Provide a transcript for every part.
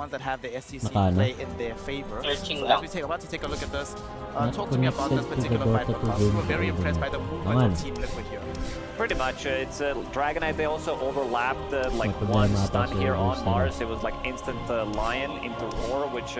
ones that have the SCC play in their favor. So as we about to take a look at this, talk to me about this particular fight. We were very impressed by the movement of Team Liquid here. Pretty much, it's Dragonite. They also overlapped like one stun here on Mars. It was like instant Lion into Roar, which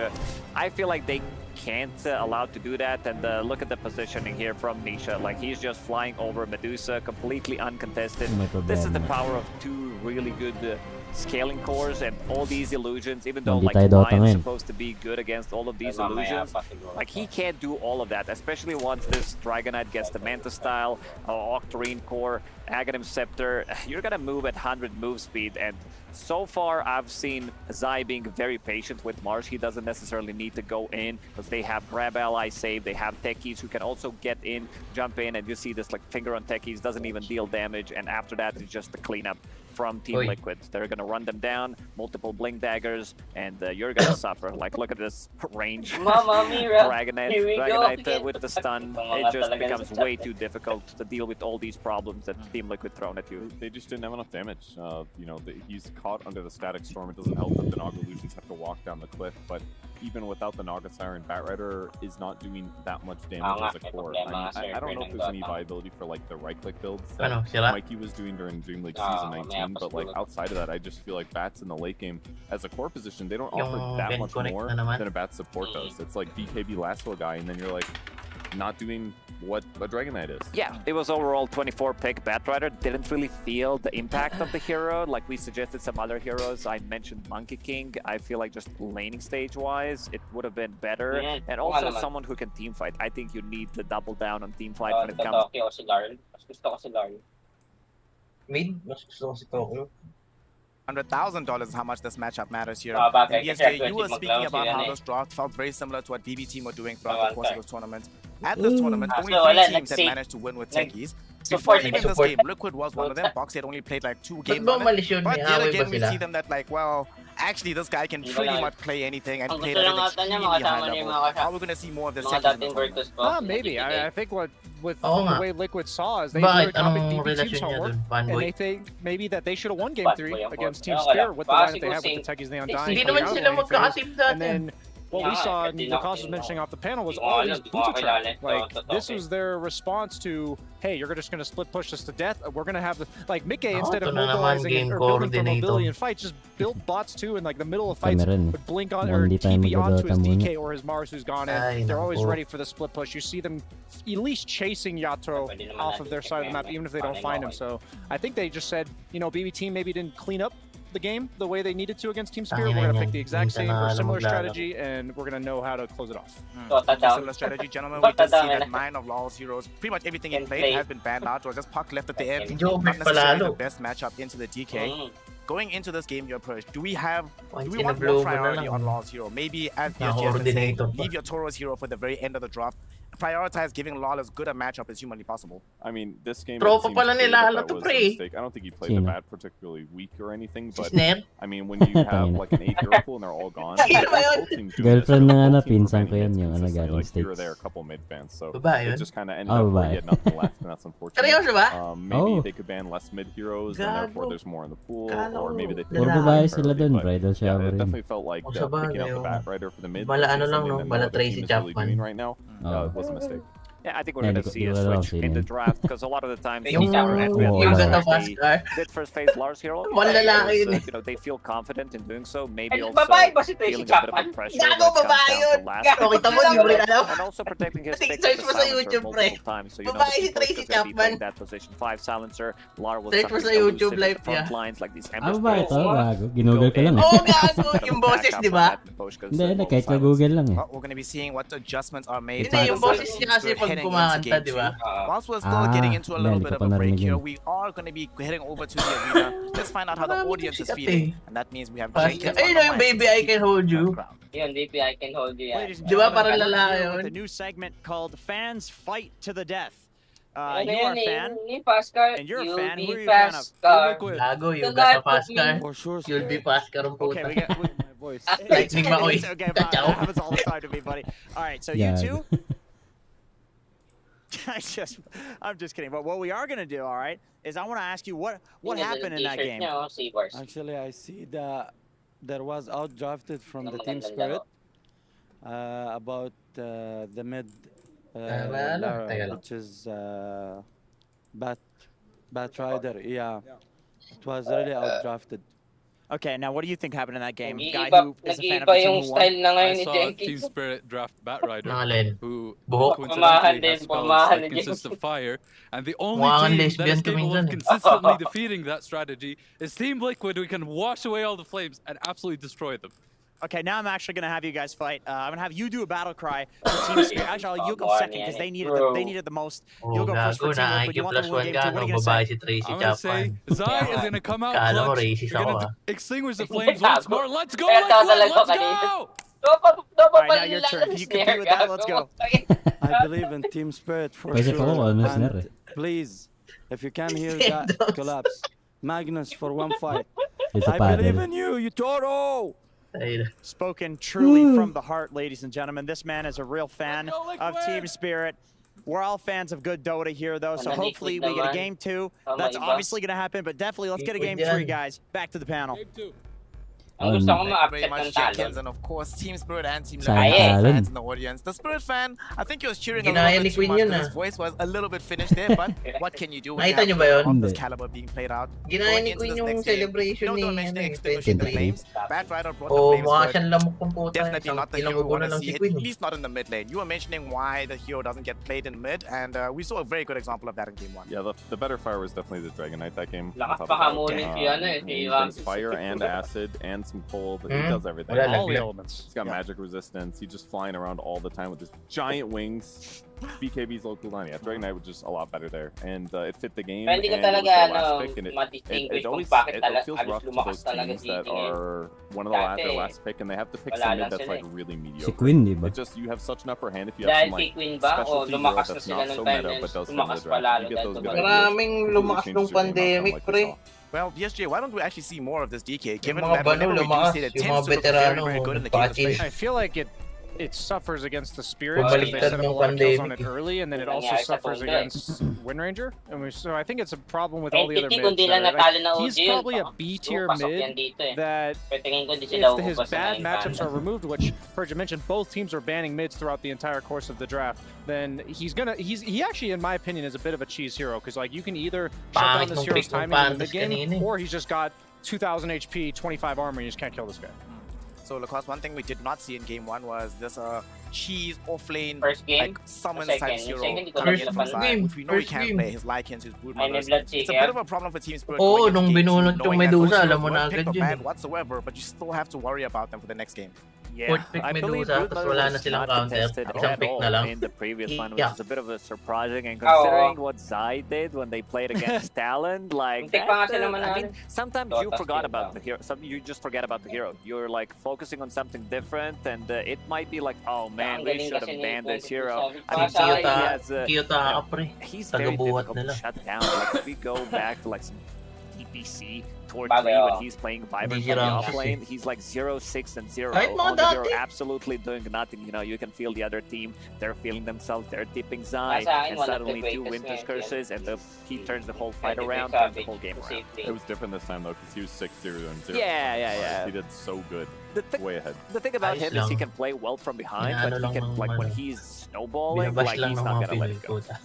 I feel like they can't allow to do that. And look at the positioning here from Nisha. Like he's just flying over Medusa, completely uncontested. This is the power of two really good scaling cores and all these illusions. Even though like Lion's supposed to be good against all of these illusions, like he can't do all of that. Especially once this Dragonite gets the Manta style, Octarine core, Aghanim Scepter. You're gonna move at 100 move speed, and so far I've seen Zai being very patient with Mars. He doesn't necessarily need to go in because they have grab ally save, they have techies who can also get in, jump in, and you see this like finger on techies, doesn't even deal damage, and after that it's just the cleanup from Team Liquid. They're gonna run them down, multiple blink daggers, and you're gonna suffer. Like look at this range. Dragonite with the stun, it just becomes way too difficult to deal with all these problems that Team Liquid thrown at you. They just didn't have enough damage. You know, he's caught under the static storm. It doesn't help that the Naga Illusions have to walk down the cliff, but even without the Naga Siren, Batrider is not doing that much damage as a core. I don't know if there's any viability for like the right-click builds that Mikey was doing during Dream League Season 19, but like outside of that, I just feel like Bats in the late game as a core position, they don't offer that much more than a Bat support does. It's like BKB Lasso guy, and then you're like not doing what a Dragonite is. Yeah, it was overall 24 pick. Batrider didn't really feel the impact of the hero. Like we suggested some other heroes. I mentioned Monkey King. I feel like just laning stage wise, it would have been better. And also someone who can team fight. I think you need to double down on team fight when it comes. Mid, mas gusto ko si Tokyo. $100,000 is how much this matchup matters here. And BSJ, you were speaking about how this draft felt very similar to what BB team were doing throughout the course of this tournament. At this tournament, only 3 teams had managed to win with techies. Before even this game, Liquid was one of them. Box had only played like 2 games on it. But yet again, we see them that like, well, actually this guy can pretty much play anything and play at an extremely high level. Are we going to see more of this maybe. I think with the way Liquid saw is they do a BB team's homework, and they think maybe that they should have won Game 3 against Team Spirit with the lineup they have with the Techies, the Undying, and then what we saw, and Lacoste was mentioning off the panel, was all these Butterfly. Like, this was their response to, hey, you're just going to split push us to death. We're going to have, like, Mickey, instead of mobilizing or building for mobility and fight, just build bots too in, like, the middle of fights, would blink on or TP onto his DK or his Mars who's gone in. They're always ready for the split push. You see them at least chasing Yatoro off of their side of the map, even if they don't find him. So I think they just said, you know, BB team maybe didn't clean up the game the way they needed to against Team Spirit. We're going to pick the exact same or similar strategy, and we're going to know how to close it off. Similar strategy, gentlemen. We did see that 9 of Law's heroes, pretty much everything he played has been banned out, or just Puck left at the end. Not necessarily the best matchup into the DK. Going into this game, your approach, do we want more priority on Law's hero? Maybe as leave your Toro's hero for the very end of the draft. Prioritize giving Law as good a matchup as humanly possible. I mean, this game, it seems clear that was a mistake. I don't think he played the bat particularly weak or anything, but I mean, when you have like an 8 hero pool and they're all gone, girlfriend ng pinsan ko yan, yung galing States. You were there a couple mid bans, so it just kind of ended up where you had nothing left, and that's unfortunate. Maybe they could ban less mid heroes, and therefore there's more in the pool, or maybe they could. It definitely felt like picking up the Batrider for the mid, something that no other team is really doing right now. Was a mistake. Yeah, I think we're going to see a switch in the draft because a lot of the times they did first phase Lars hero. You know, they feel confident in doing so. Maybe also feeling a bit of pressure when it comes down to last and also protecting his pick with the silencer multiple times. So you know the first is going to be playing that position 5 silencer. Lar will start the front lines like these Ember Spirits. Ginugol ko lang eh. Oo, gago! Yung boses, di ba? Hindi, kahit ka-google lang eh. We're going to be seeing what adjustments are made. Hindi, yung boses niya kasi pag kumakanta, di ba? Whilst we're still getting into a little bit of a break here, we are going to be heading over to the arena. Let's find out how the audience is feeling. And that means we have Jenkins. Ayun yung Baby I Can Hold You. Yun, Baby I Can Hold You. Di ba parang lalaki yun? With a new segment called Fans Fight to the Death. You are a fan, and you're a fan. Who are you a fan of? Gago, you got a Pascal. You'll be Pascal ang puta. Okay, we got my voice. Lightning Makoy. Okay, that happens all the time to me, buddy. All right, so you two. I'm just kidding. But what we are gonna do, all right, is I want to ask you what happened in that game. No, Actually, I see the there was outdrafted from the team spirit about the mid Lara, which is Bat Rider. Yeah, it was really outdrafted. Okay, now what do you think happened in that game? Guy Nag-iiba, who is a fan of nag-iiba the team yung who style won. na I ngayon ni saw Team Jenkins. Spirit draft Bat Rider, Nalin. who Buhok. coincidentally has Pamahan spells ni that consist Jenkins. of fire, and the only Mukhang team that lesbian is capable kuminsan of eh. consistently defeating that strategy is Team Liquid, who can wash away all the flames and absolutely destroy them. Okay, now I'm actually gonna have you guys fight. I'm gonna have you do a battle cry for Team Spirit. Actually, you'll go second because they needed the most. You'll go first for Gago Team na Liquid. You IQ want plus to win 1 game ka, 2. What are no? you gonna Babae say? si Tracy I'm gonna say Chapman. Zai is gonna come out Kala mo clutch. racist You're ako gonna ah. extinguish the flames once more. Let's go, Kaya Liquid! talaga Let's kanina. go! Alright, now your turn. If you compete with that, let's go. I believe in team spirit for Pwede pa sure. ako, ano, snare And please, if you can hear that collapse, Magnus for one fight. It's a I believe paddle. in you Toro! Ayun. Spoken truly from the heart, ladies and gentlemen. This man is a real fan of Team Spirit. We're all fans of good Dota here, though, so Ano, hopefully liquid we get a naman. game 2. Tama That's iba. obviously going to happen, but definitely let's get a game Liquid 3, yan. guys. Back to the panel. Ang gusto ko Thank you very ma-accept much, ng talon. Jenkins, and of course, Team Spirit and Team Sayang Liquid talon. fans in the audience. The Spirit fan, I think he was cheering a Ginaya little ni bit too Queen much yun, because his ah. voice was a little bit finished there, but what can you do when you Nakita have niyo ba yun? of this Hindi. caliber being played out? Ginaya Going ni into Queen this yung next game, celebration no ni mentioning ano, extinguishing the 23. flames. Bat Rider brought the Oh, flames, mukha but siyang lamok ng puta. definitely Isang not the ilang hero we want ugunan to lang see, si at Queen. least not in the mid lane. You were mentioning why the hero doesn't get played in mid, and we saw a very good example of that in game 1. Yeah, the better fire was definitely the Dragon Knight that game. Lakas Without pa a doubt. hamunin si ano eh, si He Ramses. does fire and acid and some cold. He does everything. Wala All the lang. elements. He's got magic resistance. He's just flying around all the time with his giant wings. BKB's low cooldown. Yeah, Dragon Knight was just a lot better there, and it fit the game. Pero hindi ka and it was talaga their ano, last pick, and ma-distinguish it kung always bakit it alos feels rough to lumakas those talaga teams si that King eh. are one of their Dati, last pick, and they have to pick wala some lang mid that's sila like eh. really Si mediocre. Queen, di ba? It just you have such an upper hand if you have Dahil some kay like Queen ba o specialty hero lumakas na that's sila not ng so time meta na but does fit in lumakas the pa draft. lalo You get dahil those good tumagal. ideas. Maraming It really lumakas changes nung your game outcome pandemic, like we pre. saw. Well, BSJ, why don't we actually see more of this DK? Given mga that bano whenever we do lumakas, see it, it yung tends mga to look very, veterano, very good in the game patches. space. I feel like it suffers against the spirits Well, because they baliktad set up a nung lot of kills on pandemic it eh. early, and then it Yun also nangyari sa suffers Tondo eh. against Wind Ranger. So I think it's a problem with all the other Entity, mids. kundi lang that are, natalo na he's OG yun. probably a Baka B-tier pasok yan mid dito eh. that Pero tingin ko di sila if his uupas na bad ng matchups are Infanta. removed, which Perja mentioned, both teams are banning mids throughout the entire course of the draft, then he actually, in my opinion, is a bit of a cheese hero because like you can either shut down Pangit this nung hero's pick ng timing in the Pandas mid game, kanina eh. or he's just got 2,000 HP, 25 armor, and you just can't kill this guy. So, Lacoste, one thing we did not see in game 1 was this cheese offlane First game? like summon Second? type Yung hero second, hindi ko coming nakita in pa from nun. side, which we know he First can't game. play, his Lycans, his Brood Ay, may Mothers. blood It's a seeker. bit of a problem for Team Spirit Oo, going into nung game 2, binulot yung knowing that Medusa, those alam heroes mo na weren't picked agad or yun banned eh. whatsoever, but you still have to worry about them for the next game. Yeah, Fourth pick I believe Medusa, Brood tapos Mother wala na was silang not counter. contested Isang at pick all na lang. in the previous one, which Yeah. is a bit of a surprising. And Oo. considering what Zai did when they played against Talon, like Muntik pa nga sila I manalo. mean, sometimes you Dota forgot skill about lang. the hero. You just forget about the hero. You're like focusing on something different, and it might be like, oh man, Ang we galing should kasi have ni banned this Quincy hero. sabi, I mean, Sa Zai akin, has Kiyota ka, pre. he's very Tagabuhat difficult to nila. shut down. Like if we go back to like some TPC Tour 3 Bagay, when oh. he's playing Vibrant Hindi from the siya off Ramses lane, he's like 0-6 and 0. Kahit mga On the hero dati. absolutely doing nothing. You know, you can feel the other team, they're feeling themselves, they're tipping Zai, Nasa akin, and one of the suddenly two greatest Winter's ngayon, curses, and he turns the whole fight Pwede around, ko turns the sabi, whole game around. safety. It was different this time though because he was 6-0 and 0. Yeah, yeah, yeah. He did so good, The way ahead. thing about Ayos him is he lang. can play well from behind, Inaano but he lang can, ng like when ano. he's snowballing, like Binabash lang he's ng not mga gonna let Pinoy it go. kota.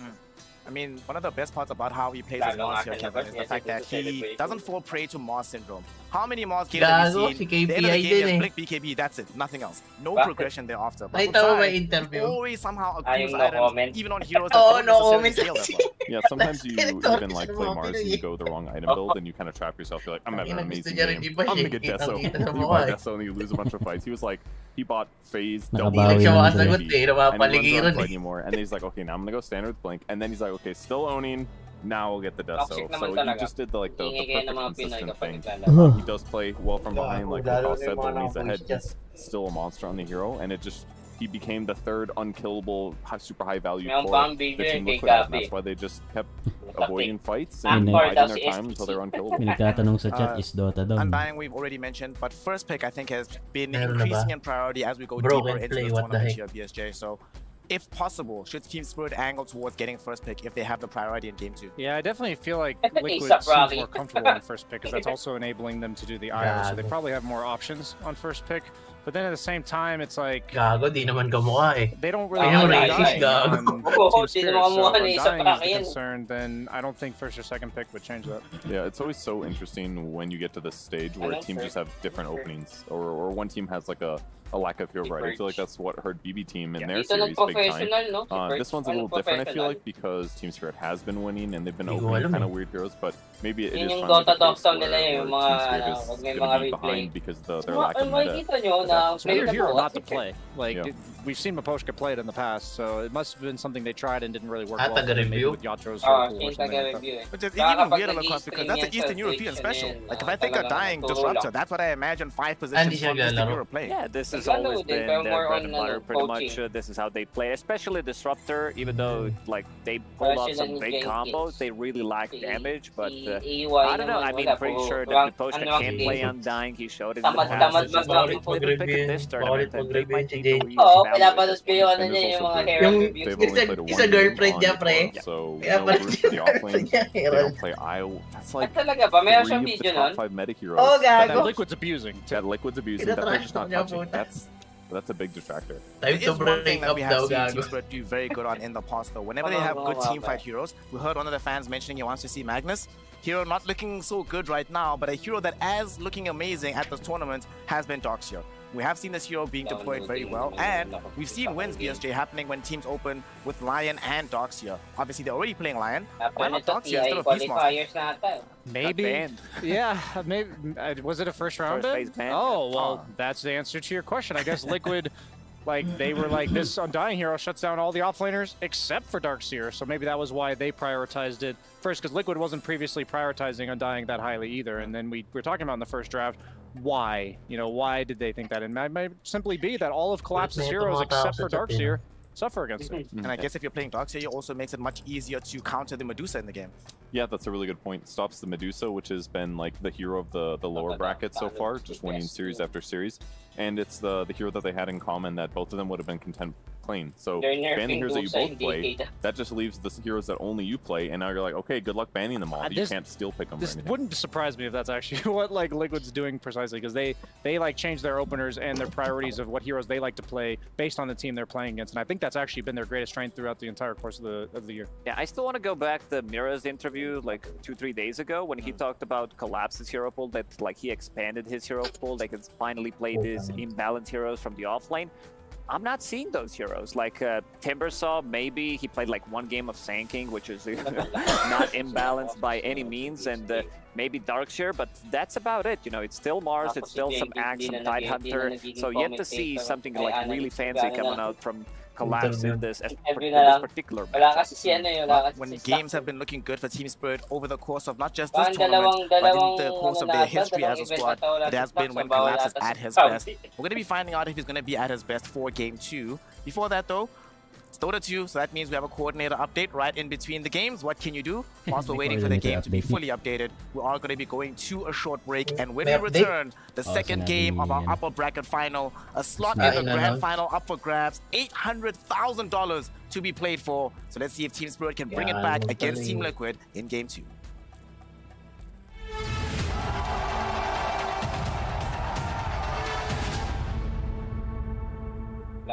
I mean, one of the best parts about how he plays his Gago Moss nga here, sila, Kevin, is the but fact that yes, he celebration. doesn't fall prey to Moss syndrome. How many Moss games have Gago, we si seen? The end of the KPI game, din just eh. blink BKB, that's it, nothing else. No Bakit? progression thereafter. But Nakita mo with ba Zai, interview? always somehow Ay, accuse no items, comment. even on heroes that Oo, don't no necessarily comment. scale that well. Yeah, sometimes you Pinag-torture even like ng play mga Mars and Pinoy you eh. go the wrong item build and you kind of trap yourself. You're like, I'm having an Ang gusto amazing niya rin game. i-bash I'm eh. gonna get Deso. Kitang-kita sa You mukha buy eh. Deso and you lose a bunch of fights. He was like, he bought phase Nakabawi double. Hindi siya naman makasagot and eh. he runs around Napapaligiran fight eh. anymore. And then he's like, okay, now I'm gonna go standard with Blink. And then he's like, okay, still owning. Now we'll get the Deso. Toxic So naman he talaga. just did the Ingay kayo ng perfect mga Pinoy consistent kapag thing. naglalaro. He does play well from behind, like Lalo Lacoste na said, yung but mga when he's ahead, nakapush dyan. he's still a monster on the hero. And it just, he became the third unkillable, super high value May ang core pang the video team kay Liquid had. And Gabi. that's why they just kept Tapik. avoiding fights Ah, and or biding daw their si time SPC. until they're unkillable. May nagtatanong sa chat, Uh, is Dota down? Undying we've already mentioned, but first pick I think has been Meron na increasing ba? in priority as we go Broken deeper into play, this what the tournament heck? here at BSJ. So if possible, should Team Spirit angle towards getting first pick if they have the priority in game 2? Yeah, I definitely feel like Liquid ASAP seems Rocky. more comfortable on first pick, because that's also enabling them to do the IO, so they probably have more options on first pick. But then at the same time, it's like Gago, di naman kamukha eh. they don't really Ayun, have racist, dying on gago. Team Di Spirit, naman so mukha if ni isa dying pa is the rin. concern, then I don't think first or second pick would change that. Yeah, it's always so interesting when you get to this stage where teams just have different openings, or one team has like a lack of hero variety. I feel like that's what hurt BB team in their Dito series big time. nag-professional, no? This one's a little different, I feel like, because Team Spirit has been winning and they've been opening kind of weird heroes, but maybe it is Yun yung finally the Dota Dogs case nila where yung Team mga, Spirit ano, is pag may going mga to be replay. behind because their lack of meta. Makikita nyo na It's a weird play hero na not to play. Like, Yeah. we've seen Miposhka play it in the past, so it must have been something they tried and didn't really work well. taga-review? Maybe with Yatro's Ah, hero pool or yung something like that. taga-review eh. Which is Saka even kapag weirder across because that's an nag-i-stream Eastern yan European sa special. Twitch, Like if I think of talagang dying turo Disruptor, lang. that's what I imagine 5 Hindi positions siya from Eastern galaro. Europe playing. Yeah, this has Ano always din, been pero their more bread on, and butter. ano, Pretty coaching. much, this is how they play. Especially Disruptor, even though like they pulled off some President great Jenkins. combos, they really lack Si- damage. But si I AY don't know. I naman, mean, wala, pretty puro sure that rank- Miposhka ano can ang play game. Undying. He showed it in the Tamad-tamad past. It's just mag-rank they pag didn't pick it review. this Bawal tournament, and they pag-review might si need Jay. to Oo, reevaluate pinapalos ko yung ano And niya, there's yung also mga been- hero Yung- reviews. They've only played Isa one girlfriend game niya, on pre. Mid-War, so Kaya no pala roots for the offlane. niya, They hero. don't play IO. That's like talaga ba? Meron siyang 3 of the video top nun? 5 meta heroes. Oh, That gago. Liquid's abusing. That Liquid's abusing, that they're just not touching. That's a big distractor. Time It to is one break thing that up we daw, have seen gago. Team Spirit do very good on in the past though. Whenever they have good team fight heroes, we heard one of the fans mentioning he wants to see Magnus. Hero not looking so good right now, but a hero that is looking amazing at this tournament has been Doxia. We have seen this hero being deployed very well, and we've seen wins BSJ happening when teams open with Lion and Doxia. Obviously, they're already playing Lion. Why not Doxia instead of Beastmaster? Qualifiers na ata. Maybe. banned. Yeah, maybe. Was it a first round First ban? phase ban, Oh, yeah. well, that's the answer to your question. I guess Liquid, like, they were like, this Undying hero shuts down all the offlaners except for Darkseer, so maybe that was why they prioritized it first, because Liquid wasn't previously prioritizing Undying that highly either, and then we were talking about in the first draft, why? You know, why did they think that? And it might simply be that all of Collapse's heroes except for Darkseer suffer against it. And I guess if you're playing Doxia, it also makes it much easier to counter the Medusa in the game. Yeah, that's a really good point. Stops the Medusa, which has been like the hero of the lower bracket so far, just winning series after series. And it's the hero that they had in common that both of them would have been content playing. So They're nerfing banning heroes that you Dusa both play, indeed. that just leaves the heroes that only you play, and now you're like, okay, good luck banning them all. You This- can't still pick them or This anything. wouldn't surprise me if that's actually what like Liquid's doing precisely, because they like change their openers and their priorities of what heroes they like to play based on the team they're playing against, and I think that's actually been their greatest strength throughout the entire course of the year. Yeah, I still want to go back to Mira's interview like 2-3 days ago when he talked about Collapse's hero pool, that like he expanded his hero pool, they can finally play these imbalanced heroes from the offlane. I'm not seeing those heroes. Like Timbersaw, maybe he played like one game of Sanking, which is not imbalanced by any means, and maybe Darkseer, but that's about it. You know, it's still Mars, it's still some Axe, some Tidehunter, so yet to see something like really fancy coming out from Collapse in this particular Wala matchup. kasi si ano yun, wala kasi When si games Stack. have been looking good for Team Spirit over the course of not just this Parang tournament, but in dalawang the course of ano their na ata, history as a dalawang event squad, ata wala it si has Stack, been when so bawal Collapse is ata at si his Stack. best. We're going to be finding out if he's going to be at his best for Game 2. Before that, though, it's Dota 2, so that means we have a coordinator update right in between the games. What can you do? Whilst we're waiting for the game to be fully updated, we are going to be going to a short break. And when we return, the second game of our upper bracket final, a slot in the grand final up for grabs, $800,000 to be played for. So let's see if Team Spirit can bring it back against Team Liquid in Game 2.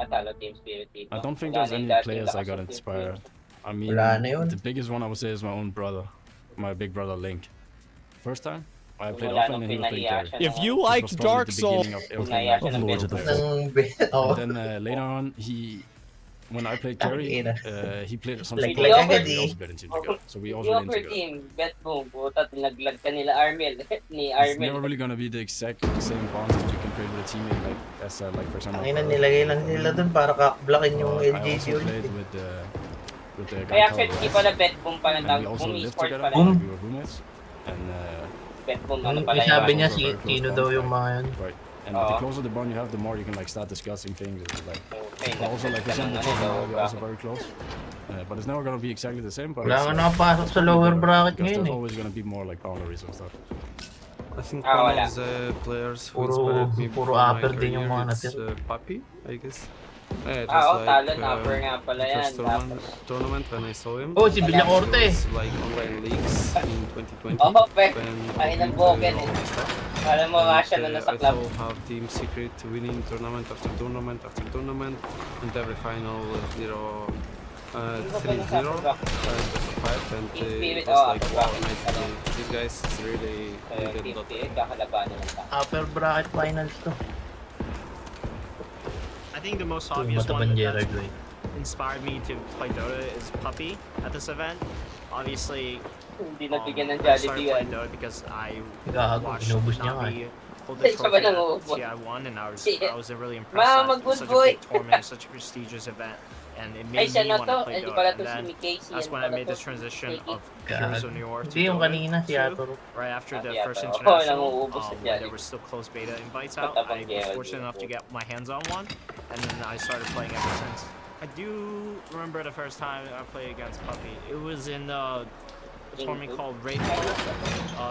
I don't think there's any players I got inspired. I mean, the biggest one I would say is my own brother, my big brother Link. First time, I played offlane and he was playing carry. If you liked Dark Souls, And then later on, when I played carry, he played some support. We also got into together, so we also went together. Bet boom, puta, tinaglag ka nila Armel, ni It's Armel. never really gonna be the exact same bond that you can play with a teammate, like as like for example. Ang ina, nilagay lang nila dun para ka-blockin yung I LGC also ulit. played with the Ay, guy actually, called hindi pala bet boom pala and tawag. we also Boom lived esports together. pala. We were roommates, and Bet boom, ano pala Yung sabi yun. niya sino daw yung mga yun. right. And the closer the bond you have, the more you can like start discussing things. It's like also like for example, we're also very close, but it's never gonna be exactly the same. But Wala nga nakapasok sa lower bracket because ngayon there's eh. always gonna be more like boundaries and stuff. I think Ah, one wala. of the players who Puro- inspired me puro for my upper din yung career mga is natira. Papi, I guess. Yeah, talo na upper nga pala yan. first tournament when I saw him. Oh, si Villacorte. It was like online leagues in 2020. Oo, pe. when Ay, we nag-broken played eh. all this stuff. Alam mo nga siya na nasa I club. saw how Team Secret winning tournament after tournament after tournament, and every final 3-0 best of 5, and it was like wow, nice. These guys really did a lot. Kakalabanan ng tao. Upper bracket finals to. I think the most Ito, obvious one Matabanjera, that Joy. inspired me to play Dota is Puppy at this event. Obviously, Hindi nabigyan ng I started Jollibee playing yan. Dota because I Gago, watched inubos niya nga Navi hold Sabay the trophy nang at uubos. TI1, and I was really impressed Mama, that good such boy. a big tournament, such a prestigious event, and it Ay, made siya me na want to. to play Hindi Dota. pala And to si then Casey. that's Yan when I pala made to the si transition Casey. of Heroes of New York to Hindi yung Dota kanina si 2, Atoro. right after the Yeah, first pero- international, nanguubos sa when Jollibee. there were still closed beta invites out. Matabang I was Jollibee. fortunate enough to get my hands on one, and then I started playing ever since. I do remember the first time I played against Puppy. It was in a tournament called Raidfall,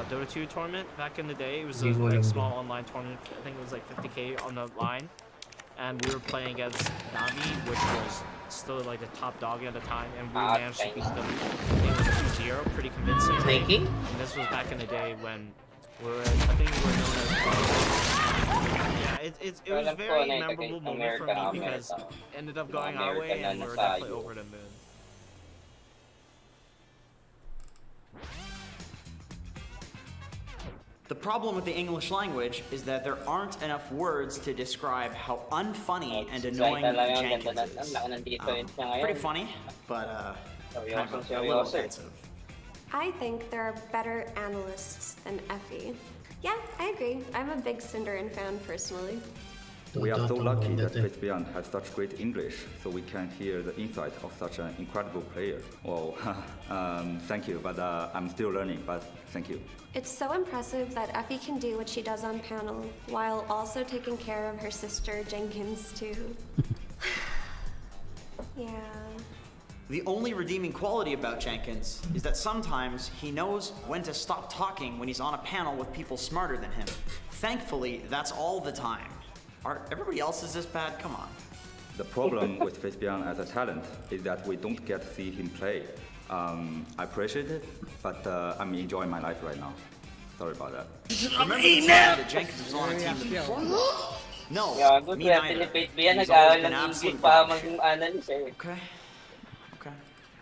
Dota 2 tournament back in the day. It was a like, small online tournament. I think it was like 50k on the line, and we were playing against Navi, which was still like the top dog at the time, and we managed to beat them. I think it was 2-0, pretty convincing. Snaking? And this was back in the day when I think we were known as. Yeah, it was a very memorable moment for me because it ended up going our way, and we were definitely over the moon. The problem with the English language is that there aren't enough words to describe how unfunny and annoying Jenkins is. Pretty funny, but kind of a little offensive. I think there are better analysts than Effie. Yeah, I agree. I'm a big Cinderin fan personally. We are so lucky that FaceBeyond has such great English, so we can hear the insight of such an incredible player. Well, thank you, but I'm still learning, but thank you. It's so impressive that Effie can do what she does on panel while also taking care of her sister Jenkins too. Yeah. The only redeeming quality about Jenkins is that sometimes he knows when to stop talking when he's on a panel with people smarter than him. Thankfully, that's all the time. Are everybody else is this bad? Come on. The problem with FaceBeyond as a talent is that we don't get to see him play. I appreciate it, but I'm enjoying my life right now. Sorry about that. Remember the time that Jenkins was on a team before? No, me neither. He's always been absolute dog shit. Okay.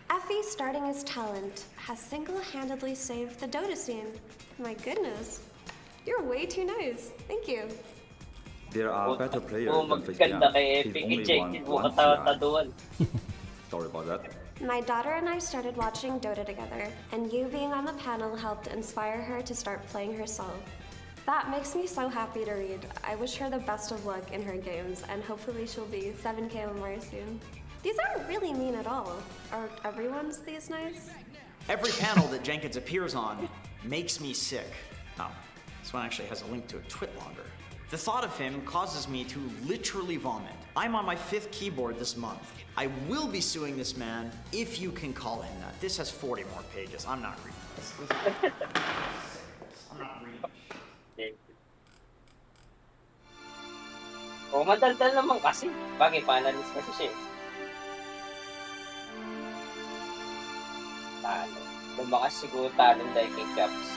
Effie starting his talent has single-handedly saved the Dota scene. My goodness. You're way too nice. Thank you. There are better players than FaceBeyond. He's only one CI. Sorry about that. My daughter and I started watching Dota together, and you being on the panel helped inspire her to start playing herself. That makes me so happy to read. I wish her the best of luck in her games, and hopefully she'll be 7K or more soon. These aren't really mean at all. Are everyone's these nice? Every panel that Jenkins appears on makes me sick. Oh, this one actually has a link to a TwitLonger. The thought of him causes me to literally vomit. I'm on my 5th keyboard this month. I will be suing this man if you can call him that. This has 40 more pages. I'm not reading this. I'm not reading this. Oh, madaldal naman kasi. Bagay, panalist kasi siya. Talo. Lumakas siguro talong dahil kay Caps.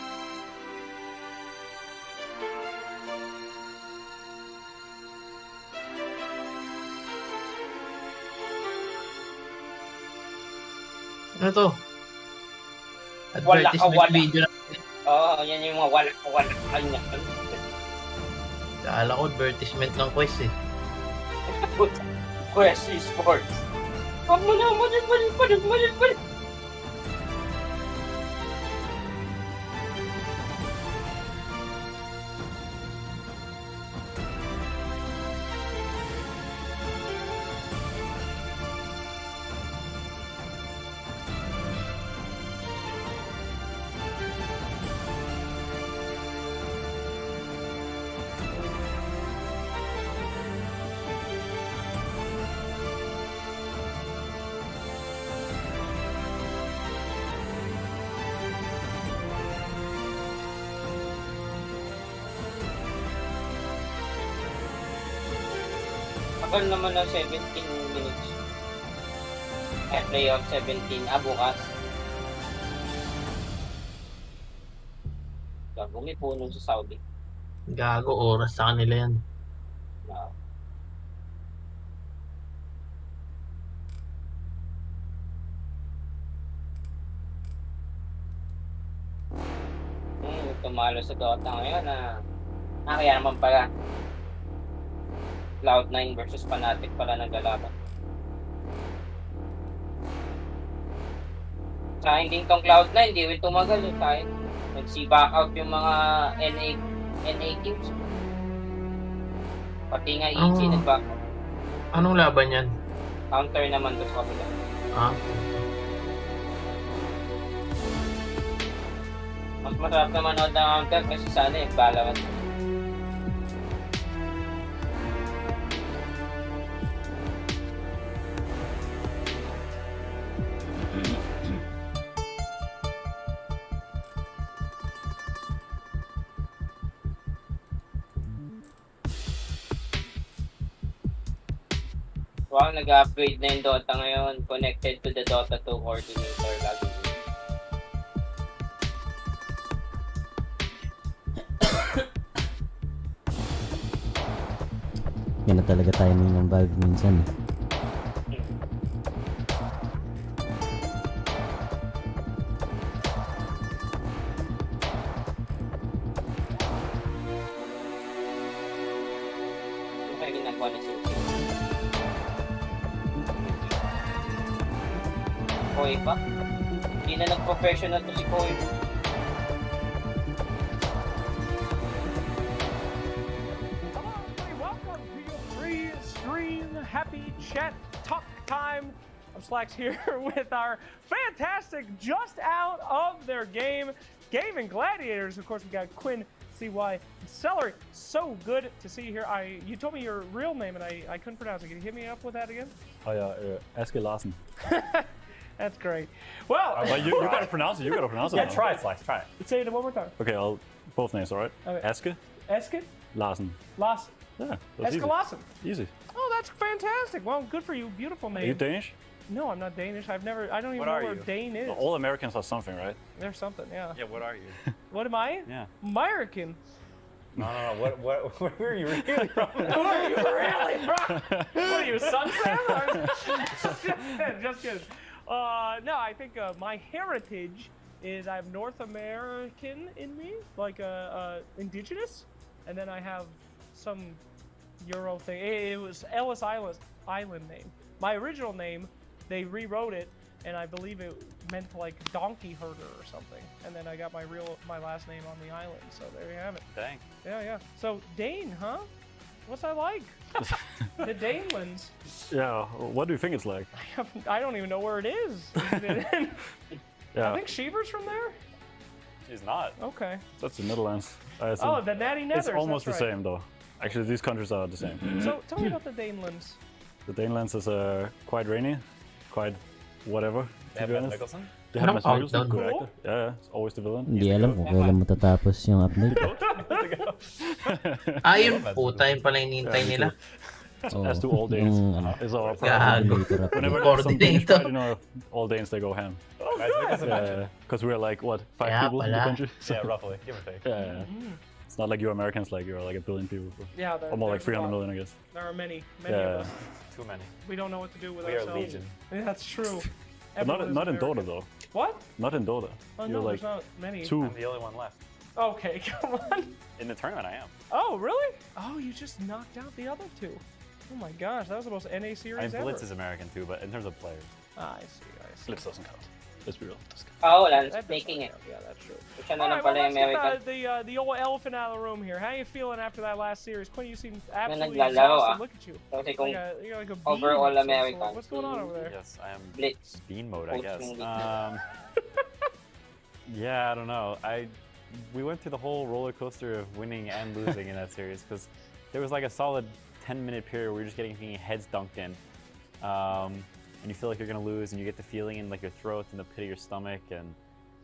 Ano to? Advertisement video na. Oo, yan yung mga wala. Kanya. Kala ko advertisement ng Quest eh. Quest Esports. Malit. Tagal naman ng 17 minutes. Playoff 17, bukas. Gago, may puno sa Saudi. Gago, oras sa kanila yan. Wow. Tumalo sa Dota ngayon kaya naman pala. Cloud9 versus Fnatic pala naglalaban. Sa hindi tong Cloud9, di rin tumagal eh. Nag-back out yung mga NA teams. Pati nga EG nag-back out. Anong laban yan? Counter naman doon sa kabila. Mas masarap na manood ng counter kasi sana Valorant. Wow, nag-upgrade na yung Dota ngayon. Connected to the Dota 2 coordinator lagi. Yan na talaga timing ng Valve minsan. Kaya ginagawa na siya. Koy pa? Hindi na nag-professional to si Koy. Welcome to your free stream. Happy chat talk time. I'm Slacks here with our fantastic just out of their game Gaming Gladiators. Of course, we got Quinn, CY, and Celery. So good to see you here. You told me your real name and I couldn't pronounce it. Can you hit me up with that again? Oh yeah, Aske Larsen. That's great. Well, but you gotta pronounce it. You gotta pronounce it. Yeah, now. try it, Slash. Try it. Say it one more time. Okay, both names, all right? Okay. Aske Eske? Larsen. Larsen. Yeah, that's Eske easy. Larsen. Easy. Oh, that's fantastic. Well, good for you. Beautiful name. Are you Danish? No, I'm not Danish. I don't even know where Dane is. All Americans are something, right? There's something, yeah. Yeah, what are you? What am I? Yeah. American. No. Where are you really from? Where are you really from? What are you, Sunset? Just kidding. No, I think my heritage is I have North American in me, like indigenous, and then I have some Euro thing. It was Ellis Island name. My original name, they rewrote it, and I believe it meant like donkey herder or something. And then I got my last name on the island. So there you have it. Dang. Yeah. So Dane, huh? What's that like? The Danelands. Yeah. What do you think it's like? I don't even know where it is. Yeah. I think Sheever's from there. She's not. Okay. That's the Netherlands. Oh, the Natty Nethers. It's almost that's the right. same though. Actually, these countries are the same. So tell me about the Danelands. The Danelands is quite rainy, quite whatever. They have Matt Nicholson? They have Matt Nicholson, Cool. good actor. Yeah, it's always the villain. Hindi alam kung kailan matatapos yung update. Ayun, puta yun pala hinihintay nila. As do all Danes. It's all Gago. whenever some Danish fight, you know, all Danes they go ham. Because we're like what, 5 people in the country? Yeah, roughly, give or take. Yeah. It's not like you Americans, like you're like a billion people. Yeah, or more like there's a 300 lot. million, I guess. There are many Yeah. of us. Too many. We don't know what to do with We are ourselves. legion. Yeah, that's true. But not in American. Dota though. What? Not in Dota. Oh, You're no, like there's not many. 2. I'm the only one left. Okay, come on. In the tournament, I am. Oh, really? Oh, you just knocked out the other two. Oh my gosh, that was the most NA series ever. Blitz is American too, but in terms of players. Ah, I see. Blitz doesn't count. Let's be real. Wala na That making it. doesn't count. Yeah, that's true. Siya na All lang right, well, pala let's yung get American. the old elephant out of the room here. How you feeling after that last series? Quinn, you seem absolutely naglalaro, exhausted. Look at you. Kasi kung You're like a bean overall of some American. sort. What's going on over there? Yes, I am Blitz. bean mode, I Coach guess. ng league. Yeah, I don't know. We went through the whole roller coaster of winning and losing in that series because there was like a solid 10-minute period where you're just getting heads dunked in, and you feel like you're gonna lose, and you get the feeling in like your throat and the pit of your stomach, and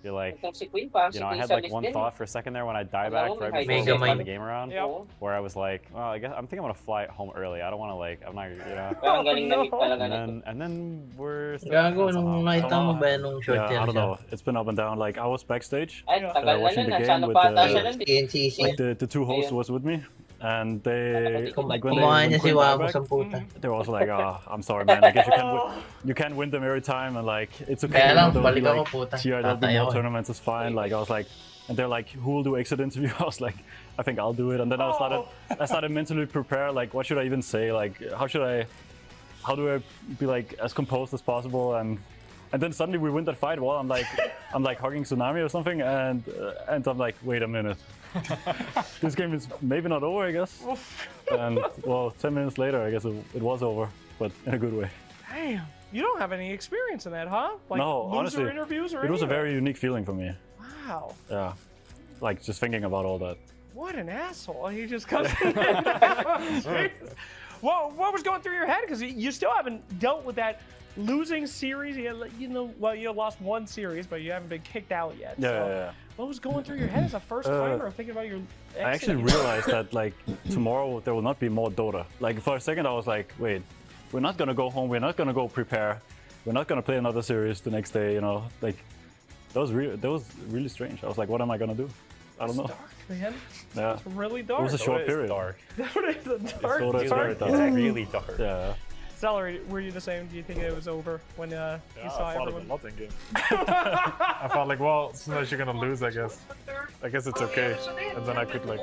You're like, Itong si Queen, parang you know, I si had Queen like sa one list din. thought for a second there when I die back Alam mo, right may before high we score. turn the game around, Yep. where I was like, well, I think I'm gonna fly home early. I don't want to like, I'm not, you know. Parang galing na hit talaga And then we're Gago, nung nakita mo ba nung short Yeah, I yan don't siya? know. It's been up and down. Like I was backstage Ay, tagal na watching nun. the Nasa game ano with pa ata siya nun. TNCC. like the two hosts was with me, and they like when Kumuha niya si Quinn died Wamos back, ang puta. they were also like, oh, I'm sorry, man. I guess you can't win them every time, and like it's okay. Kaya lang, there'll be, balik ako, like, puta. TR, there'll be Tatayo more eh. tournaments. It's fine. Like I was like, and they're like, who will do exit interview? I was like, I think I'll do it. And then I started mentally prepare. Like, what should I even say? Like, how do I be like as composed as possible? And then suddenly we win that fight. Well, I'm like hugging Tsunami or something, and I'm like, wait a minute. This game is maybe not over, I guess. And well, 10 minutes later, I guess it was over, but in a good way. Damn, you don't have any experience in that, huh? Like No, loser honestly, interviews or it was a anything? very unique feeling for me. Wow. Yeah, like just thinking about all that. What an asshole. He just comes in. Well, what was going through your head? Because you still haven't dealt with that losing series. You know, well, you lost one series, but you haven't been kicked out yet. Yeah, so yeah. What was going through your head as a first timer thinking about your exit? I actually realized that like tomorrow there will not be more Dota. Like for a second I was like, wait, we're not gonna go home, we're not gonna go prepare, we're not gonna play another series the next day, you know. Like that was really strange. I was like, what am I gonna do? I don't know. Dark, man. Yeah. It's really dark. It was a short period. That is a dark. Dota is very dark. It's really dark. Yeah. Celery, were you the same? Do you think it was over when you saw I thought everyone? it a lot in game. I thought like, well, as soon as you're gonna lose, I guess it's okay. And then I could like,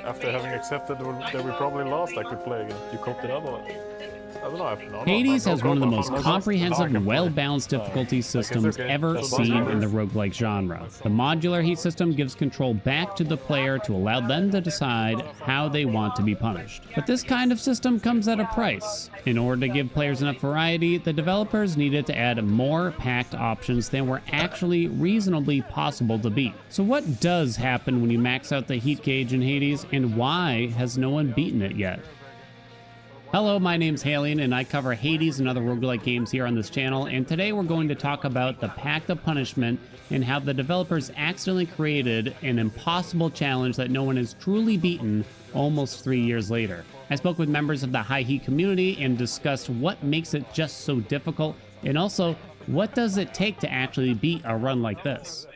after having accepted that we probably lost, I could play again. You coped it up or what? I don't know. Hades has one of the most comprehensive and well-balanced difficulty systems ever seen in the roguelike genre. The modular heat system gives control back to the player to allow them to decide how they want to be punished. But this kind of system comes at a price. In order to give players enough variety, the developers needed to add more packed options than were actually reasonably possible to beat. So what does happen when you max out the heat gauge in Hades, and why has no one beaten it yet? Hello, my name's Halion, and I cover Hades and other roguelike games here on this channel, and today we're going to talk about the Pact of Punishment and how the developers accidentally created an impossible challenge that no one has truly beaten almost 3 years later. I spoke with members of the High Heat community and discussed what makes it just so difficult, and also, what does it take to actually beat a run like this?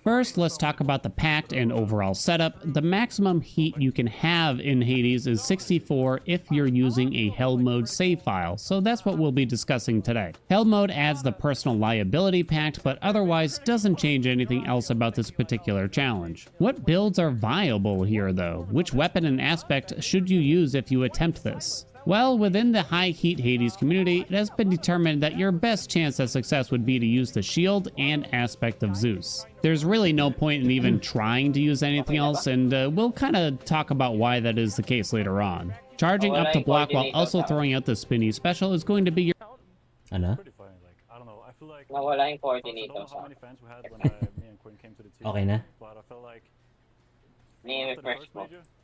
First, let's talk about the Pact and overall setup. The maximum heat you can have in Hades is 64 if you're using a Hell Mode save file, so that's what we'll be discussing today. Hell Mode adds the personal liability pact, but otherwise doesn't change anything else about this particular challenge. What builds are viable here though? Which weapon and aspect should you use if you attempt this? Well, within the High Heat Hades community, it has been determined that your best chance at success would be to use the shield and aspect of Zeus. There's really no point in even trying to use anything else, and we'll kind of talk about why that is the case later on. Charging up to block while also throwing out the spinny special is going to be your... Ano? Nawala yung coordinator. Okay na?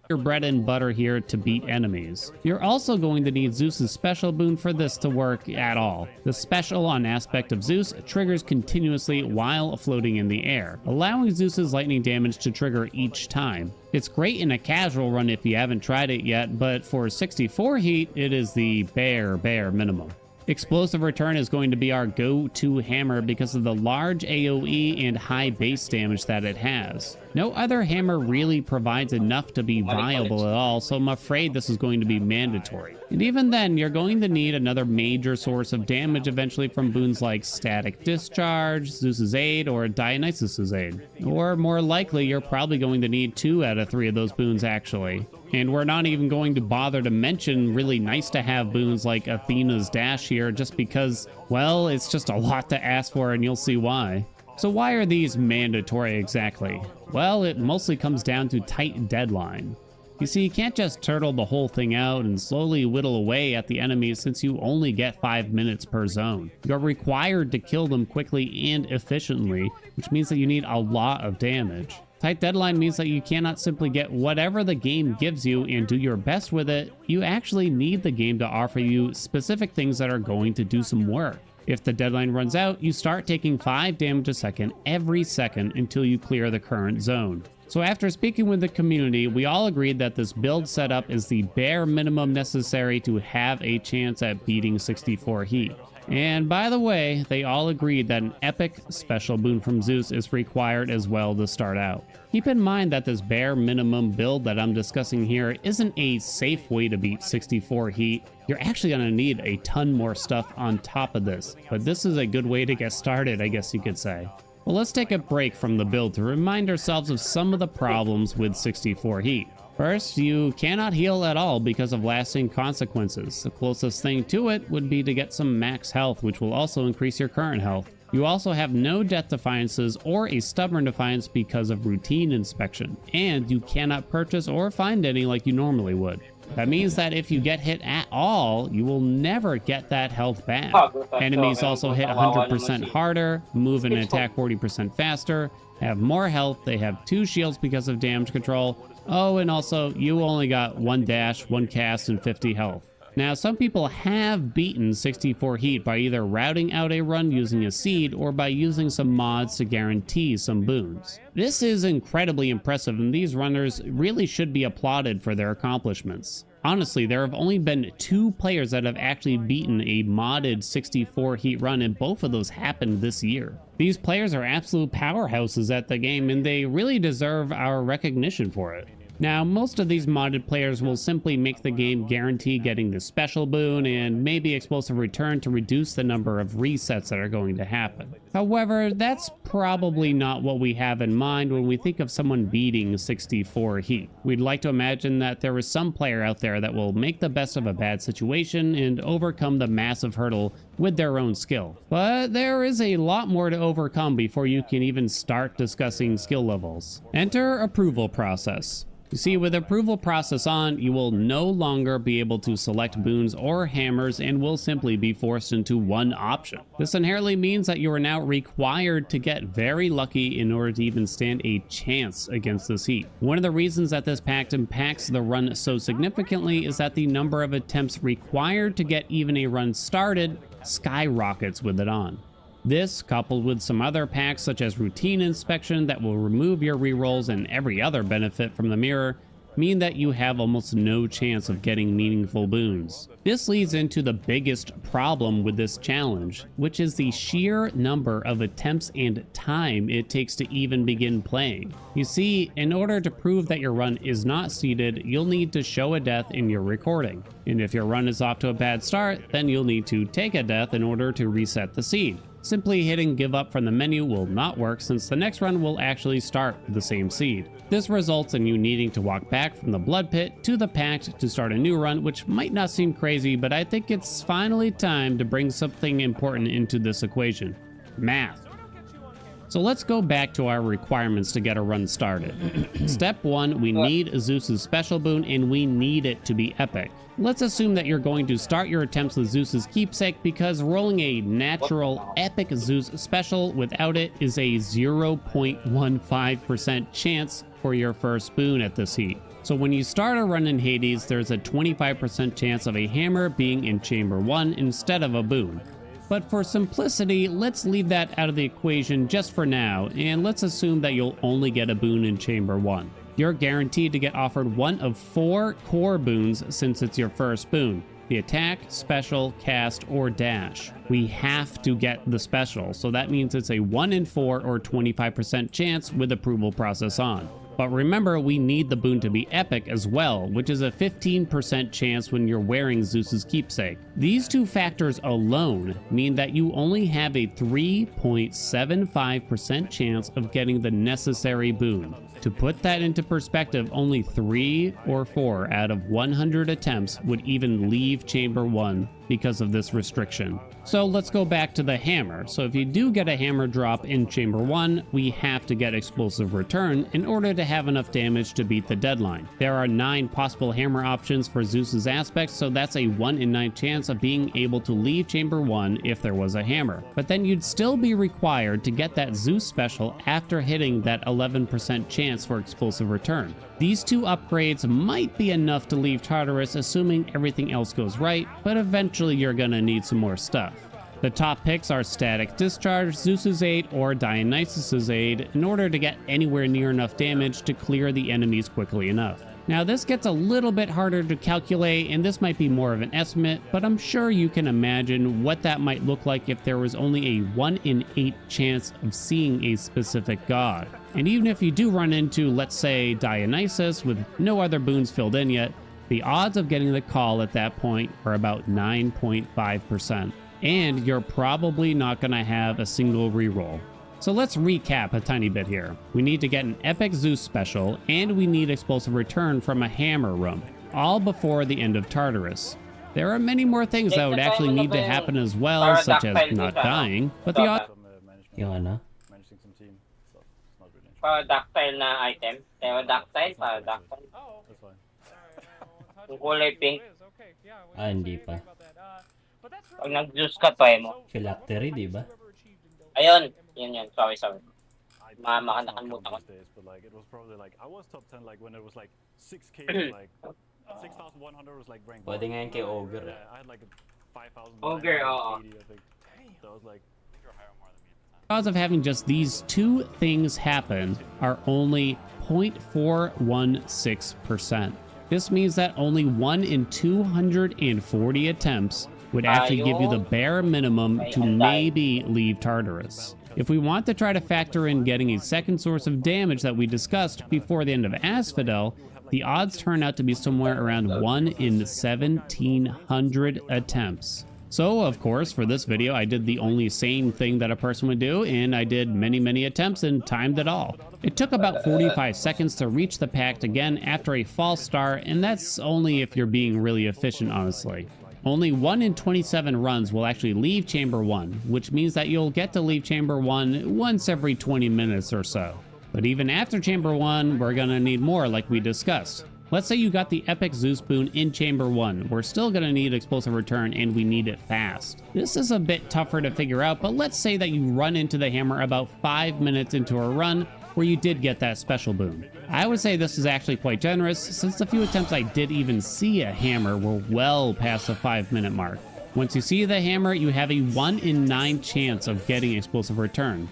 your bread and butter here to beat enemies. You're also going to need Zeus's special boon for this to work at all. The special on aspect of Zeus triggers continuously while floating in the air, allowing Zeus's lightning damage to trigger each time. It's great in a casual run if you haven't tried it yet, but for 64 heat, it is the bare minimum. Explosive Return is going to be our go-to hammer because of the large AoE and high base damage that it has. No other hammer really provides enough to be viable at all, so I'm afraid this is going to be mandatory. And even then, you're going to need another major source of damage eventually from boons like Static Discharge, Zeus's Aid, or Dionysus's Aid. Or more likely, you're probably going to need 2 out of 3 of those boons actually. And we're not even going to bother to mention really nice to have boons like Athena's Dash here just because, well, it's just a lot to ask for and you'll see why. So why are these mandatory exactly? Well, it mostly comes down to tight deadline. You see, you can't just turtle the whole thing out and slowly whittle away at the enemies since you only get 5 minutes per zone. You're required to kill them quickly and efficiently, which means that you need a lot of damage. Tight deadline means that you cannot simply get whatever the game gives you and do your best with it. You actually need the game to offer you specific things that are going to do some work. If the deadline runs out, you start taking 5 damage a second every second until you clear the current zone. So after speaking with the community, we all agreed that this build setup is the bare minimum necessary to have a chance at beating 64 Heat. And by the way, they all agreed that an epic special boon from Zeus is required as well to start out. Keep in mind that this bare minimum build that I'm discussing here isn't a safe way to beat 64 Heat. You're actually going to need a ton more stuff on top of this, but this is a good way to get started, I guess you could say. Well, let's take a break from the build to remind ourselves of some of the problems with 64 Heat. First, you cannot heal at all because of lasting consequences. The closest thing to it would be to get some max health, which will also increase your current health. You also have no death defiances or a stubborn defiance because of routine inspection, and you cannot purchase or find any like you normally would. That means that if you get hit at all, you will never get that health back. Enemies also hit 100% harder, move and attack 40% faster, have more health, they have 2 shields because of damage control. Oh, and also, you only got 1 dash, 1 cast, and 50 health. Now, some people have beaten 64 Heat by either routing out a run using a seed or by using some mods to guarantee some boons. This is incredibly impressive, and these runners really should be applauded for their accomplishments. Honestly, there have only been 2 players that have actually beaten a modded 64 Heat run, and both of those happened this year. These players are absolute powerhouses at the game, and they really deserve our recognition for it. Now, most of these modded players will simply make the game guarantee getting the special boon and maybe explosive return to reduce the number of resets that are going to happen. However, that's probably not what we have in mind when we think of someone beating 64 Heat. We'd like to imagine that there is some player out there that will make the best of a bad situation and overcome the massive hurdle with their own skill. But there is a lot more to overcome before you can even start discussing skill levels. Enter approval process. You see, with approval process on, you will no longer be able to select boons or hammers and will simply be forced into one option. This inherently means that you are now required to get very lucky in order to even stand a chance against this Heat. One of the reasons that this pact impacts the run so significantly is that the number of attempts required to get even a run started skyrockets with it on. This, coupled with some other packs such as routine inspection that will remove your rerolls and every other benefit from the mirror, mean that you have almost no chance of getting meaningful boons. This leads into the biggest problem with this challenge, which is the sheer number of attempts and time it takes to even begin playing. You see, in order to prove that your run is not seeded, you'll need to show a death in your recording. And if your run is off to a bad start, then you'll need to take a death in order to reset the seed. Simply hitting give up from the menu will not work since the next run will actually start with the same seed. This results in you needing to walk back from the blood pit to the pact to start a new run, which might not seem crazy, but I think it's finally time to bring something important into this equation: math. So let's go back to our requirements to get a run started. Step 1, we need Zeus's special boon, and we need it to be epic. Let's assume that you're going to start your attempts with Zeus's keepsake, because rolling a natural epic Zeus special without it is a 0.15% chance for your first boon at this Heat. So when you start a run in Hades, there's a 25% chance of a hammer being in Chamber 1 instead of a boon. But for simplicity, let's leave that out of the equation just for now, and let's assume that you'll only get a boon in Chamber 1. You're guaranteed to get offered one of 4 core boons since it's your first boon: the attack, special, cast, or dash. We have to get the special, so that means it's a 1 in 4 or 25% chance with approval process on. But remember, we need the boon to be epic as well, which is a 15% chance when you're wearing Zeus's keepsake. These 2 factors alone mean that you only have a 3.75% chance of getting the necessary boon. To put that into perspective, only 3 or 4 out of 100 attempts would even leave Chamber 1 because of this restriction. So let's go back to the hammer. So if you do get a hammer drop in Chamber 1, we have to get explosive return in order to have enough damage to beat the deadline. There are 9 possible hammer options for Zeus's aspects, so that's a 1 in 9 chance of being able to leave Chamber 1 if there was a hammer. But then you'd still be required to get that Zeus special after hitting that 11% chance for explosive return. These 2 upgrades might be enough to leave Tartarus assuming everything else goes right, but eventually you're gonna need some more stuff. The top picks are Static Discharge, Zeus's Aid, or Dionysus's Aid in order to get anywhere near enough damage to clear the enemies quickly enough. Now this gets a little bit harder to calculate, and this might be more of an estimate, but I'm sure you can imagine what that might look like if there was only a 1 in 8 chance of seeing a specific god. And even if you do run into, let's say, Dionysus with no other boons filled in yet, the odds of getting the call at that point are about 9.5%. And you're probably not going to have a single reroll. So let's recap a tiny bit here. We need to get an Epic Zeus special, and we need Explosive Return from a Hammer room, all before the end of Tartarus. There are many more things that would actually need to happen as well, such as not dying, but the odds... Yung ano? Ductile na item. Ductile. Yung kulay pink. Hindi pa. Pag nag-juice ka to mo. Phylactery, di ba? Ayun. Yun. Sorry. Makakalimutan ko. It was probably like, I was top 10 like when it was like 6k, like 6,100 was like ranked. Pwede nga yun kay Ogre. Yeah, I had like 5,000. Ogre, I think. So I was like, odds of having just these two things happen are only 0.416%. This means that only 1 in 240 attempts would actually give you the bare minimum to maybe leave Tartarus. If we want to try to factor in getting a second source of damage that we discussed before the end of Asphodel, the odds turn out to be somewhere around 1 in 1,700 attempts. So, of course, for this video, I did the only sane thing that a person would do, and I did many attempts and timed it all. It took about 45 seconds to reach the pact again after a false start, and that's only if you're being really efficient, honestly. Only 1 in 27 runs will actually leave Chamber 1, which means that you'll get to leave Chamber 1 once every 20 minutes or so. But even after Chamber 1, we're gonna need more like we discussed. Let's say you got the Epic Zeus boon in Chamber 1. We're still gonna need Explosive Return, and we need it fast. This is a bit tougher to figure out, but let's say that you run into the hammer about 5 minutes into a run where you did get that special boon. I would say this is actually quite generous, since the few attempts I did even see a hammer were well past the 5-minute mark. Once you see the hammer, you have a 1 in 9 chance of getting Explosive Return.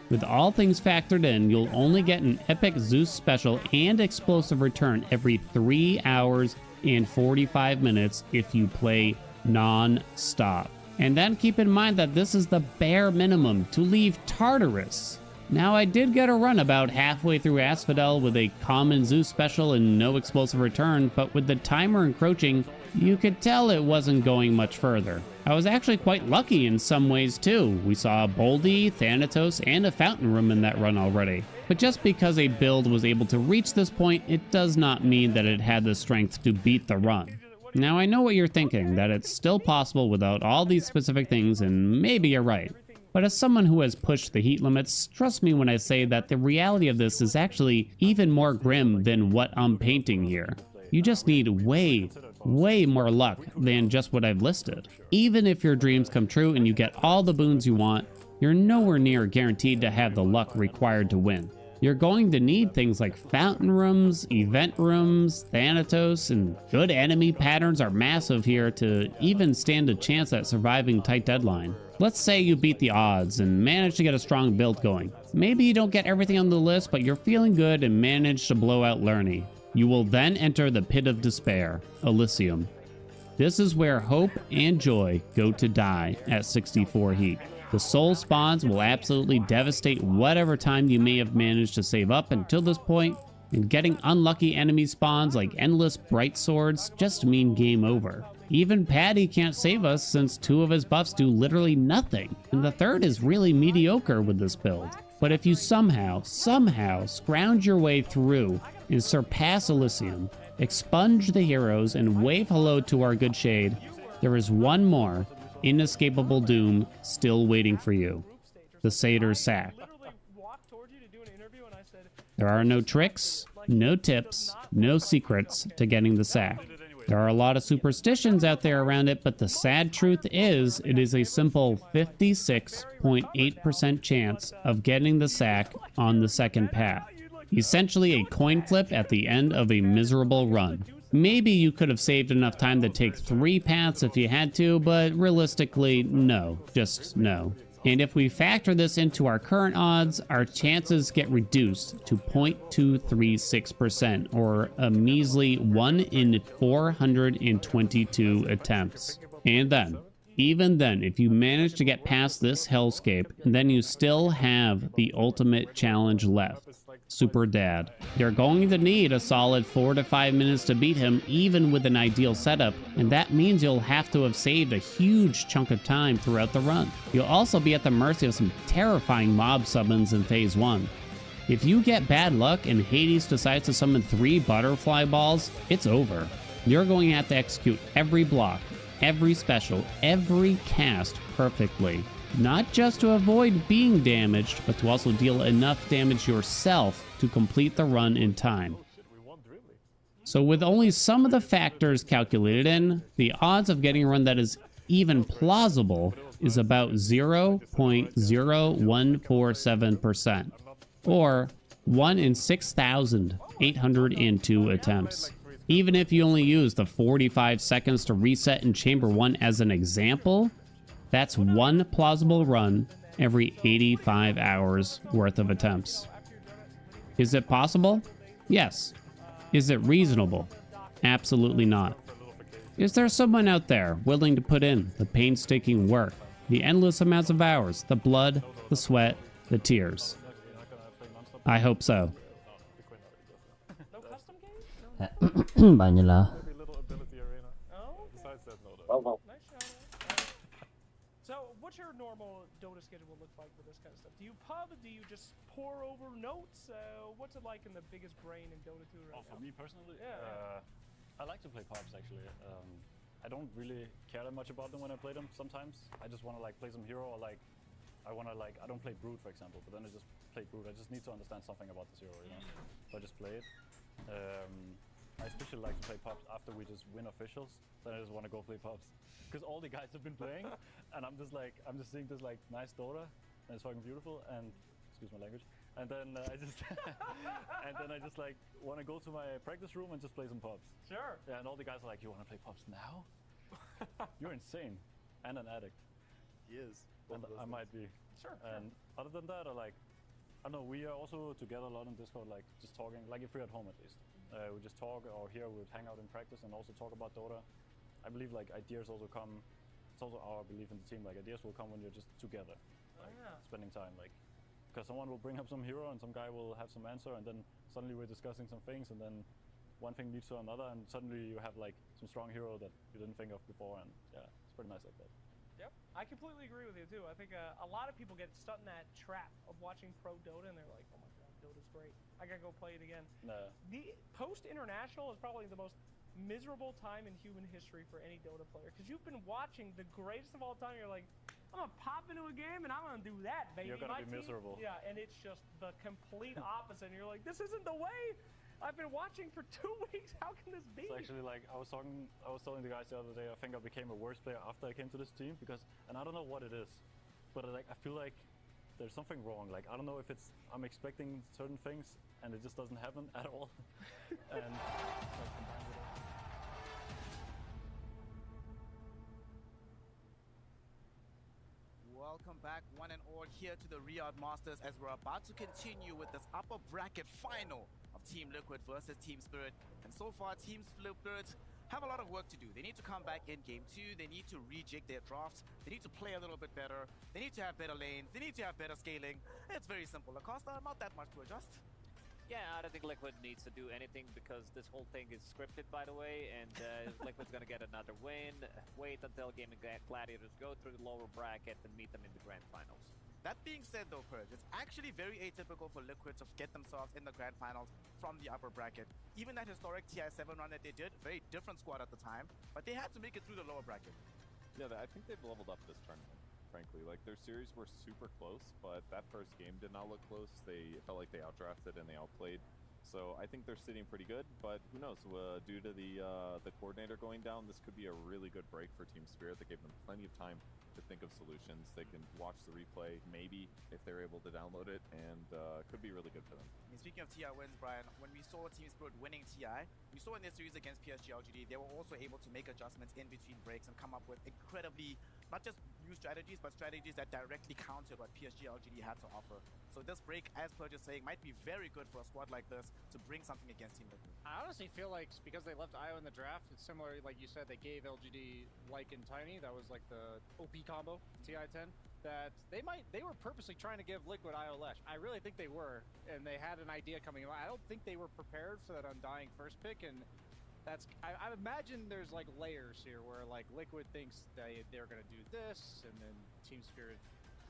With all things factored in, you'll only get an Epic Zeus special and Explosive Return every 3 hours and 45 minutes if you play non-stop. And then keep in mind that this is the bare minimum to leave Tartarus. Now, I did get a run about halfway through Asphodel with a common Zeus special and no Explosive Return, but with the timer encroaching, you could tell it wasn't going much further. I was actually quite lucky in some ways too. We saw Boldy, Thanatos, and a Fountain Room in that run already. But just because a build was able to reach this point, it does not mean that it had the strength to beat the run. Now, I know what you're thinking, that it's still possible without all these specific things, and maybe you're right. But as someone who has pushed the heat limits, trust me when I say that the reality of this is actually even more grim than what I'm painting here. You just need way more luck than just what I've listed. Even if your dreams come true and you get all the boons you want, you're nowhere near guaranteed to have the luck required to win. You're going to need things like Fountain Rooms, Event Rooms, Thanatos, and good enemy patterns are massive here to even stand a chance at surviving tight deadline. Let's say you beat the odds and manage to get a strong build going. Maybe you don't get everything on the list, but you're feeling good and manage to blow out Lernie. You will then enter the Pit of Despair, Elysium. This is where hope and joy go to die at 64 heat. The soul spawns will absolutely devastate whatever time you may have managed to save up until this point, and getting unlucky enemy spawns like endless bright swords just mean game over. Even Paddy can't save us since 2 of his buffs do literally nothing, and the 3rd is really mediocre with this build. But if you somehow scrounge your way through and surpass Elysium, expunge the heroes, and wave hello to our good shade, there is one more inescapable doom still waiting for you: the Satyr Sack. There are no tricks, no tips, no secrets to getting the sack. There are a lot of superstitions out there around it, but the sad truth is it is a simple 56.8% chance of getting the sack on the second path. Essentially a coin flip at the end of a miserable run. Maybe you could have saved enough time to take 3 paths if you had to, but realistically, no. Just no. And if we factor this into our current odds, our chances get reduced to 0.236%, or a measly 1 in 422 attempts. And then, even then, if you manage to get past this hellscape, then you still have the ultimate challenge left. Super Dad. You're going to need a solid 4 to 5 minutes to beat him, even with an ideal setup, and that means you'll have to have saved a huge chunk of time throughout the run. You'll also be at the mercy of some terrifying mob summons in Phase 1. If you get bad luck and Hades decides to summon 3 butterfly balls, it's over. You're going to have to execute every block, every special, every cast perfectly. Not just to avoid being damaged, but to also deal enough damage yourself to complete the run in time. So with only some of the factors calculated in, the odds of getting a run that is even plausible is about 0.0147%, or 1 in 6,802 attempts. Even if you only use the 45 seconds to reset in Chamber 1 as an example, that's 1 plausible run every 85 hours worth of attempts. Is it possible? Yes. Is it reasonable? Absolutely not. Is there someone out there willing to put in the painstaking work, the endless amounts of hours, the blood, the sweat, the tears? I hope so. Banyak lah. So, what's your normal Dota schedule look like for this kind of stuff? Do you pub? Do you just pour over notes? What's it like in the biggest brain in Dota 2 right now? For me personally, yeah. I like to play pubs actually. I don't really care that much about them when I play them. Sometimes I just want to like play some hero, or like I don't play Brood, for example, but then I just play Brood. I just need to understand something about this hero, you know. So I just play it. I especially like to play pubs after we just win officials. Then I just want to go play pubs because all the guys have been playing, and I'm just seeing this like nice Dota, and it's fucking beautiful. And excuse my language. And then I just like want to go to my practice room and just play some pubs. Sure. Yeah, and all the guys are like, "You want to play pubs now? You're insane," and an addict. He is. And I might be. Sure. And other than that, I don't know. We are also together a lot on Discord, like just talking. Like if we're at home, at least, we just talk. Or here we would hang out in practice and also talk about Dota. I believe like ideas also come. It's also our belief in the team. Like ideas will come when you're just together, like spending time. Like because someone will bring up some hero and some guy will have some answer, and then suddenly we're discussing some things, and then one thing leads to another, and suddenly you have like some strong hero that you didn't think of before, and yeah, it's pretty nice like that. Yep, I completely agree with you too. I think a lot of people get stuck in that trap of watching pro Dota, and they're like, "Oh my god, Dota's great. I gotta go play it again." No. The post-international is probably the most miserable time in human history for any Dota player, because you've been watching the greatest of all time. You're like, I'm gonna pop into a game and I'm gonna do that, baby. You're gonna be miserable. Yeah, and it's just the complete opposite. And you're like, this isn't the way. I've been watching for 2 weeks. How can this be? It's actually like I was telling the guys the other day. I think I became a worse player after I came to this team because, and I don't know what it is, but I feel like there's something wrong. Like I don't know if it's I'm expecting certain things and it just doesn't happen at all. And like, combined with it. Welcome back, one and all, here to the Riyadh Masters as we're about to continue with this upper bracket final of Team Liquid versus Team Spirit. And so far, Team Spirit have a lot of work to do. They need to come back in Game 2. They need to rejig their drafts. They need to play a little bit better. They need to have better lanes. They need to have better scaling. It's very simple. Acosta, not that much to adjust. Yeah, I don't think Liquid needs to do anything because this whole thing is scripted, by the way, and Liquid's gonna get another win. Wait until Gaming Gladiators go through the lower bracket and meet them in the grand finals. That being said though, Purge, it's actually very atypical for Liquid to get themselves in the grand finals from the upper bracket. Even that historic TI7 run that they did, very different squad at the time, but they had to make it through the lower bracket. Yeah, I think they've leveled up this tournament. Frankly, like their series were super close, but that first game did not look close. It felt like they outdrafted and they outplayed So I think they're sitting pretty good, but who knows? Due to the coordinator going down, this could be a really good break for Team Spirit. That gave them plenty of time to think of solutions. They can watch the replay, maybe, if they're able to download it, and could be really good for them. I mean, speaking of TI wins, Brian, when we saw Team Spirit winning TI, we saw in their series against PSG LGD, they were also able to make adjustments in between breaks and come up with incredibly, not just new strategies, but strategies that directly countered what PSG LGD had to offer. So this break, as Purge is saying, might be very good for a squad like this to bring something against Team Liquid. I honestly feel like because they left IO in the draft, it's similar, like you said, they gave LGD Lyke and Tiny. That was like the OP combo, TI-10. That they were purposely trying to give Liquid IO Lesh. I really think they were, and they had an idea coming in. I don't think they were prepared for that Undying first pick, and that's, I imagine there's like layers here where like Liquid thinks they're gonna do this, and then Team Spirit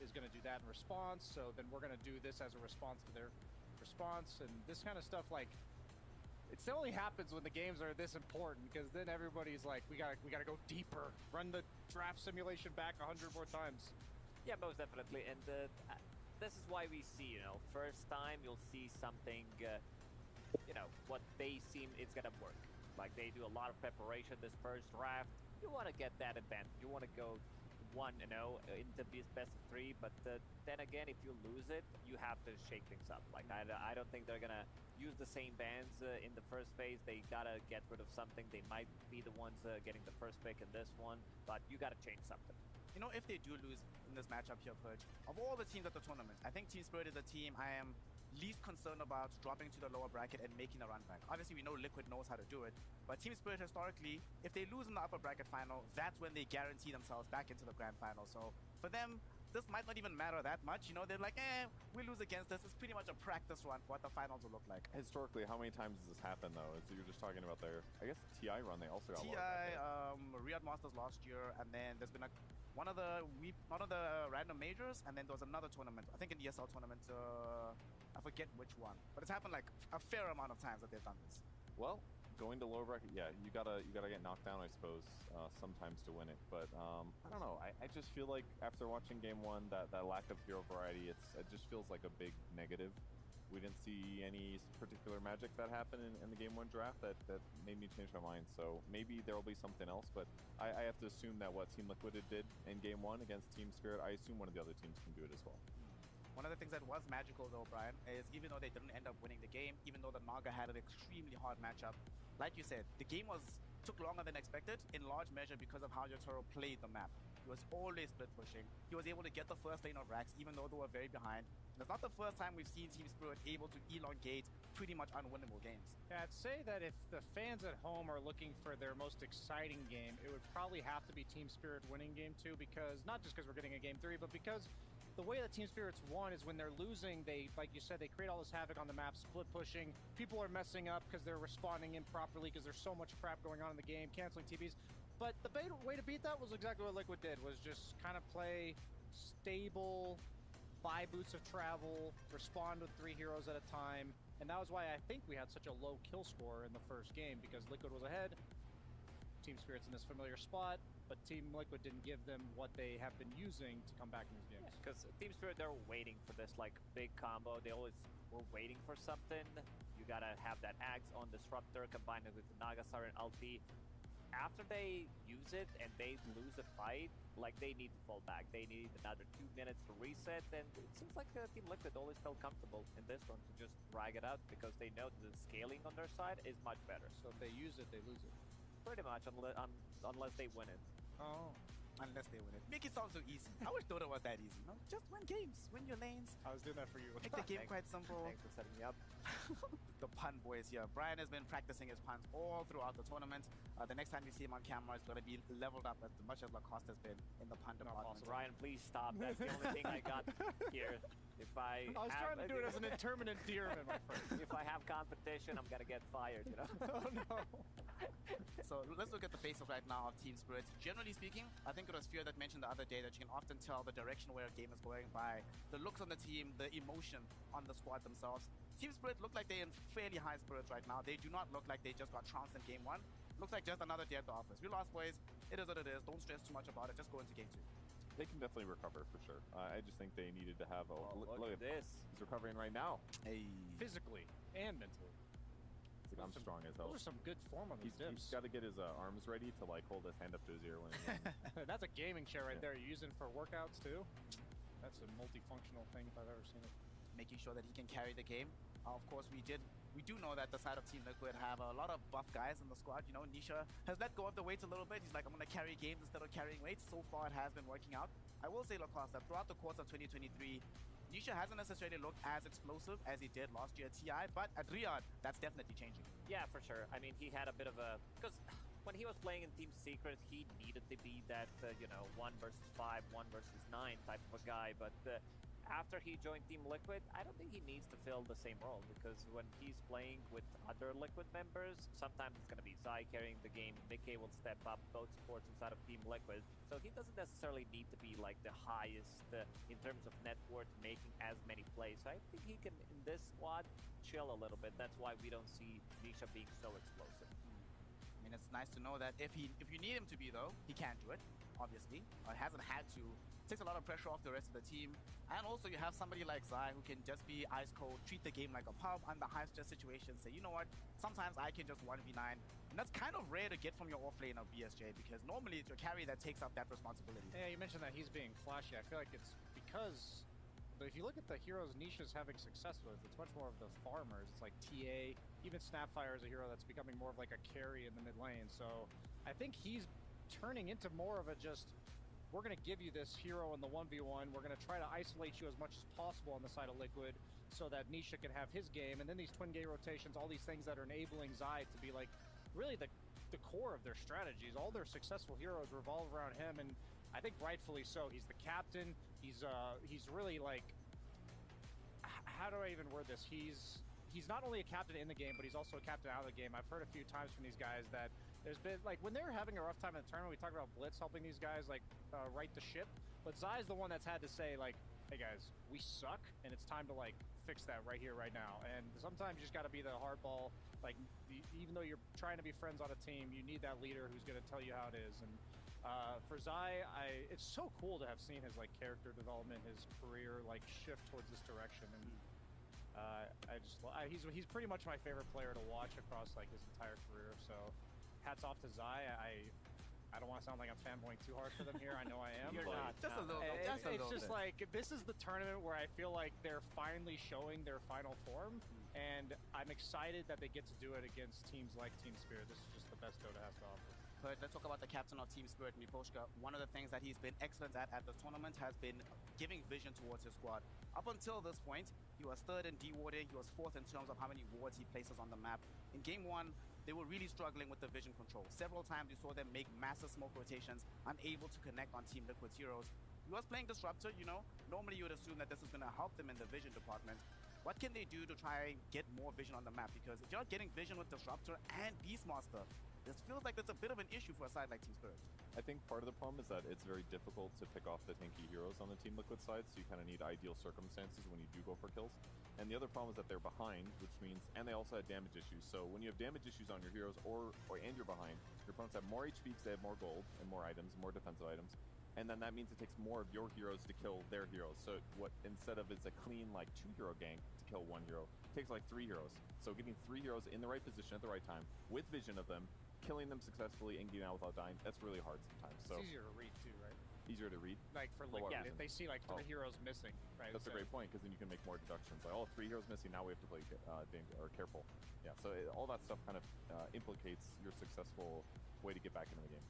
is gonna do that in response, so then we're gonna do this as a response to their response, and this kind of stuff, like, it only happens when the games are this important, because then everybody's like, we gotta go deeper, run the draft simulation back 100 more times. Yeah, most definitely, and this is why we see, you know, first time you'll see something, you know, what they seem it's gonna work. Like, they do a lot of preparation this first draft. You want to get that advantage. You want to go 1-0 into best of 3, but then again, if you lose it, you have to shake things up. Like, I don't think they're gonna use the same bans in the first phase. They gotta get rid of something. They might be the ones getting the first pick in this one, but you gotta change something. You know, if they do lose in this matchup here, Purge, of all the teams at the tournament, I think Team Spirit is a team I am least concerned about dropping to the lower bracket and making a run back. Obviously, we know Liquid knows how to do it, but Team Spirit historically, if they lose in the upper bracket final, that's when they guarantee themselves back into the grand final. So for them, this might not even matter that much. You know, they're like, we lose against this. It's pretty much a practice run for what the finals will look like. Historically, how many times does this happen, though? So you're just talking about their, I guess, TI run. They also got Riyadh Masters last year, and then there's been one of the random majors, and then there was another tournament. I think an ESL tournament. I forget which one, but it's happened like a fair amount of times that they've done this. Well, going to lower bracket, yeah, you gotta get knocked down, I suppose, sometimes to win it. But I don't know. I just feel like after watching Game 1, that lack of hero variety, it just feels like a big negative. We didn't see any particular magic that happened in the Game 1 draft that made me change my mind. So maybe there will be something else, but I have to assume that what Team Liquid did in Game 1 against Team Spirit, I assume one of the other teams can do it as well. One of the things that was magical, though, Brian, is even though they didn't end up winning the game, even though the Naga had an extremely hard matchup, like you said, the game took longer than expected, in large measure because of how Yotaro played the map. He was always split pushing. He was able to get the first lane of racks, even though they were very behind. And it's not the first time we've seen Team Spirit able to elongate pretty much unwinnable games. Yeah, I'd say that if the fans at home are looking for their most exciting game, it would probably have to be Team Spirit winning Game 2, because not just because we're getting a Game 3, but because the way that Team Spirit's won is when they're losing, they, like you said, they create all this havoc on the map, split pushing. People are messing up because they're responding improperly because there's so much crap going on in the game, canceling TPs. But the way to beat that was exactly what Liquid did, was just kind of play stable, buy boots of travel, respond with 3 heroes at a time. And that was why I think we had such a low kill score in the first game, because Liquid was ahead, Team Spirit's in this familiar spot, but Team Liquid didn't give them what they have been using to come back in these games. Because Team Spirit, they're waiting for this like big combo. They always were waiting for something. You gotta have that Axe on Disruptor combined with the Nagasar and ulti. After they use it and they lose a fight, like, they need to fall back. They need another 2 minutes to reset, and it seems like Team Liquid always felt comfortable in this one to just drag it out because they know the scaling on their side is much better. So if they use it, they lose it. Pretty much, unless they win it. Oh. Unless they win it. Make it sound so easy. I wish Dota was that easy. No? Just win games, win your lanes. I was doing that for you. Make the game quite simple. Thanks for setting me up. The pun boys here. Brian has been practicing his puns all throughout the tournament. The next time you see him on camera, it's going to be leveled up as much as Lacoste has been in the pun department. Ryan, please stop. That's the only thing I got here. If I was trying to do it as an term endearment, my friend. If I have competition, I'm gonna get fired, you know? Oh no. So let's look at the faces right now of Team Spirit. Generally speaking, I think it was Fear that mentioned the other day that you can often tell the direction where a game is going by the looks on the team, the emotion on the squad themselves. Team Spirit look like they're in fairly high spirits right now. They do not look like they just got trounced in Game 1. Looks like just another day at the office. We lost, boys. It is what it is. Don't stress too much about it. Just go into Game 2. They can definitely recover for sure. I just think they needed to have a look at this. He's recovering right now. Hey. Physically and mentally. He's like, I'm strong as hell. Those are some good form on these dips. He's got to get his arms ready to like hold his hand up to his ear when. That's a gaming chair right there. You're using for workouts too. That's a multifunctional thing if I've ever seen it. Making sure that he can carry the game. Of course, we do know that the side of Team Liquid have a lot of buff guys in the squad. You know, Nisha has let go of the weights a little bit. He's like, I'm going to carry games instead of carrying weights. So far, it has been working out. I will say, Lacoste, that throughout the course of 2023, Nisha hasn't necessarily looked as explosive as he did last year at TI, but at Riyadh, that's definitely changing. Yeah, for sure. I mean, he had a bit of a... Because when he was playing in Team Secret, he needed to be that, 1 versus 5, 1 versus 9 type of a guy, but... after he joined Team Liquid, I don't think he needs to fill the same role, because when he's playing with other Liquid members, sometimes it's going to be Zai carrying the game, Mickey will step up, both supports inside of Team Liquid, so he doesn't necessarily need to be like the highest in terms of net worth, making as many plays. So I think he can, in this squad, chill a little bit. That's why we don't see Nisha being so explosive. I mean, it's nice to know that if you need him to be, though, he can do it, obviously. Or hasn't had to. Takes a lot of pressure off the rest of the team. And also, you have somebody like Zai who can just be ice cold, treat the game like a pub under high-stress situations, say, you know what, sometimes I can just 1v9. And that's kind of rare to get from your offlane of BSJ, because normally it's your carry that takes up that responsibility. Yeah, you mentioned that he's being flashy. I feel like it's because... But if you look at the heroes Nisha's having success with, it's much more of the farmers. It's like TA, even Snapfire is a hero that's becoming more of like a carry in the mid lane. So I think he's turning into more of a just, we're going to give you this hero in the 1v1. We're going to try to isolate you as much as possible on the side of Liquid so that Nisha can have his game. And then these twin gate rotations, all these things that are enabling Zai to be like really the core of their strategies. All their successful heroes revolve around him, and I think rightfully so. He's the captain. He's really like, how do I even word this? He's not only a captain in the game, but he's also a captain out of the game. I've heard a few times from these guys that there's been, like, when they're having a rough time in the tournament, we talk about Blitz helping these guys, like, right the ship. But Zai's the one that's had to say, like, hey guys, we suck, and it's time to, like, fix that right here, right now. And sometimes you just got to be the hardball. Like, even though you're trying to be friends on a team, you need that leader who's going to tell you how it is. And for Zai, it's so cool to have seen his like character development, his career like shift towards this direction. And he's pretty much my favorite player to watch across like his entire career. So hats off to Zai. I don't want to sound like I'm fanboying too hard for them here. I know I am. You're not. Just a little bit. It's just like, this is the tournament where I feel like they're finally showing their final form, and I'm excited that they get to do it against teams like Team Spirit. This is just the best Dota has to offer. But let's talk about the captain of Team Spirit, Miposhka. One of the things that he's been excellent at this tournament has been giving vision towards his squad. Up until this point, he was third in dewarding, he was fourth in terms of how many wards he places on the map. In game one, they were really struggling with the vision control. Several times you saw them make massive smoke rotations, unable to connect on Team Liquid's heroes. He was playing Disruptor, you know. Normally you would assume that this is going to help them in the vision department. What can they do to try and get more vision on the map? Because if you're not getting vision with Disruptor and Beastmaster, this feels like that's a bit of an issue for a side like Team Spirit. I think part of the problem is that it's very difficult to pick off the tanky heroes on the Team Liquid side, so you kind of need ideal circumstances when you do go for kills. And the other problem is that they're behind, which means, and they also have damage issues. So when you have damage issues on your heroes and you're behind, your opponents have more HP because they have more gold and more items, more defensive items. And then that means it takes more of your heroes to kill their heroes. So what, instead of it's a clean like 2-hero gank to kill 1 hero, it takes like 3 heroes. So getting 3 heroes in the right position at the right time with vision of them, killing them successfully and getting out without dying, that's really hard sometimes. So it's easier to read too, right? Easier to read? Like for Liquid, if they see like 3 heroes missing, right? That's a great point, because then you can make more deductions. Like, 3 heroes missing, now we have to play careful. Yeah, so all that stuff kind of implicates your successful way to get back into the game.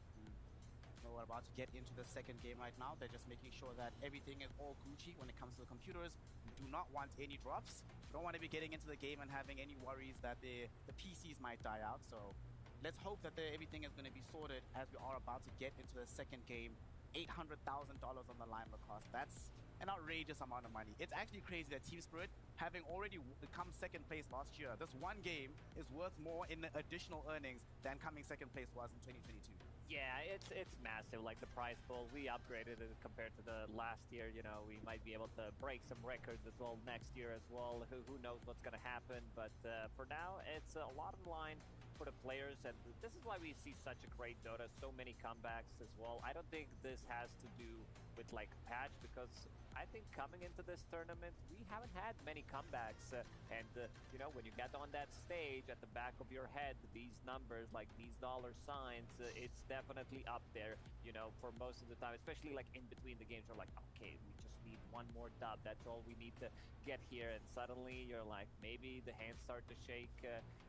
So we're about to get into the second game right now. They're just making sure that everything is all Gucci when it comes to the computers. We do not want any drops. We don't want to be getting into the game and having any worries that the PCs might die out. So let's hope that everything is going to be sorted as we are about to get into the second game. $800,000 on the line, Lacoste. That's an outrageous amount of money. It's actually crazy that Team Spirit, having already come second place last year, this one game is worth more in additional earnings than coming second place was in 2022. Yeah, it's massive. Like the prize pool, we upgraded it compared to the last year. You know, we might be able to break some records as well next year as well. Who knows what's going to happen? But for now, it's a lot on the line for the players, and this is why we see such a great Dota, so many comebacks as well. I don't think this has to do with like patch, because I think coming into this tournament, we haven't had many comebacks, and you know, when you get on that stage, at the back of your head, these numbers, like these dollar signs, it's definitely up there, you know, for most of the time, especially like in between the games. You're like, okay, we just need one more dub, that's all we need to get here, and suddenly you're like, maybe the hands start to shake.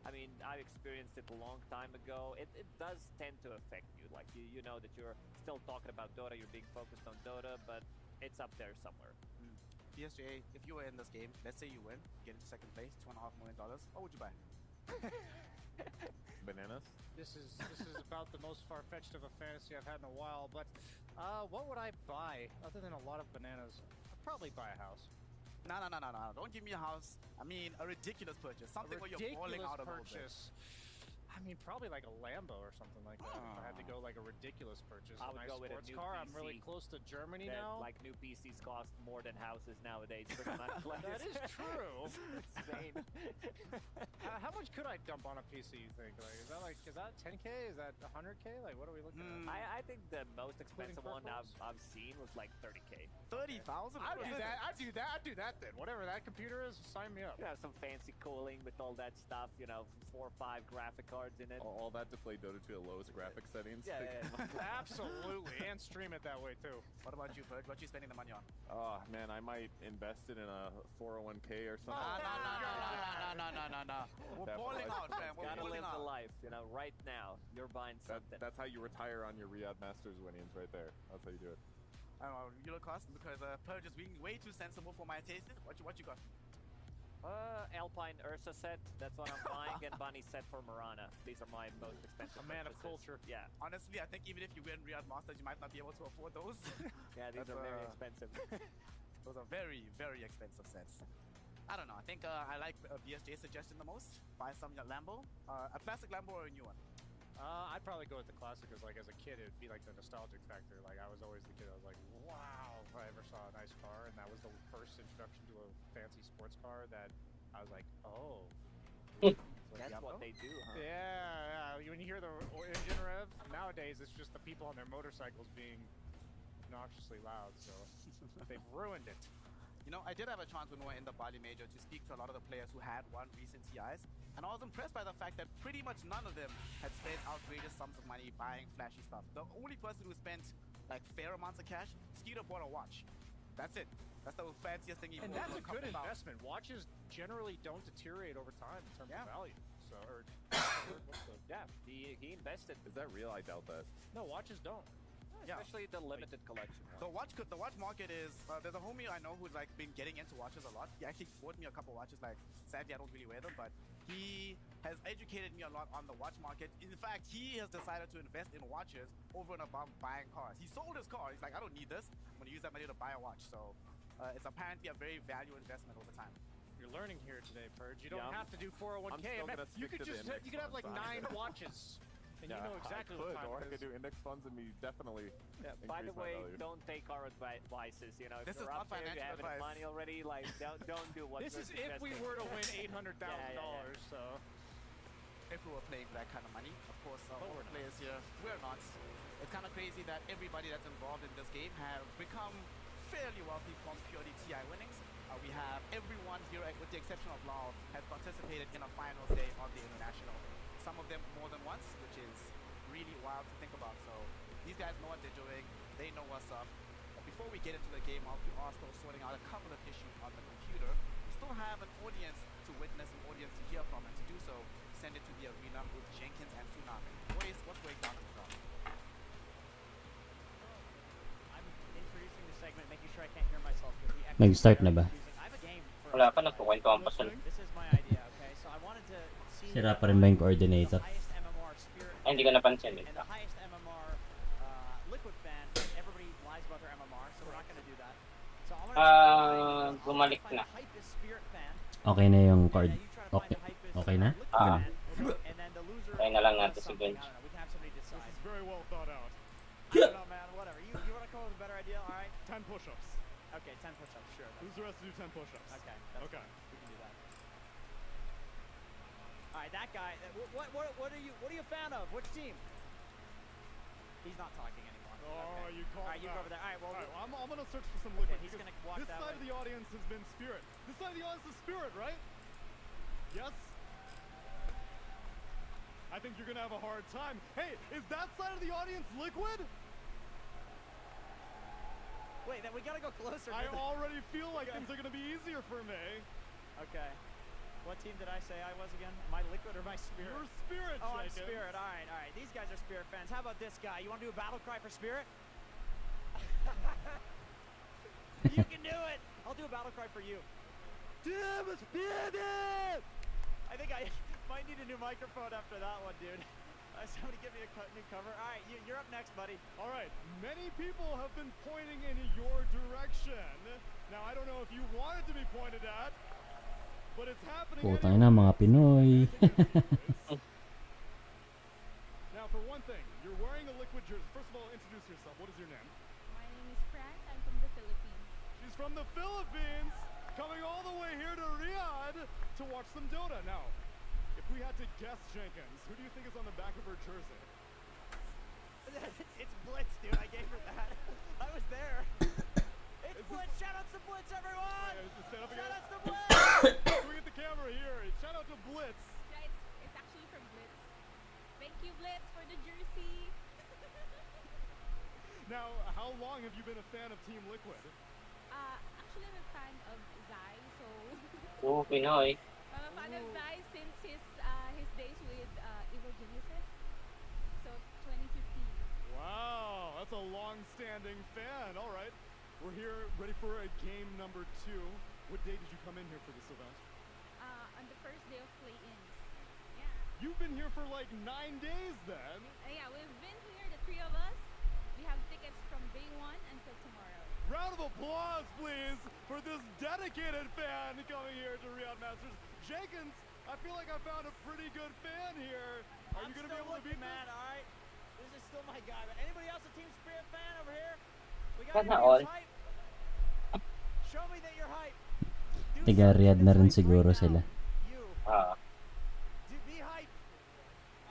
I mean, I've experienced it a long time ago. It does tend to affect you, like you know that you're still talking about Dota, you're being focused on Dota, but it's up there somewhere. BSJ, if you were in this game, let's say you win, get into second place, $2.5 million, what would you buy? Bananas? This is about the most far-fetched of a fantasy I've had in a while, but what would I buy other than a lot of bananas? I'd probably buy a house. No. Don't give me a house. I mean, a ridiculous purchase. Something where you're balling out a little bit. I mean, probably like a Lambo or something like that. If I had to go like a ridiculous purchase. I would nice go with sports a new car. PC. I'm really close to Germany now. Like new PCs cost more than houses nowadays. Pretty much. Like, that is true. It's insane. How much could I dump on a PC? You think? Like, is that 10K? Is that 100K? Like, what are we looking at? I think the most expensive one I've seen was like 30K. 30,000? I'd do that then. Whatever that computer is, sign me up. You have some fancy cooling with all that stuff. You know, 4 or 5 graphic cards in it. All that to play Dota to the lowest graphic settings. Yeah. Absolutely, and stream it that way too. What about you, Purge? What are you spending the money on? Oh man, I might invest it in a 401k or something. No. We're balling out, man. We're Gotta balling live out. the life, you know, right now. You're buying something. That's how you retire on your Riyadh Masters winnings right there. That's how you do it. I don't know, you look cost because Purge is being way too sensible for my taste. What you got? Alpine Ursa set, that's what I'm buying, and Bunny set for Marana. These are my most expensive A man of purchases. culture. Yeah. Honestly, I think even if you win Riyadh Masters, you might not be able to afford those. Yeah, these are very expensive. Those are very, very expensive sets. I don't know, I think I like BSJ's suggestion the most. Buy some Lambo, a classic Lambo or a new one. I'd probably go with the classic because, like, as a kid, it'd be like the nostalgic factor. Like, I was always the kid. I was like, wow, if I ever saw a nice car, and that was the first introduction to a fancy sports car that I was like, oh. That's what they do, huh? Yeah. When you hear the engine rev, nowadays it's just the people on their motorcycles being obnoxiously loud. So they've ruined it. You know, I did have a chance when we were in the Bali Major to speak to a lot of the players who had won recent TIs, and I was impressed by the fact that pretty much none of them had spent outrageous sums of money buying flashy stuff. The only person who spent like fair amounts of cash, Skeeter bought a watch. That's it. That's the fanciest thing he bought. And that's a good investment. Watches generally don't deteriorate over time in terms of value. So, yeah, he invested. Is that real? I doubt that. No, watches don't. Yeah. Especially the limited collection. The watch market is, there's a homie I know who's like been getting into watches a lot. He actually bought me a couple watches, like sadly I don't really wear them, but he has educated me a lot on the watch market. In fact, he has decided to invest in watches over and above buying cars. He sold his car. He's like, I don't need this. I'm gonna use that money to buy a watch. So it's apparently a very value investment over time. You're learning here today, Purge. You don't have to do 401k. You could have like 9 watches. And you know exactly what time or it I is. could do index funds and be definitely. By the way, don't take our advices. You know, if this you're is up not there, you have advice. money already. Like, don't do what. This is if we were to win $800,000. So, if we were playing for that kind of money, of course, all the players here, we're not. It's kind of crazy that everybody that's involved in this game have become fairly wealthy from purely TI winnings. We have everyone here, with the exception of Lau, has participated in a finals day on the International. Some of them more than once, which is really wild to think about. So these guys know what they're doing. They know what's up. But before we get into the game, we are still sorting out a couple of issues on the computer. We still have an audience to witness, an audience to hear from, and to do so, send it to the arena with Jenkins and Tsunami. Boys, what's going down in the crowd? I'm introducing the segment, making sure I can't hear myself. Nag-start na ba? I have a game for Wala pa, nagkukwentuhan pa sila. This is my idea, okay? So I wanted to see Sira pa rin ba yung coordinator? the highest MMR spirit Ay, hindi ko napansin. and the highest MMR Liquid fan. Everybody lies about their MMR, so we're not going to do that. So I'm going to Bumalik na. hypest spirit fan. Okay na yung cord. Okay na? Ganun. And then the loser. Kaya na lang natin si Bench. I don't know, we can have somebody decide. This is very well thought out. I don't know, man. Whatever. You want to come up with a better idea? All right. 10 push-ups. Okay, 10 push-ups. Sure. Loser has to do 10 push-ups. Okay. Okay. We can do that. All right, that guy. What are you a fan of? Which team? He's not talking anymore. Oh, okay. you called All right, you go over there. All right, well, I'm gonna search for some liquid. Okay, he's gonna walk this that side way. of the audience has been Spirit. This side of the audience is Spirit, right? Yes. I think you're gonna have a hard time. Hey, is that side of the audience Liquid? Wait, then we gotta go closer. I already feel like things are gonna be easier for me. Okay. What team did I say I was again? My Liquid or my Spirit? You're Spirit, Oh, I'm Jenkins. Spirit. All right, all right. These guys are Spirit fans. How about this guy? You want to do a battle cry for Spirit? You can do it. I'll do a battle cry for you. Team Spirit! I think I might need a new microphone after that one, dude. Somebody give me a new cover. All right, you're up next, buddy. All right, many people have been pointing in your direction. Now, I don't know if you wanted to be pointed at, but it's happening. Putang ina, mga Pinoy. Now, for one thing, you're wearing a Liquid jersey. First of all, introduce yourself. What is your name? My name is France. I'm from the Philippines. She's from the Philippines, coming all the way here to Riyadh to watch some Dota. Now, if we had to guess, Jenkins, who do you think is on the back of her jersey? It's Blitz, dude. I gave her that. I was there. It's Blitz. Shout out to Blitz, everyone. Shout out to Blitz. Can we get the camera here? Shout out to Blitz. Yeah, it's actually from Blitz. Thank you, Blitz, for the jersey. Now, how long have you been a fan of Team Liquid? Actually, I'm a fan of Zai, so... Oh, Pinoy. I'm a fan of Zai since his days with Evil Geniuses. So, 2015. Wow, that's a long-standing fan. All right, we're here ready for a game number 2. What day did you come in here for this event? On the first day of play-ins. Yeah. You've been here for like 9 days then. Yeah, we've been here, the 3 of us. We have tickets from day 1 until tomorrow. Round of applause, please, for this dedicated fan coming here to Riyadh Masters. Jenkins, I feel like I found a pretty good fan here. Are you going to be able to beat man? All right. This is still my guy. But anybody else a Team Spirit fan over here? We got Sana all. hype. Show me that you're hype. Tiga Riyadh na rin siguro sila. Be hype.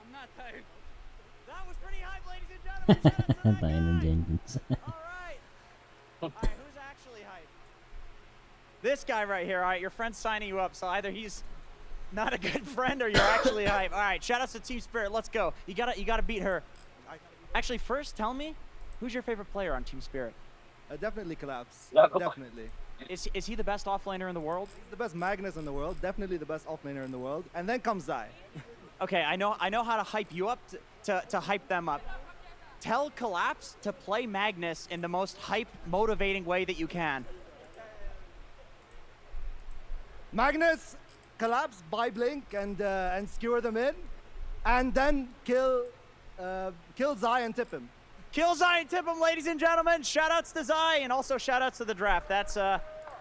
I'm not hype. That was pretty hype, ladies and gentlemen. Tayo ng Jenkins. All right, who's actually hype? This guy right here. All right, your friend's signing you up, so either he's not a good friend or you're actually hype. All right, shout outs to Team Spirit. Let's go. You gotta beat her. Actually, first tell me, who's your favorite player on Team Spirit? Definitely Collapse. Definitely. Is he the best offlaner in the world? He's the best Magnus in the world. Definitely the best offlaner in the world. And then comes Zai. Okay, I know how to hype you up to hype them up. Tell Collapse to play Magnus in the most hype, motivating way that you can. Magnus, Collapse, buy Blink, and skewer them in, and then kill Zai and tip him. Kill Zai and tip him, ladies and gentlemen. Shoutouts to Zai, and also shoutouts to the draft. That's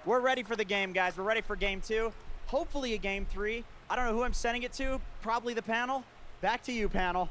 we're ready for the game, guys. We're ready for game 2. Hopefully a game 3. I don't know who I'm sending it to. Probably the panel. Back to you, panel.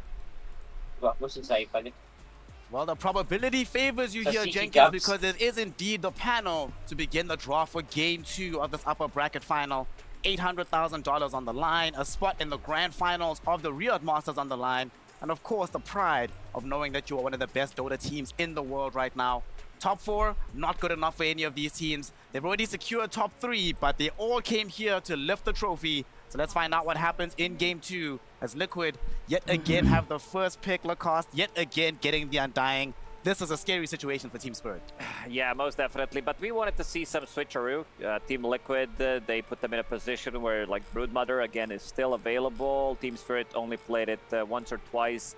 Well, the probability favors you here, Jenkins, because it is indeed the panel to begin the draw for Game 2 of this upper bracket final. $800,000 on the line, a spot in the grand finals of the Riyadh Masters on the line, and of course the pride of knowing that you are one of the best Dota teams in the world right now. Top 4, not good enough for any of these teams. They've already secured top 3, but they all came here to lift the trophy. So let's find out what happens in Game 2 as Liquid yet again have the first pick, Lacoste yet again getting the Undying. This is a scary situation for Team Spirit. Yeah, most definitely. But we wanted to see some switcheroo. Team Liquid, they put them in a position where like Broodmother again is still available. Team Spirit only played it once or twice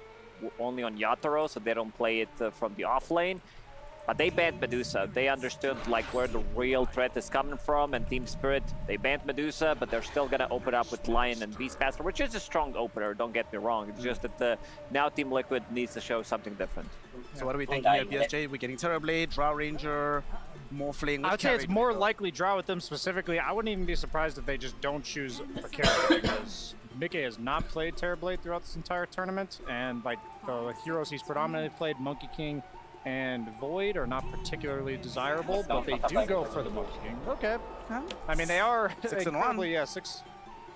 only on Yatoro, so they don't play it from the off lane. But they banned Medusa. They understood like where the real threat is coming from, and Team Spirit, they banned Medusa, but they're still gonna open up with Lion and Beastmaster, which is a strong opener, don't get me wrong. It's just that now Team Liquid needs to show something different. So what are we thinking here, BSJ? We're getting Terrorblade, Drow Ranger, Morphling. I'd say it's more likely Drow with them specifically. I wouldn't even be surprised if they just don't choose a character, because Mickey has not played Terrorblade throughout this entire tournament, and like the heroes he's predominantly played, Monkey King and Void, are not particularly desirable, but they do go for the Monkey King. Okay. I mean, they are 6 and 1. incredibly, yeah, 6.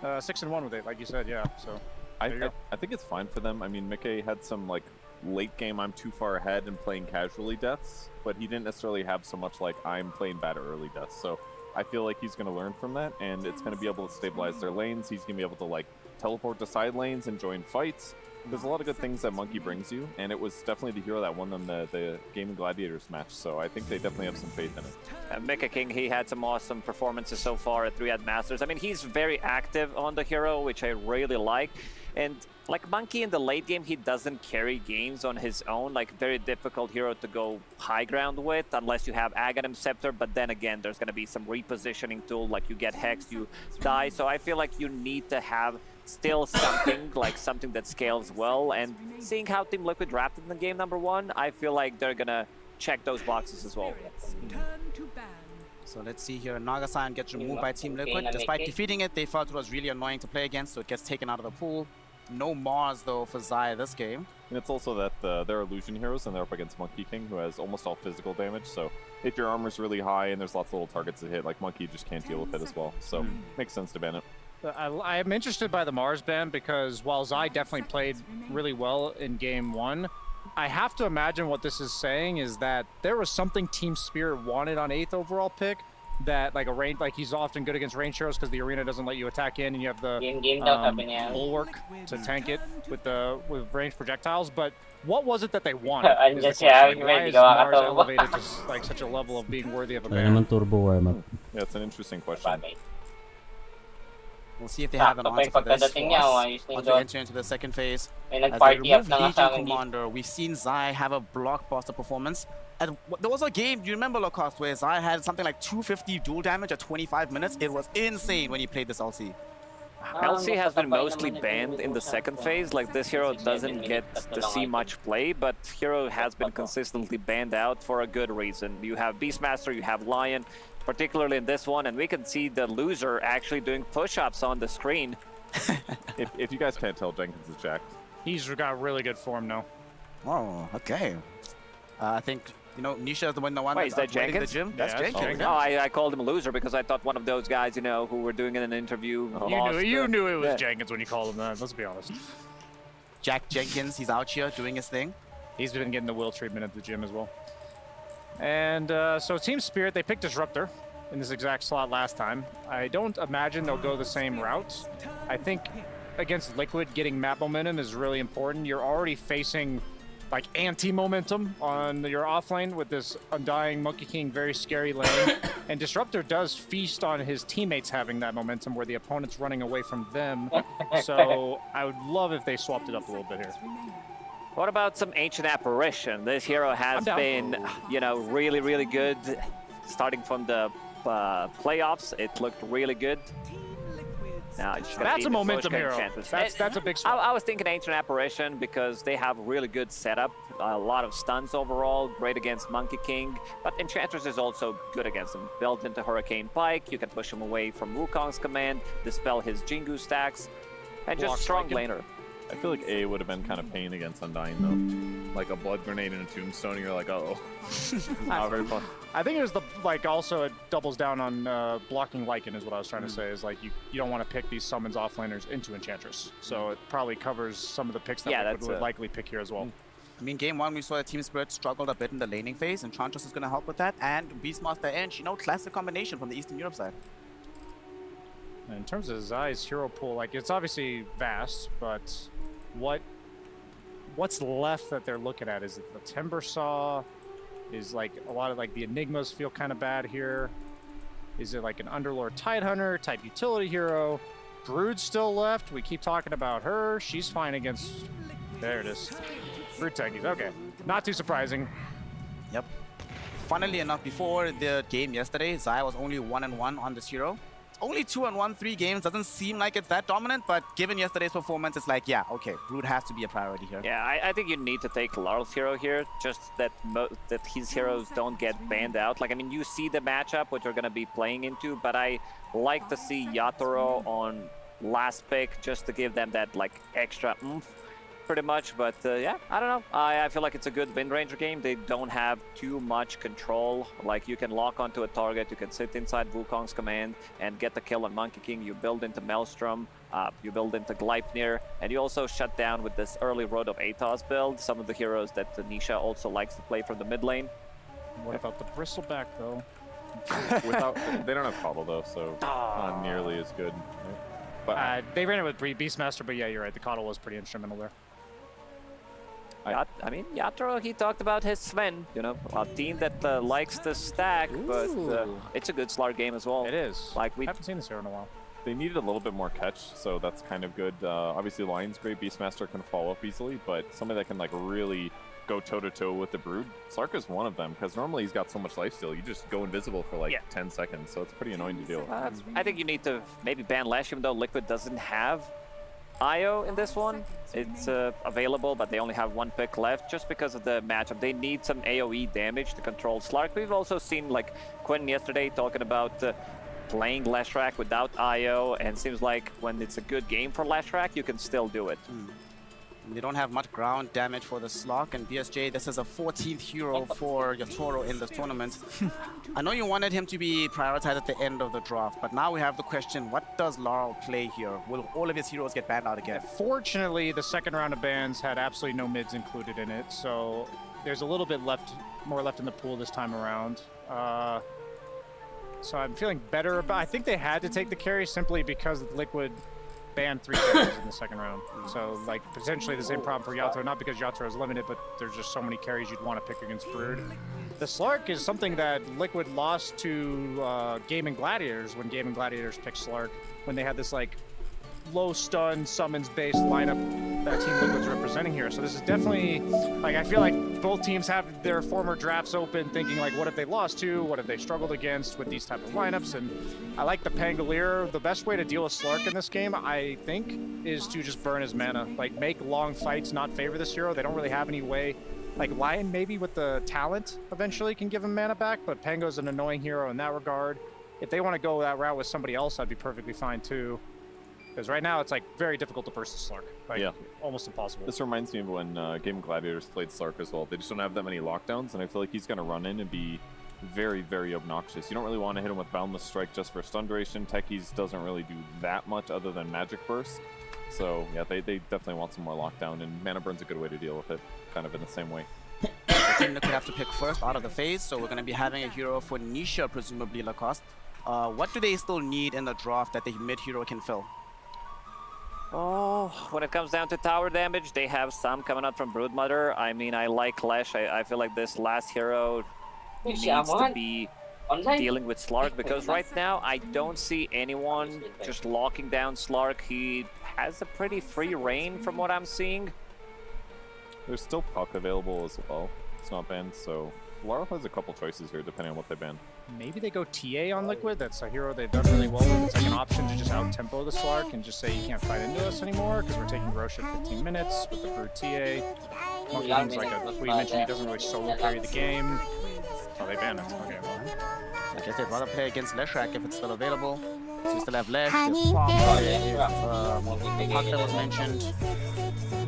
6-1 with it, like you said, yeah. So I think it's fine for them. I mean, Mickey had some like late game I'm too far ahead and playing casually deaths, but he didn't necessarily have so much like I'm playing bad early deaths. So I feel like he's going to learn from that, and it's going to be able to stabilize their lanes. He's going to be able to like teleport to side lanes and join fights. There's a lot of good things that Monkey brings you, and it was definitely the hero that won them the Gaming Gladiators match, so I think they definitely have some faith in it. Mecha King, he had some awesome performances so far at 3 Masters. I mean, he's very active on the hero, which I really like. And like Monkey in the late game, he doesn't carry games on his own, like very difficult hero to go high ground with unless you have Aghanim Scepter, but then again, there's going to be some repositioning tool, like you get hexed, you die, so I feel like you need to have still something, like something that scales well, and seeing how Team Liquid drafted in the game number 1, I feel like they're going to check those boxes as well. So let's see here, Nagasan gets removed by Team Liquid. Despite defeating it, they felt it was really annoying to play against, so it gets taken out of the pool. No Mars though for Zai this game. And it's also that they're illusion heroes and they're up against Monkey King, who has almost all physical damage, so if your armor's really high and there's lots of little targets to hit, like Monkey just can't deal with it as well, so makes sense to ban it. I am interested by the Mars ban because while Zai definitely played really well in game 1, I have to imagine what this is saying is that there was something Team Spirit wanted on 8th overall pick, that like a range, like he's often good against range heroes because the arena doesn't let you attack in and you have the bulwark to tank it with ranged projectiles. But what was it that they wanted? Is the question. Why is Mars elevated to like such a level of being worthy of a ban? Turbo warm up. Yeah, it's an interesting question. We'll see if they have an answer for this once we enter into the second phase. As they remove Legion Commander, we've seen Zai have a blockbuster performance. And there was a game, do you remember, Lacoste, where Zai had something like 250 dual damage at 25 minutes? It was insane when he played this LC. LC has been mostly banned in the second phase, like this hero doesn't get to see much play, but hero has been consistently banned out for a good reason. You have Beastmaster, you have Lion, particularly in this one, and we can see the loser actually doing push-ups on the screen. if you guys can't tell, Jenkins is jacked. He's got really good form now. Oh, okay. I think, you know, Nisha is the one Wait, is that Jenkins? The gym. That's Jenkins. Oh, I called him a loser because I thought one of those guys, you know, who were doing an interview. You knew it was Jenkins when you called him that, let's be honest. Jack Jenkins, he's out here doing his thing. He's been getting the will treatment at the gym as well. And so Team Spirit, they picked Disruptor in this exact slot last time. I don't imagine they'll go the same route. I think against Liquid, getting map momentum is really important. You're already facing like anti-momentum on your offlane with this Undying Monkey King, very scary lane. And Disruptor does feast on his teammates having that momentum where the opponent's running away from them. So I would love if they swapped it up a little bit here. What about some Ancient Apparition? This hero has been, you know, really, really good. Starting from the playoffs, it looked really good. Now, that's a momentum hero. That's a big swap. I was thinking Ancient Apparition because they have really good setup, a lot of stuns overall, great against Monkey King, but Enchantress is also good against him. Built into Hurricane Pike, you can push him away from Wukong's command, dispel his Jingu stacks, and just strong laner. I feel like A would have been kind of pain against Undying though. Like a blood grenade and a tombstone, and you're like, uh-oh. Not very fun. I think it was the, like, also it doubles down on blocking Lycan is what I was trying to say, is like you don't want to pick these summons offlaners into Enchantress. So it probably covers some of the picks that Liquid would likely pick here as well. I mean, game 1, we saw that Team Spirit struggled a bit in the laning phase, and Enchantress is going to help with that, and Beastmaster Ench, you know, classic combination from the Eastern Europe side. In terms of Zai's hero pool, like, it's obviously vast, but what's left that they're looking at? Is it the Timber Saw? Is like a lot of like the Enigmas feel kind of bad here? Is it like an Underlord Tidehunter type utility hero? Brood's still left. We keep talking about her. She's fine against... There it is. Brood tankies. Okay. Not too surprising. Yep. Funnily enough, before the game yesterday, Zai was only 1-1 on this hero. Only 2-1, 3 games. Doesn't seem like it's that dominant, but given yesterday's performance, it's like, yeah, okay, Brood has to be a priority here. Yeah, I think you need to take Larl's hero here, just that his heroes don't get banned out. Like, I mean, you see the matchup, which you're going to be playing into, but I like to see Yatoro on last pick, just to give them that, like, extra oomph. pretty much. But yeah, I don't know. I feel like it's a good Wind Ranger game. They don't have too much control. Like, you can lock onto a target, you can sit inside Wukong's command and get the kill on Monkey King. You build into Maelstrom, you build into Gleipnir, and you also shut down with this early Road of Atos build some of the heroes that Nisha also likes to play from the mid lane. What about the Bristleback, though? They don't have Coddle, though, so not nearly as good. Right? But they ran it with Beastmaster, but yeah, you're right. The Coddle was pretty instrumental there. I mean, Yatoro, he talked about his Sven, you know, a team that likes to stack, but it's a good Slark game as well. It is. Like, we haven't seen this hero in a while. They needed a little bit more catch, so that's kind of good. Obviously, Lion's great. Beastmaster can follow up easily, but somebody that can like really go toe-to-toe with the Brood, Slark is one of them, because normally he's got so much lifesteal, you just go invisible for like 10 seconds, so it's pretty annoying to deal with. I think you need to maybe ban Lash, even though Liquid doesn't have IO in this one. It's available, but they only have one pick left just because of the matchup. They need some AoE damage to control Slark. We've also seen like Quinn yesterday talking about playing Leshrac without IO, and seems like when it's a good game for Leshrac, you can still do it. They don't have much ground damage for the Slark, and BSJ, this is a 14th hero for Yatoro in this tournament. I know you wanted him to be prioritized at the end of the draft, but now we have the question, what does Laurel play here? Will all of his heroes get banned out again? Fortunately, the second round of bans had absolutely no mids included in it, so there's a little bit more left in the pool this time around. So I'm feeling better about. I think they had to take the carry simply because Liquid banned 3 carries in the second round. So like potentially the same problem for Yatoro, not because Yatoro is limited, but there's just so many carries you'd want to pick against Brood. The Slark is something that Liquid lost to Game and Gladiators when Game and Gladiators picked Slark, when they had this like low stun summons based lineup that Team Liquid's representing here. So this is definitely like, I feel like both teams have their former drafts open thinking like, what if they lost to, what if they struggled against with these type of lineups. And I like the Pangolier. The best way to deal with Slark in this game, I think, is to just burn his mana. Like, make long fights not favor this hero. They don't really have any way. Like Lion maybe with the talent eventually can give him mana back, but Pango's an annoying hero in that regard. If they want to go that route with somebody else, I'd be perfectly fine too. Because right now it's like very difficult to burst the Slark. Like, almost impossible. This reminds me of when Game Gladiators played Slark as well. They just don't have that many lockdowns, and I feel like he's going to run in and be very, very obnoxious. You don't really want to hit him with Boundless Strike just for stun duration. Techies doesn't really do that much other than Magic Burst. So yeah, they definitely want some more lockdown, and Mana Burn's a good way to deal with it, kind of in the same way. The team that could have to pick first out of the phase, so we're going to be having a hero for Nisha, presumably Lacoste. What do they still need in the draft that the mid hero can fill? Oh, when it comes down to tower damage, they have some coming up from Broodmother. I mean, I like Clash. I feel like this last hero needs to be dealing with Slark, because right now I don't see anyone just locking down Slark. He has a pretty free reign from what I'm seeing. There's still Puck available as well. It's not banned, so Laurel has a couple choices here depending on what they ban. Maybe they go TA on Liquid. That's a hero they've done really well with. It's like an option to just out-tempo the Slark and just say you can't fight into us anymore because we're taking Rosh at 15 minutes with the Brood TA. Monkey King's like we mentioned, he doesn't really solo carry the game. Oh, they banned it. Okay, well. I guess they'd rather play against Leshrac if it's still available. So you still have Lesh, there's Swamp, Puck that was mentioned.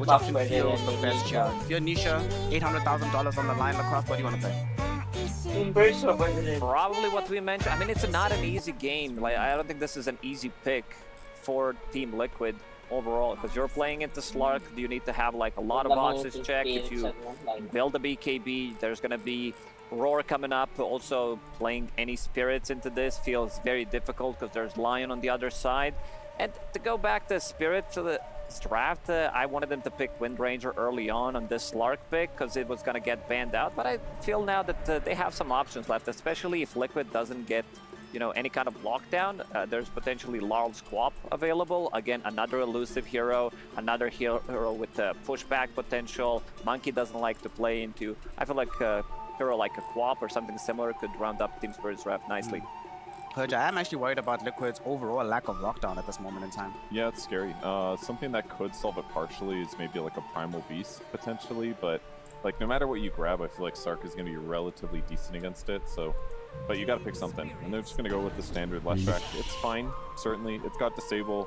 Which option feels the best here? If you're Nisha, $800,000 on the line, Lacoste, what do you want to play? Probably what we mentioned. I mean, it's not an easy game. Like, I don't think this is an easy pick for Team Liquid overall, because you're playing into Slark. You need to have like a lot of boxes checked. If you build a BKB, there's gonna be Roar coming up. Also, playing any spirits into this feels very difficult because there's Lion on the other side. And to go back to Spirit to the draft, I wanted them to pick Wind Ranger early on this Slark pick because it was going to get banned out, but I feel now that they have some options left, especially if Liquid doesn't get, you know, any kind of lockdown. There's potentially Laurel Squap available. Again, another elusive hero, another hero with pushback potential. Monkey doesn't like to play into. I feel like a hero like a Quap or something similar could round up Team Spirit's draft nicely. Purge, I am actually worried about Liquid's overall lack of lockdown at this moment in time. Yeah, it's scary. Something that could solve it partially is maybe like a Primal Beast, potentially, but like no matter what you grab, I feel like Sark is going to be relatively decent against it, so... But you gotta pick something, and they're just going to go with the standard Leshrac. It's fine, certainly. It's got Disable.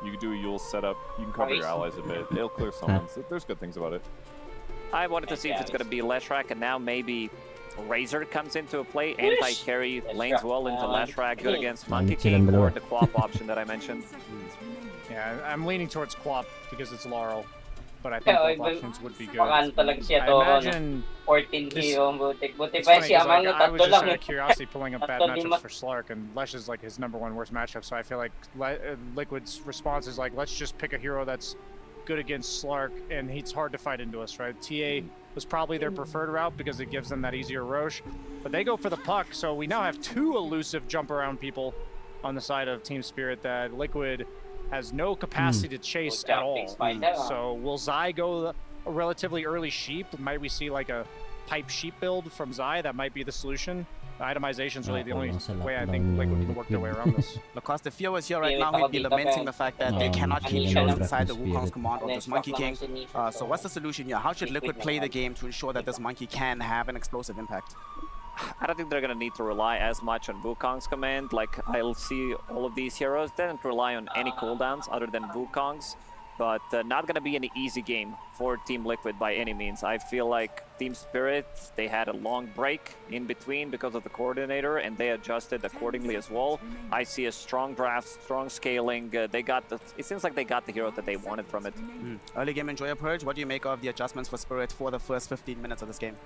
You can do a Yule setup. You can cover your allies a bit. It'll clear summons. There's good things about it. I wanted to see if it's going to be Leshrac, and now maybe Razor comes into a play. Anti-carry lanes well into Leshrac, good against Monkey King, or the Quap option that I mentioned. Yeah, I'm leaning towards Quap because it's Laurel, but I think both options would be good. I imagine 14 hero, it's funny, I was just out of curiosity pulling up bad matchups for Slark, and Lesh is like his #1 worst matchup, so I feel like Liquid's response is like, let's just pick a hero that's good against Slark, and he's hard to fight into us, right? TA was probably their preferred route because it gives them that easier Roche, but they go for the puck, so we now have 2 elusive jump around people on the side of Team Spirit that Liquid has no capacity to chase at all. So will Zai go a relatively early sheep? Might we see like a pipe sheep build from Zai? That might be the solution. The itemization is really the only way I think Liquid can work their way around this. Because if Theo was here right now, he'd be lamenting the fact that they cannot keep heroes inside the Wukong's command of this Monkey King. So what's the solution here? How should Liquid play the game to ensure that this Monkey can have an explosive impact? I don't think they're going to need to rely as much on Wukong's command. Like, I'll see all of these heroes. They don't rely on any cooldowns other than Wukong's. But not going to be an easy game for Team Liquid by any means. I feel like Team Spirit, they had a long break in between because of the coordinator, and they adjusted accordingly as well. I see a strong draft, strong scaling. It seems like they got the hero that they wanted from it. Early game enjoyer Purge, what do you make of the adjustments for Spirit for the first 15 minutes of this game?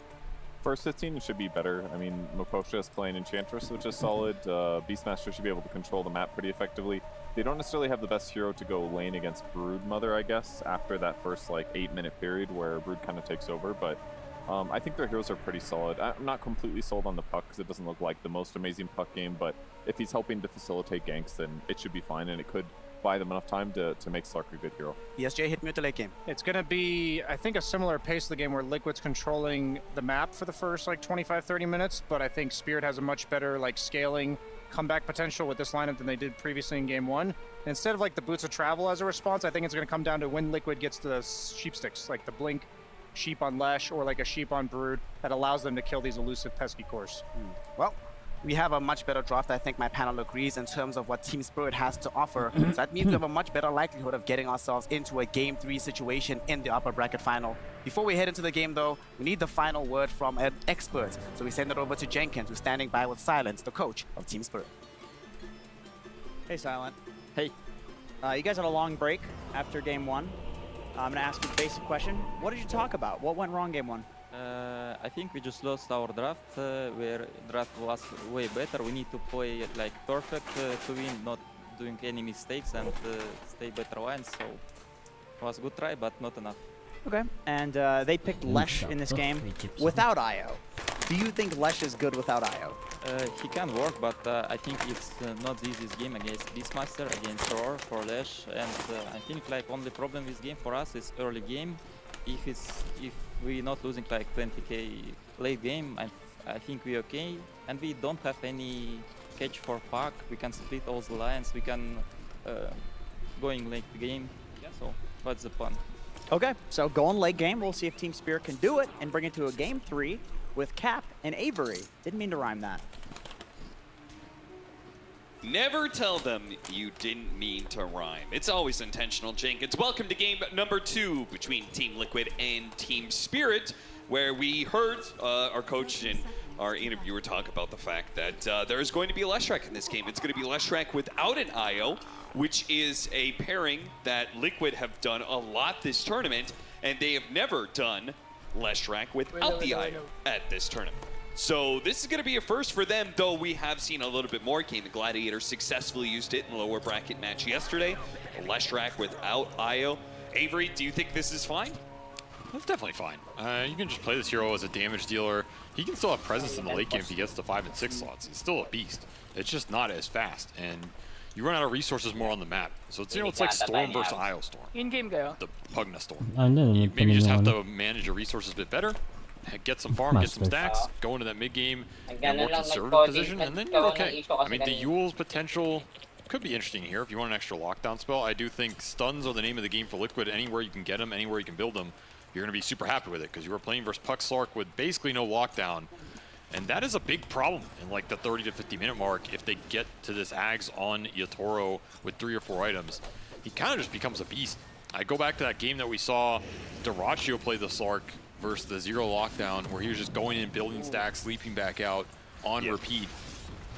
First 15 should be better. I mean, Mokosha is playing Enchantress, which is solid. Beastmaster should be able to control the map pretty effectively. They don't necessarily have the best hero to go lane against Broodmother, I guess, after that first like 8-minute period where Brood kind of takes over, but I think their heroes are pretty solid. I'm not completely sold on the puck because it doesn't look like the most amazing puck game, but if he's helping to facilitate ganks, then it should be fine, and it could buy them enough time to make Slark a good hero. ESJ hit mute the late game. It's going to be, I think, a similar pace of the game where Liquid's controlling the map for the first like 25-30 minutes, but I think Spirit has a much better like scaling comeback potential with this lineup than they did previously in game 1. Instead of like the Boots of Travel as a response, I think it's going to come down to when Liquid gets the sheep sticks, like the Blink sheep on Lesh or like a sheep on Brood that allows them to kill these elusive pesky cores. Well, we have a much better draft, I think my panel agrees, in terms of what Team Spirit has to offer. So that means we have a much better likelihood of getting ourselves into a Game 3 situation in the upper bracket final. Before we head into the game though, we need the final word from an expert. So we send it over to Jenkins, who's standing by with Silence, the coach of Team Spirit. Hey Silent. Hey. You guys had a long break after game 1. I'm gonna ask you a basic question. What did you talk about? What went wrong game 1? I think we just lost our draft, where draft was way better. We need to play like perfect to win, not doing any mistakes and stay better lines. So it was a good try, but not enough. Okay. And they picked Lesh in this game without IO. Do you think Lesh is good without IO? He can work, but I think it's not the easiest game against Beastmaster, against Roar for Lesh. And I think like only problem with this game for us is early game. If we're not losing like 20k late game, I think we're okay. And we don't have any catch for puck. We can split all the lines. We can going late game. So what's the fun? Okay, so going late game. We'll see if Team Spirit can do it and bring it to a game 3 with Cap and Avery. Didn't mean to rhyme that. Never tell them you didn't mean to rhyme. It's always intentional, Jenkins. Welcome to game number 2 between Team Liquid and Team Spirit, where we heard our coach and our interviewer talk about the fact that there's going to be a Leshrac in this game. It's going to be Leshrac without an IO, which is a pairing that Liquid have done a lot this tournament, and they have never done Leshrac without the IO at this tournament. So this is going to be a first for them, though we have seen a little bit more. Game the Gladiator successfully used it in the lower bracket match yesterday. Leshrac without IO. Avery, do you think this is fine? That's definitely fine. You can just play this hero as a damage dealer. He can still have presence in the late game if he gets to 5 and 6 slots. He's still a beast. It's just not as fast, and you run out of resources more on the map. So it's, you know, it's like Storm versus IO Storm. In-game go. The Pugna Storm. You maybe just have to manage your resources a bit better, get some farm, get some stacks, go into that mid-game in a more conservative position, and then you're okay. I mean, the Yule's potential could be interesting here if you want an extra lockdown spell. I do think stuns are the name of the game for Liquid. Anywhere you can get them, anywhere you can build them, you're going to be super happy with it, because you were playing versus Puck Slark with basically no lockdown. And that is a big problem in like the 30 to 50 minute mark if they get to this Ags on Yatoro with 3 or 4 items. he kind of just becomes a beast. I go back to that game that we saw Dyrachyo play the Slark versus the Zero Lockdown, where he was just going in, building stacks, leaping back out on repeat.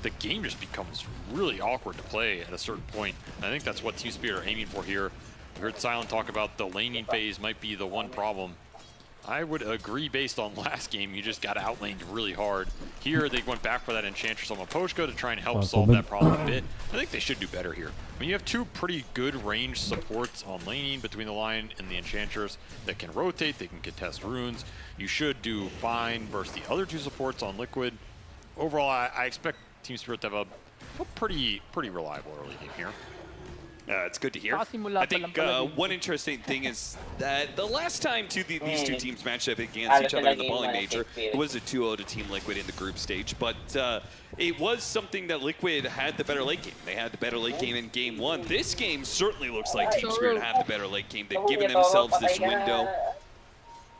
The game just becomes really awkward to play at a certain point. And I think that's what Team Spirit are aiming for here. We heard Silent talk about the laning phase might be the one problem. I would agree based on last game, you just got outlaned really hard. Here, they went back for that Enchantress on Miposhka to try and help solve that problem a bit. I think they should do better here. I mean, you have two pretty good range supports on laning between the Lion and the Enchantress that can rotate, they can contest runes. You should do fine versus the other two supports on Liquid. Overall, I expect Team Spirit to have a pretty reliable early game here. It's good to hear. I think one interesting thing is that the last time these two teams matched up against each other in the Bali Major, it was a 2-0 to Team Liquid in the group stage, but it was something that Liquid had the better late game. They had the better late game in game 1. This game certainly looks like Team Spirit had the better late game. They've given themselves this window.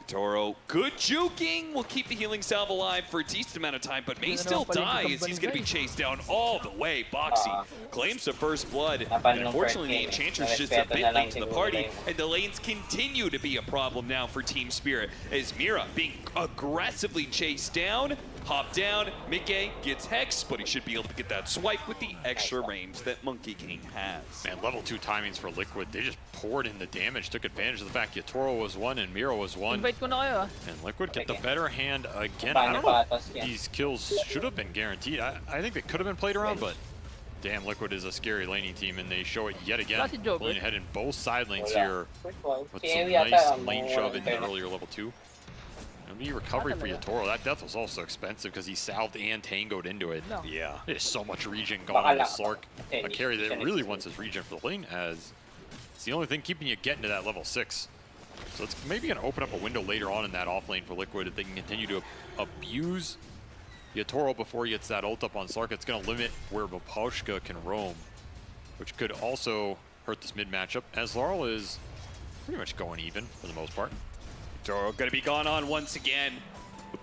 Toro, good juking, will keep the healing salve alive for a decent amount of time, but may still die as he's going to be chased down all the way. Boxy claims the first blood, and unfortunately the Enchantress just a bit late to the party, and the lanes continue to be a problem now for Team Spirit, as Mira being aggressively chased down, hop down, Mickey gets Hex, but he should be able to get that swipe with the extra range that Monkey King has. Man, level 2 timings for Liquid, they just poured in the damage, took advantage of the fact Yatoro was 1 and Mira was 1. And Liquid get the better hand again. I don't know if these kills should have been guaranteed. I think they could have been played around, but damn, Liquid is a scary laning team, and they show it yet again. Pulling ahead in both side lanes here with some nice lane shove in the earlier level 2. It'll be recovery for Yatoro. That death was also expensive because he salved and tangoed into it. Yeah, there's so much regen going on with Slark. A carry that really wants his regen for the lane, as it's the only thing keeping you getting to that level 6. So it's maybe going to open up a window later on in that off lane for Liquid if they can continue to abuse Yatoro before he gets that ult up on Slark. It's going to limit where Miposhka can roam, which could also hurt this mid matchup, as Laurel is pretty much going even for the most part. Toro going to be gone on once again.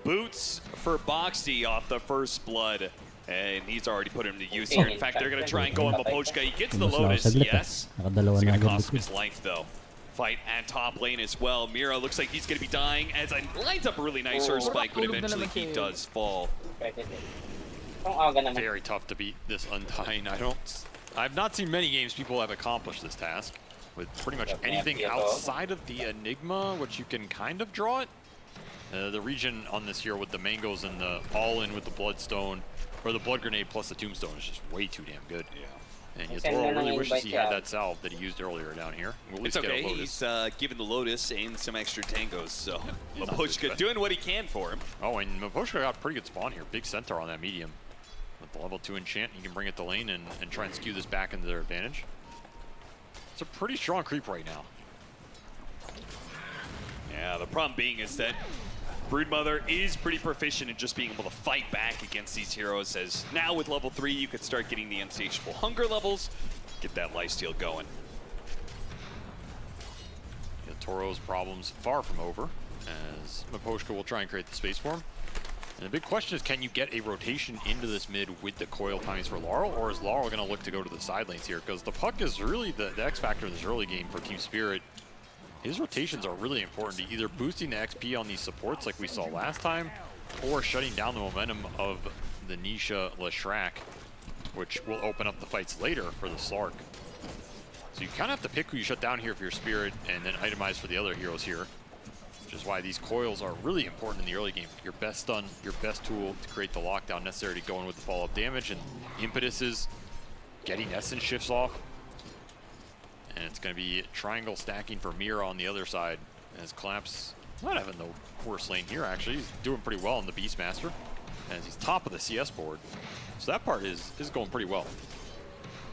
Boots for Boxy off the first blood. And he's already put him to use here. In fact, they're going to try and go on Miposhka. He gets the Lotus, yes. It's going to cost him his life, though. Fight at top lane as well. Mira looks like he's going to be dying as it lines up a really nice Earth Spike, but eventually he does fall. Very tough to beat this Undying. I've not seen many games people have accomplished this task with pretty much anything outside of the Enigma, which you can kind of draw it. The region on this here with the mangoes and the all-in with the Bloodstone, or the Blood Grenade plus the Tombstone is just way too damn good. Yeah. And Yatoro really wishes he had that salve that he used earlier down here. It's okay, he's given the Lotus and some extra tangos, so Miposhka doing what he can for him. Oh, and Miposhka got a pretty good spawn here. Big centaur on that medium. With the level 2 enchant, he can bring it to lane and try and skew this back into their advantage. It's a pretty strong creep right now. Yeah, the problem being is that Broodmother is pretty proficient in just being able to fight back against these heroes, as now with level 3 you could start getting the insatiable hunger levels, get that lifesteal going. Toro's problems far from over, as Miposhka will try and create the space for him. And the big question is, can you get a rotation into this mid with the coil timings for Laurel, or is Laurel going to look to go to the side lanes here? Because the puck is really the X factor in this early game for Team Spirit. His rotations are really important to either boosting the XP on these supports like we saw last time, or shutting down the momentum of the Nisha Leshrac, which will open up the fights later for the Slark. So you kind of have to pick who you shut down here for your Spirit, and then itemize for the other heroes here, which is why these coils are really important in the early game. Your best stun, your best tool to create the lockdown necessary to go in with the follow-up damage, and Impetus is getting Essence shifts off. And it's going to be triangle stacking for Mira on the other side, as Collapse not having the worst lane here, actually. He's doing pretty well on the Beastmaster, as he's top of the CS board. So that part is going pretty well.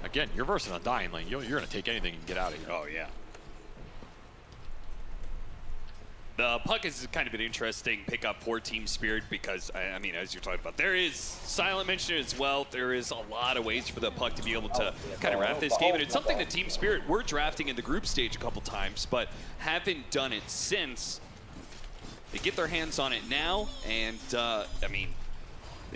Again, you're versus an Undying lane. You're going to take anything and get out of here. Oh, yeah. The puck is kind of an interesting pickup for Team Spirit because, I mean, as you're talking about, there is Silent mentioned as well. There is a lot of ways for the puck to be able to kind of wrap this game. And it's something that Team Spirit were drafting in the group stage a couple times, but haven't done it since. They get their hands on it now, and, I mean,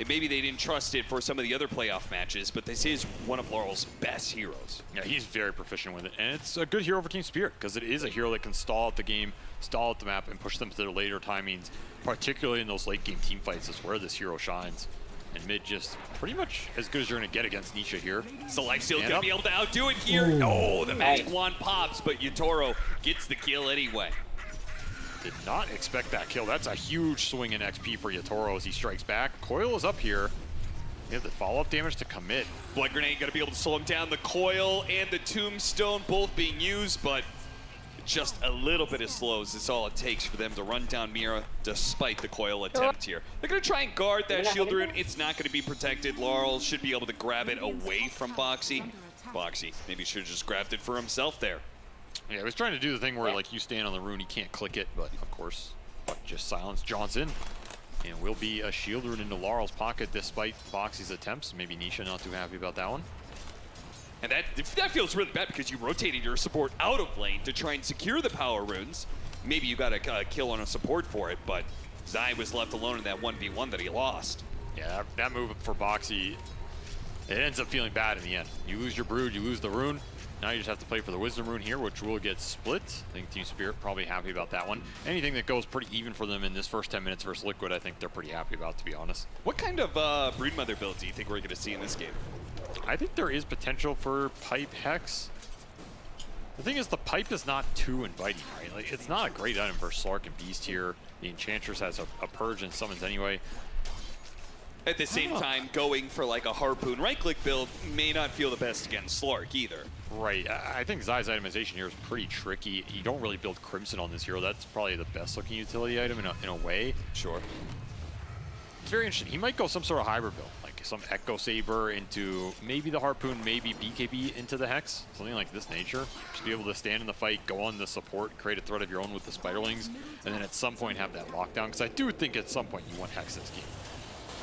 maybe they didn't trust it for some of the other playoff matches, but this is one of Laurel's best heroes. Yeah, he's very proficient with it, and it's a good hero for Team Spirit because it is a hero that can stall out the game, stall out the map, and push them to their later timings, particularly in those late game team fights is where this hero shines. And mid just pretty much as good as you're going to get against Nisha here. So Lifesteal going to be able to outdo it here. No, the magic wand pops, but Yatoro gets the kill anyway. Did not expect that kill. That's a huge swing in XP for Yatoro as he strikes back. Coil is up here. You have the follow-up damage to commit. Blood Grenade going to be able to slow him down. The Coil and the Tombstone both being used, but just a little bit of slows is all it takes for them to run down Mira despite the Coil attempt here. They're going to try and guard that shield rune. It's not going to be protected. Laurel should be able to grab it away from Boxy. Boxy maybe should have just grabbed it for himself there. Yeah, I was trying to do the thing where like you stand on the rune, you can't click it, but of course, just silence Johnson. And will be a shield rune into Laurel's pocket despite Boxy's attempts. Maybe Nisha not too happy about that one. And that feels really bad because you rotated your support out of lane to try and secure the power runes. Maybe you got a kill on a support for it, but Zai was left alone in that 1v1 that he lost. Yeah, that move for Boxy, it ends up feeling bad in the end. You lose your Brood, you lose the rune. Now you just have to play for the Wisdom rune here, which will get split. I think Team Spirit probably happy about that one. Anything that goes pretty even for them in this first 10 minutes versus Liquid, I think they're pretty happy about, to be honest. What kind of Broodmother build do you think we're going to see in this game? I think there is potential for Pipe Hex. The thing is, the Pipe is not too inviting, right? Like, it's not a great item for Slark and Beast here. The Enchantress has a Purge and Summons anyway. At the same time, going for like a Harpoon right-click build may not feel the best against Slark either. Right. I think Zai's itemization here is pretty tricky. You don't really build Crimson on this hero. That's probably the best-looking utility item in a way. Sure. It's very interesting. He might go some sort of hybrid build, like some Echo Saber into maybe the Harpoon, maybe BKB into the Hex, something like this nature. Just be able to stand in the fight, go on the support, create a threat of your own with the Spiderlings, and then at some point have that lockdown, because I do think at some point you want Hex this game.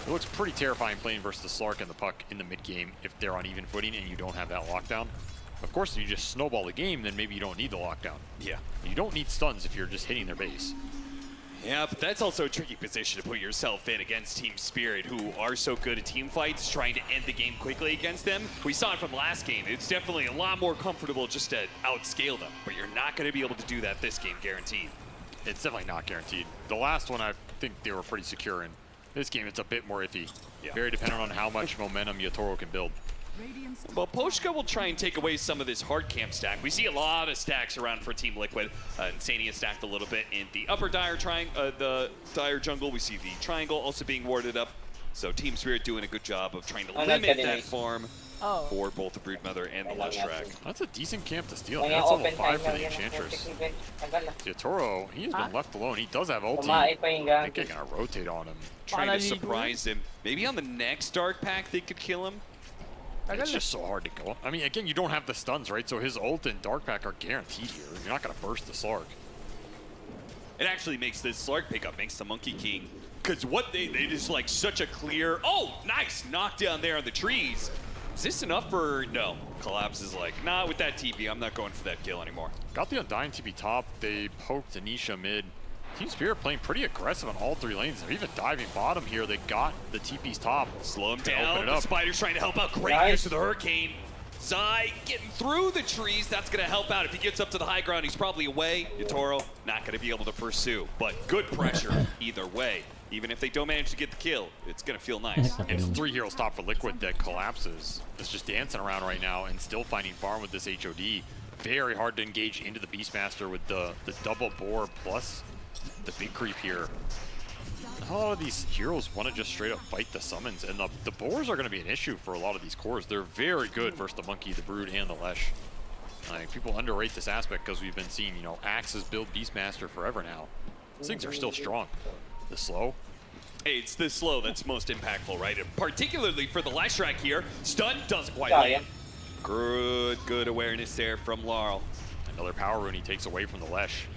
It looks pretty terrifying playing versus the Slark and the Puck in the mid game if they're on even footing and you don't have that lockdown. Of course, if you just snowball the game, then maybe you don't need the lockdown. Yeah. You don't need stuns if you're just hitting their base. Yeah, but that's also a tricky position to put yourself in against Team Spirit, who are so good at team fights, trying to end the game quickly against them. We saw it from last game. It's definitely a lot more comfortable just to outscale them, but you're not going to be able to do that this game, guaranteed. It's definitely not guaranteed. The last one, I think they were pretty secure in. This game, it's a bit more iffy. Yeah. Very dependent on how much momentum Yatoro can build. Well, Poshka will try and take away some of this hard camp stack. We see a lot of stacks around for Team Liquid. Insania stacked a little bit in the upper Dire the Dire jungle. We see the triangle also being warded up. So Team Spirit doing a good job of trying to limit that farm for both the Broodmother and the Leshrac. That's a decent camp to steal. That's level 5 for the Enchantress. Yatoro, he has been left alone. He does have ulti. I think they're going to rotate on him. Trying to surprise him. Maybe on the next Dark Pack they could kill him. It's just so hard to go. I mean, again, you don't have the stuns, right? So his ult and Dark Pack are guaranteed here. You're not going to burst the Slark. It actually makes this Slark pickup, makes the Monkey King. Because what they just like such a clear, oh, nice knockdown there on the trees. Is this enough for, no. Collapse is like, nah, with that TP, I'm not going for that kill anymore. Got the Undying TP top. They poked Anisha mid. Team Spirit playing pretty aggressive on all 3 lanes. They're even diving bottom here. They got the TP's top. Slow him down. The Spider's trying to help out. Great use of the Hurricane. Zai getting through the trees. That's going to help out. If he gets up to the high ground, he's probably away. Yatoro not going to be able to pursue, but good pressure either way. Even if they don't manage to get the kill, it's going to feel nice. And it's 3 heroes top for Liquid that collapses. It's just dancing around right now and still finding farm with this HOD. Very hard to engage into the Beastmaster with the double boar plus the big creep here. A lot of these heroes want to just straight up fight the summons, and the boars are going to be an issue for a lot of these cores. They're very good versus the Monkey, the Brood, and the Lesh. Like, people underrate this aspect because we've been seeing, you know, Axes build Beastmaster forever now. These things are still strong. The slow. Hey, it's the slow that's most impactful, right? And particularly for the Leshrac here. Stun doesn't quite land. Good awareness there from Laurel. Another power rune he takes away from the Lesh.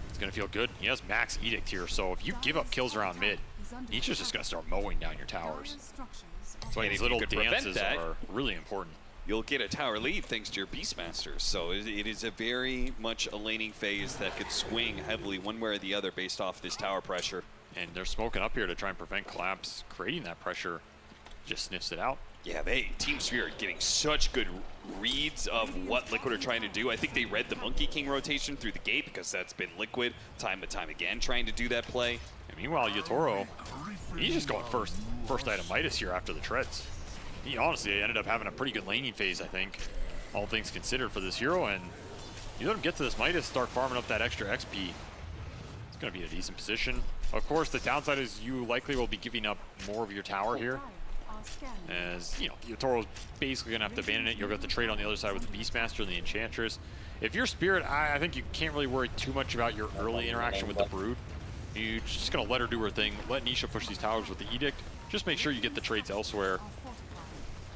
It's going to feel good. He has max Edict here, so if you give up kills around mid, Nietzsche's just going to start mowing down your towers. So these little dances are really important. You'll get a tower lead thanks to your Beastmasters. So it is a very much a laning phase that could swing heavily one way or the other based off this tower pressure. And they're smoking up here to try and prevent Collapse creating that pressure. Just sniffs it out. Yeah, Team Spirit getting such good reads of what Liquid are trying to do. I think they read the Monkey King rotation through the gate because that's been Liquid time and time again trying to do that play. And meanwhile, Yatoro, he's just going first item Midas here after the treads. He honestly ended up having a pretty good laning phase, I think, all things considered for this hero. And you let him get to this Midas, start farming up that extra XP. It's going to be in a decent position. Of course, the downside is you likely will be giving up more of your tower here. As, you know, Yatoro's basically going to have to abandon it. You'll get the trade on the other side with the Beastmaster and the Enchantress. If you're Spirit, I think you can't really worry too much about your early interaction with the Brood. You're just going to let her do her thing. Let Nisha push these towers with the Edict. Just make sure you get the trades elsewhere.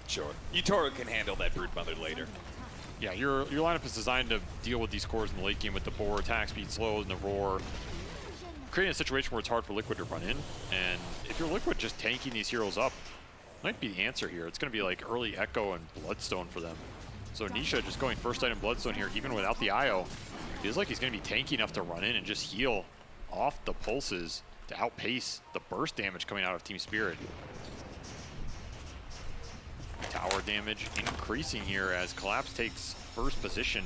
Sure. Yatoro can handle that Brood Mother later. Yeah, your lineup is designed to deal with these cores in the late game with the Boar, attack speed slow, and the Roar. Creating a situation where it's hard for Liquid to run in. And if you're Liquid, just tanking these heroes up might be the answer here. It's going to be like early Echo and Bloodstone for them. So Nisha just going first item Bloodstone here, even without the IO. Feels like he's going to be tanky enough to run in and just heal off the pulses to outpace the burst damage coming out of Team Spirit. Tower damage increasing here as Collapse takes first position.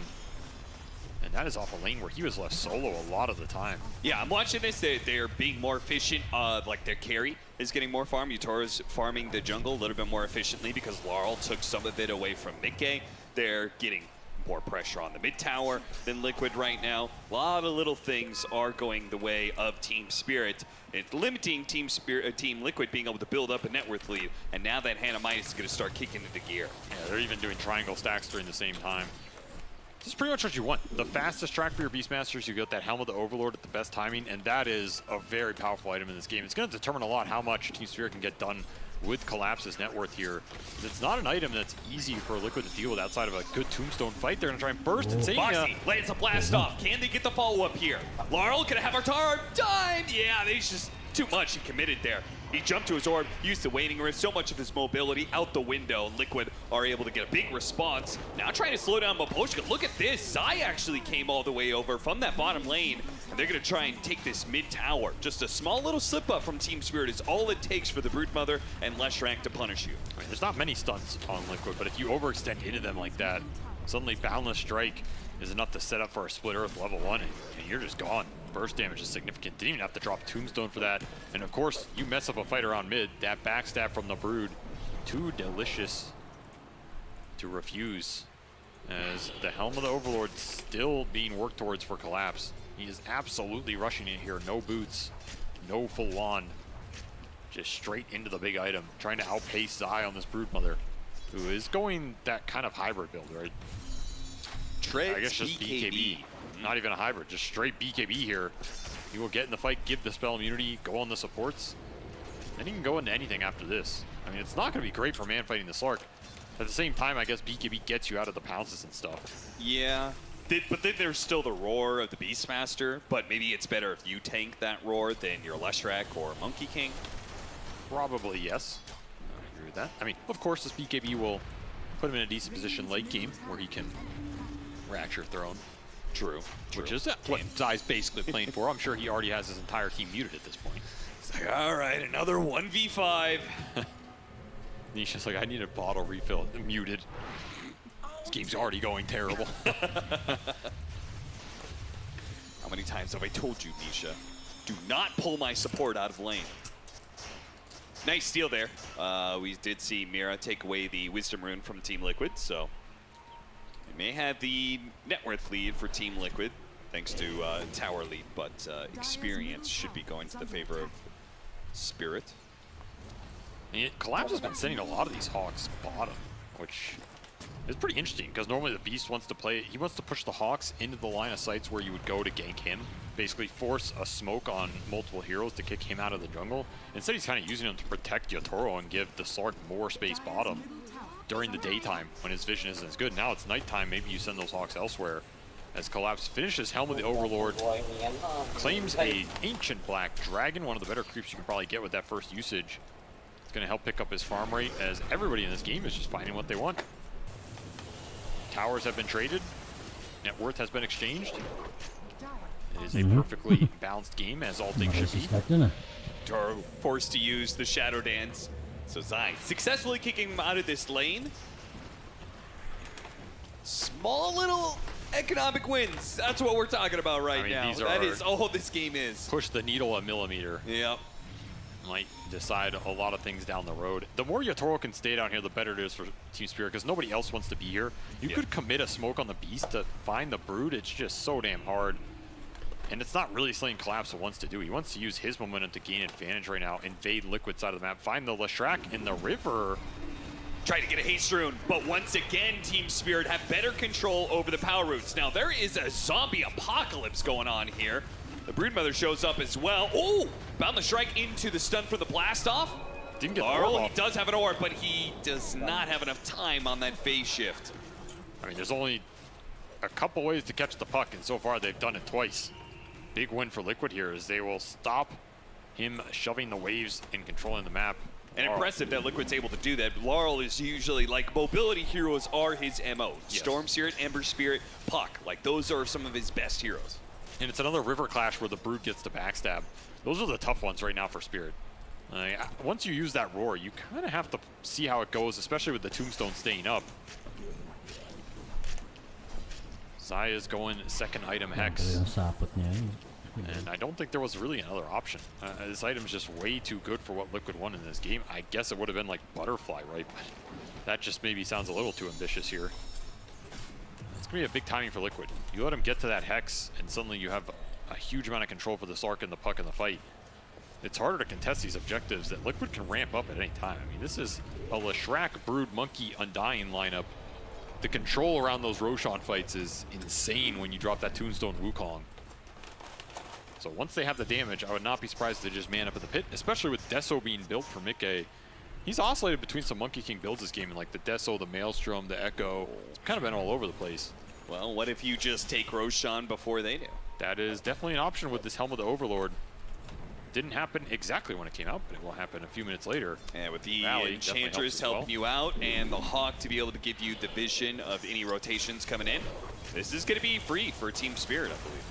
And that is off a lane where he was left solo a lot of the time. Yeah, I'm watching this. They're being more efficient. Like their carry is getting more farm. Yatoro's farming the jungle a little bit more efficiently because Laurel took some of it away from Midgay. They're getting more pressure on the mid tower than Liquid right now. A lot of little things are going the way of Team Spirit. It's limiting Team Liquid being able to build up a net worth lead. And now that Hannah Midas is going to start kicking into gear. Yeah, they're even doing triangle stacks during the same time. This is pretty much what you want. The fastest track for your Beastmasters, you get that Helm of the Overlord at the best timing, and that is a very powerful item in this game. It's going to determine a lot how much Team Spirit can get done with Collapse's net worth here. It's not an item that's easy for Liquid to deal with outside of a good Tombstone fight. They're going to try and burst and Boxy lands a blast off. Can they get the follow-up here? Laurel, can I have our tower done? Yeah, they just too much. He committed there. He jumped to his orb, used the Waning Rift, so much of his mobility out the window. Liquid are able to get a big response. Now trying to slow down Miposhka. Look at this. Zai actually came all the way over from that bottom lane, and they're going to try and take this mid tower. Just a small little slip up from Team Spirit is all it takes for the Broodmother and Leshrac to punish you. I mean, there's not many stunts on Liquid, but if you overextend into them like that, suddenly Boundless Strike is enough to set up for a Split Earth level 1, and you're just gone. Burst damage is significant. Didn't even have to drop Tombstone for that. And of course, you mess up a fight around mid. That backstab from the Brood, too delicious to refuse. As the Helm of the Overlord still being worked towards for Collapse. He is absolutely rushing it here. No boots, no full wand. Just straight into the big item. Trying to outpace Zai on this Broodmother, who is going that kind of hybrid build, right? Treads I guess just BKB. Not even a hybrid, just straight BKB here. He will get in the fight, give the spell immunity, go on the supports, and he can go into anything after this. I mean, it's not going to be great for man fighting the Slark. At the same time, I guess BKB gets you out of the pounces and stuff. Yeah, but then there's still the roar of the Beastmaster, but maybe it's better if you tank that roar than your Leshrac or Monkey King. Probably, yes. I agree with that. I mean, of course, this BKB will put him in a decent position late game where he can Rapture Throne. True. Which is what Zai's basically playing for. I'm sure he already has his entire team muted at this point. It's like, all right, another 1v5. Nisha's like, I need a bottle refill. Muted. This game's already going terrible. How many times have I told you, Nisha? Do not pull my support out of lane. Nice steal there. We did see Mira take away the Wisdom Rune from Team Liquid, so may have the net worth lead for Team Liquid, thanks to tower lead, but experience should be going to the favor of Spirit. Collapse has been sending a lot of these Hawks bottom, which is pretty interesting, because normally the Beast wants to play, he wants to push the Hawks into the line of sights where you would go to gank him, basically force a smoke on multiple heroes to kick him out of the jungle. Instead, he's kind of using them to protect Yatoro and give the Slark more space bottom during the daytime when his vision isn't as good. Now it's nighttime, maybe you send those Hawks elsewhere. As Collapse finishes Helm of the Overlord, claims a Ancient Black Dragon, one of the better creeps you can probably get with that first usage. It's going to help pick up his farm rate as everybody in this game is just finding what they want. Towers have been traded, net worth has been exchanged. is a perfectly balanced game, as all things should be. Toro forced to use the Shadow Dance. So Zai successfully kicking him out of this lane. Small little economic wins. That's what we're talking about right now. That is all this game is. Push the needle a millimeter. Yep. Might decide a lot of things down the road. The more Yatoro can stay down here, the better it is for Team Spirit, because nobody else wants to be here. You could commit a smoke on the Beast to find the Brood. It's just so damn hard. And it's not really something Collapse wants to do. He wants to use his momentum to gain advantage right now, invade Liquid side of the map, find the Leshrac in the river. Try to get a haste rune, but once again, Team Spirit have better control over the power routes. Now, there is a zombie apocalypse going on here. The Broodmother shows up as well. Oh, bound the strike into the stun for the blast off. Didn't get Laurel, the he does have an orb, but he does not have enough time on that phase shift. I mean, there's only a couple ways to catch the puck, and so far they've done it twice. Big win for Liquid here is they will stop him shoving the waves and controlling the map. And impressive that Liquid's able to do that. Laurel is usually, like, mobility heroes are his MO. Yes. Storm Spirit, Ember Spirit, Puck. Like, those are some of his best heroes. And it's another river clash where the Brood gets to backstab. Those are the tough ones right now for Spirit. Once you use that roar, you kind of have to see how it goes, especially with the Tombstone staying up. Zaya's going second item Hex. And I don't think there was really another option. This item's just way too good for what Liquid won in this game. I guess it would have been like Butterfly, right? But that just maybe sounds a little too ambitious here. It's going to be a big timing for Liquid. You let him get to that Hex, and suddenly you have a huge amount of control for this Arc and the Puck in the fight. It's harder to contest these objectives that Liquid can ramp up at any time. I mean, this is a Leshrac, Brood, Monkey, Undying lineup. The control around those Roshan fights is insane when you drop that Tombstone Wukong. So once they have the damage, I would not be surprised if they just man up at the pit, especially with Deso being built for Mickey. He's oscillated between some Monkey King builds this game, and like the Deso, the Maelstrom, the Echo. It's kind of been all over the place. Well, what if you just take Roshan before they do? That is definitely an option with this Helm of the Overlord. Didn't happen exactly when it came out, but it will happen a few minutes later. And with the Enchantress helping you out and the Hawk to be able to give you the vision of any rotations coming in, this is going to be free for Team Spirit, I believe.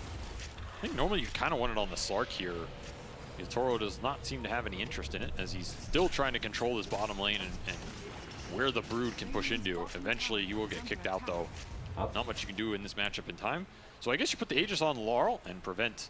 I think normally you kind of want it on the Slark here. Toro does not seem to have any interest in it, as he's still trying to control this bottom lane and where the Brood can push into. Eventually you will get kicked out though. Not much you can do in this matchup in time. So I guess you put the Aegis on Laurel and prevent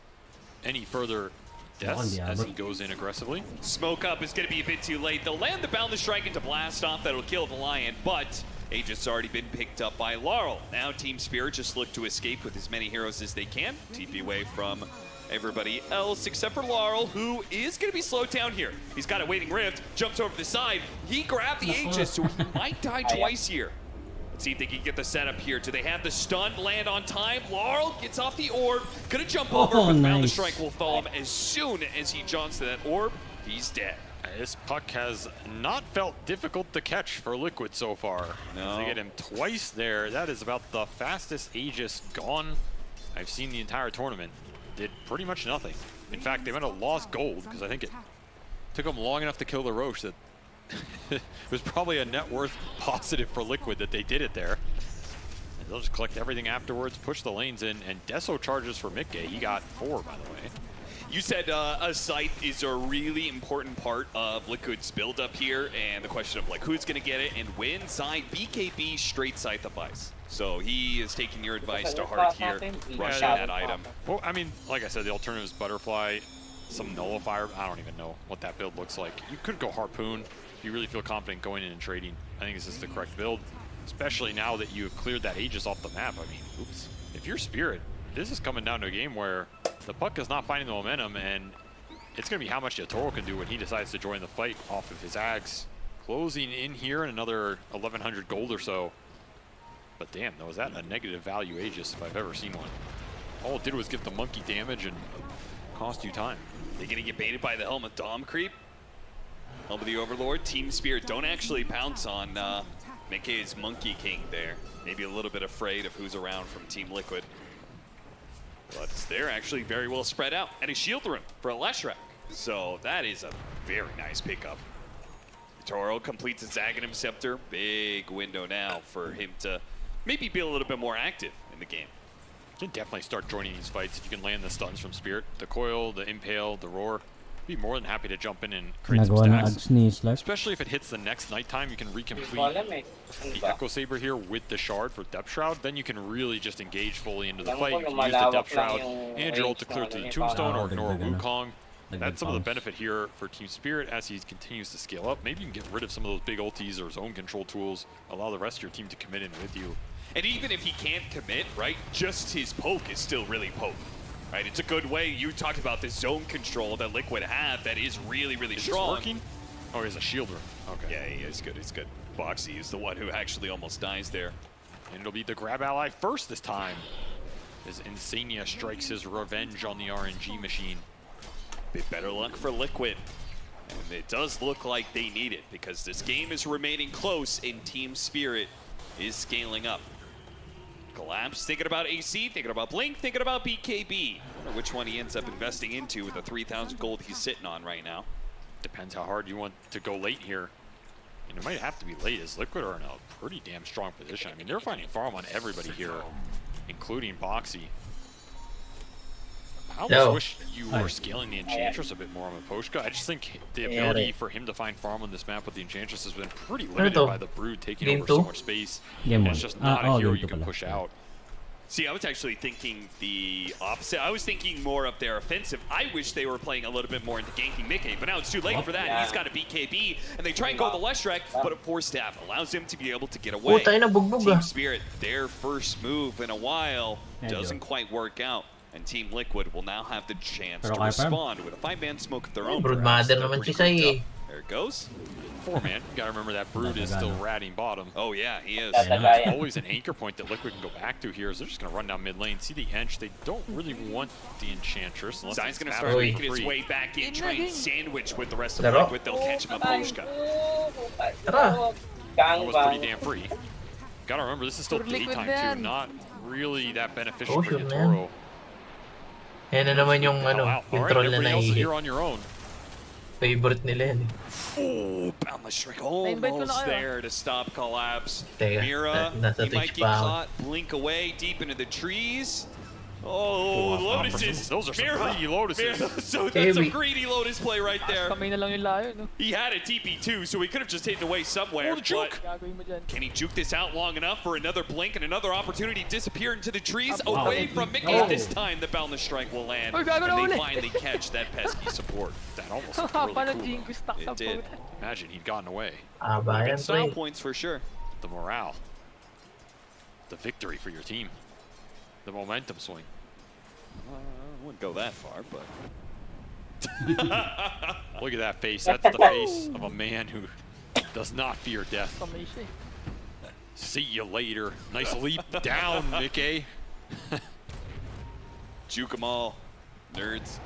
any further deaths as he goes in aggressively. Smoke up is going to be a bit too late. They'll land the Boundless Strike into Blast Off. That'll kill the Lion, but Aegis has already been picked up by Laurel. Now Team Spirit just look to escape with as many heroes as they can. TP away from everybody else except for Laurel, who is going to be slowed down here. He's got a Waiting Rift, jumps over the side. He grabbed the Aegis, so he might die twice here. Let's see if they can get the setup here. Do they have the stun land on time? Laurel gets off the orb, gonna jump over, but the Boundless Strike will thaw him as soon as he jumps to that orb. He's dead. This puck has not felt difficult to catch for Liquid so far. No. They get him twice there. That is about the fastest Aegis gone I've seen the entire tournament. Did pretty much nothing. In fact, they might have lost gold because I think it took them long enough to kill the Roche that it was probably a net worth positive for Liquid that they did it there. And they'll just collect everything afterwards, push the lanes in, and Deso charges for Mickey. He got 4, by the way. You said a Scythe is a really important part of Liquid's build up here, and the question of like who's going to get it and when. Zai BKB straight Scythe up ice. So he is taking your advice to heart here, rushing that item. Well, I mean, like I said, the alternative is Butterfly, some Nullifier. I don't even know what that build looks like. You could go Harpoon if you really feel confident going in and trading. I think this is the correct build, especially now that you have cleared that Aegis off the map. I mean, oops. If you're Spirit, this is coming down to a game where the puck is not finding the momentum, and it's going to be how much Yatoro can do when he decides to join the fight off of his Ags. Closing in here in another 1,100 gold or so. But damn, was that a negative value Aegis if I've ever seen one. All it did was give the monkey damage and cost you time. They're going to get baited by the Helm of Dom creep. Helm of the Overlord. Team Spirit don't actually pounce on Mickey's Monkey King there. Maybe a little bit afraid of who's around from Team Liquid. But they're actually very well spread out. And a shield room for a Leshrac. So that is a very nice pickup. Toro completes his Aghanim Scepter. Big window now for him to maybe be a little bit more active in the game. should definitely start joining these fights if you can land the stuns from Spirit. The Coil, the Impale, the Roar. Be more than happy to jump in and create some stacks. Especially if it hits the next nighttime, you can recomplete the Echo Saber here with the Shard for Depth Shroud. Then you can really just engage fully into the fight. You can use the Depth Shroud and your ult to clear through the Tombstone or ignore Wukong. That's some of the benefit here for Team Spirit as he continues to scale up. Maybe you can get rid of some of those big ultis or zone control tools, allow the rest of your team to commit in with you. And even if he can't commit, right, just his poke is still really potent. Right, it's a good way. You talked about this zone control that Liquid have that is really, really strong. Working? Oh, he's a shielder. Okay. Yeah, he is good. He's good. Boxy is the one who actually almost dies there. And it'll be the grab ally first this time, as Insania strikes his revenge on the RNG machine. Bit better luck for Liquid. And it does look like they need it because this game is remaining close and Team Spirit is scaling up. Collapse, thinking about AC, thinking about Blink, thinking about BKB. I wonder which one he ends up investing into with the 3,000 gold he's sitting on right now. Depends how hard you want to go late here. And it might have to be late as Liquid are in a pretty damn strong position. I mean, they're finding farm on everybody here, including Boxy. I almost wish you were scaling the Enchantress a bit more on Miposhka. I just think the ability for him to find farm on this map with the Enchantress has been pretty limited by the Brood taking over so much space. And it's just not a hero you can push out. See, I was actually thinking the opposite. I was thinking more of their offensive. I wish they were playing a little bit more into ganking Mickey, but now it's too late for that. He's got a BKB, and they try and go the Leshrac, but a poor staff allows him to be able to get away. Team Spirit, their first move in a while, doesn't quite work out. And Team Liquid will now have the chance to respond with a 5-man smoke of their own. There it goes. 4-man. You gotta remember that Brood is still ratting bottom. Oh yeah, he is. Always an anchor point that Liquid can go back to here is they're just gonna run down mid lane, see the Ench. They don't really want the Enchantress. Zai's gonna start making his way back in, trying to sandwich with the rest of Liquid. They'll catch him up Poshka. That was pretty damn free. Gotta remember, this is still daytime too, not really that beneficial for Yatoro. Yan na naman yung control na nahihit. You're on your own. Favorite nila yan. Oh, Boundless Shrek almost there to stop Collapse. Mira, he might get caught, blink away deep into the trees. Oh, Lotuses. Those are some greedy Lotuses. So that's a greedy Lotus play right there. He had a TP too, so he could have just hidden away somewhere. But can he juke this out long enough for another blink and another opportunity to disappear into the trees away from Mickey? This time the Boundless Strike will land, and they finally catch that pesky support. That almost looked really cool. It did. Imagine he'd gotten away. Style points for sure. The morale. The victory for your team. The momentum swing. I wouldn't go that far, but... Look at that face. That's the face of a man who does not fear death. See you later. Nice leap down, Mickey. Juke 'em all, nerds.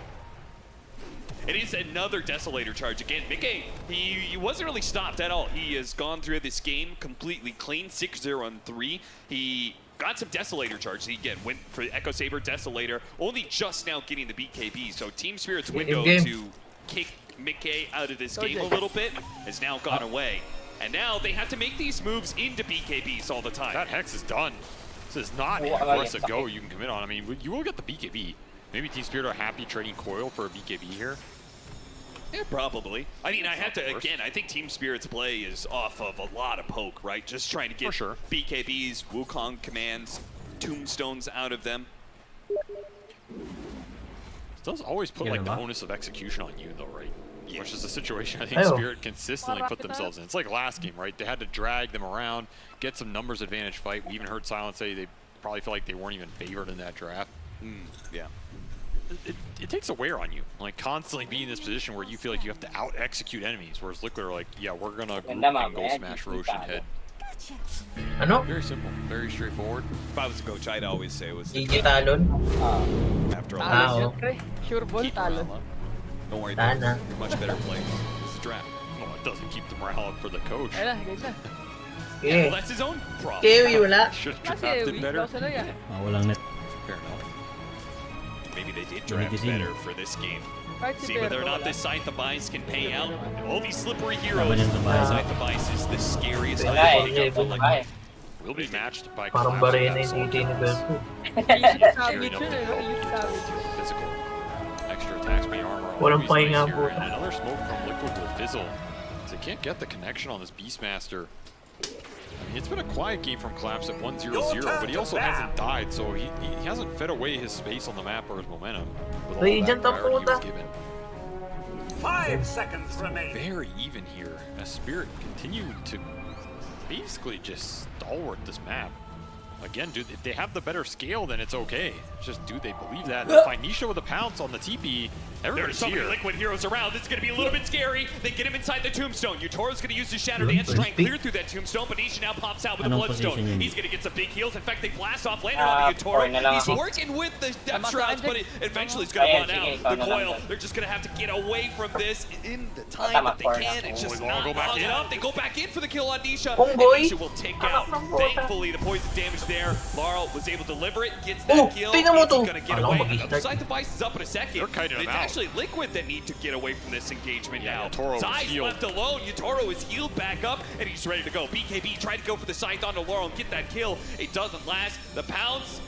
It is another Desolator charge again. Mickey, he wasn't really stopped at all. He has gone through this game completely clean, 6-0-3. He got some Desolator charge. He again went for the Echo Saber Desolator, only just now getting the BKB. So Team Spirit's window to kick Mickey out of this game a little bit has now gone away. And now they have to make these moves into BKBs all the time. That Hex is done. This is not an aggressive go you can commit on. I mean, you will get the BKB. Maybe Team Spirit are happy trading Coil for a BKB here. Yeah, probably. I mean, I have to, again, I think Team Spirit's play is off of a lot of poke, right? Just trying to get BKBs, Wukong commands, tombstones out of them. It does always put like the onus of execution on you though, right? Yeah. Which is a situation I think Spirit consistently put themselves in. It's like last game, right? They had to drag them around, get some numbers advantage fight. We even heard Silence say they probably feel like they weren't even favored in that draft. Yeah. It takes a wear on you, like constantly being in this position where you feel like you have to out-execute enemies, whereas Liquid are like, yeah, we're gonna group and go smash Roshan head. Very simple, very straightforward. If I was a coach, I'd always say it was after all. Don't worry, you're much better players. This is draft. Well, it doesn't keep the morale up for the coach. Yeah, well, that's his own problem. Should have drafted better. Walang net. Fair enough. Maybe they did draft better for this game. See whether or not this Scythe of Ice can pay out. All these slippery heroes. Scythe of Ice is the scariest item for Liquid. will be matched by Parang Collapse. barena yung TT ni Berto. Physical. Extra attacks by armor. Walang always pahinga nice po. here, and another smoke from Liquid will fizzle. They can't get the connection on this Beastmaster. I mean, it's been a quiet game from Collapse at 1-0-0, but he also hasn't died, so he hasn't fed away his space on the map or his momentum with all that priority he was given. 5 seconds remain. Very even here, as Spirit continued to basically just stalwart this map. Again, dude, if they have the better scale, then it's okay. It's just, do they believe that? They find Nisha with a pounce on the TP. Everybody's There's so many here. Liquid heroes around. This is going to be a little bit scary. They get him inside the tombstone. Utoro's going to use his Shadow Dance to try and clear through that tombstone, but Nisha now pops out with a Bloodstone. He's going to get some big heals. In fact, they blast off, landed on the Utoro. He's working with the Depth Shrouds, but eventually he's going to run out. The coil, they're just going to have to get away from this in the time that they can. It's just not long enough. They go back in for the kill on Nisha, and Nisha will take out. Thankfully, the poison damage there. Laurel was able to deliver it, gets that kill. He's going to get away. Another Scythe Device is up in a second. It's actually Liquid that need to get away from this engagement now. Zai's left alone. Utoro is healed back up, and he's ready to go. BKB tried to go for the Scythe onto Laurel and get that kill. It doesn't last. The pounce,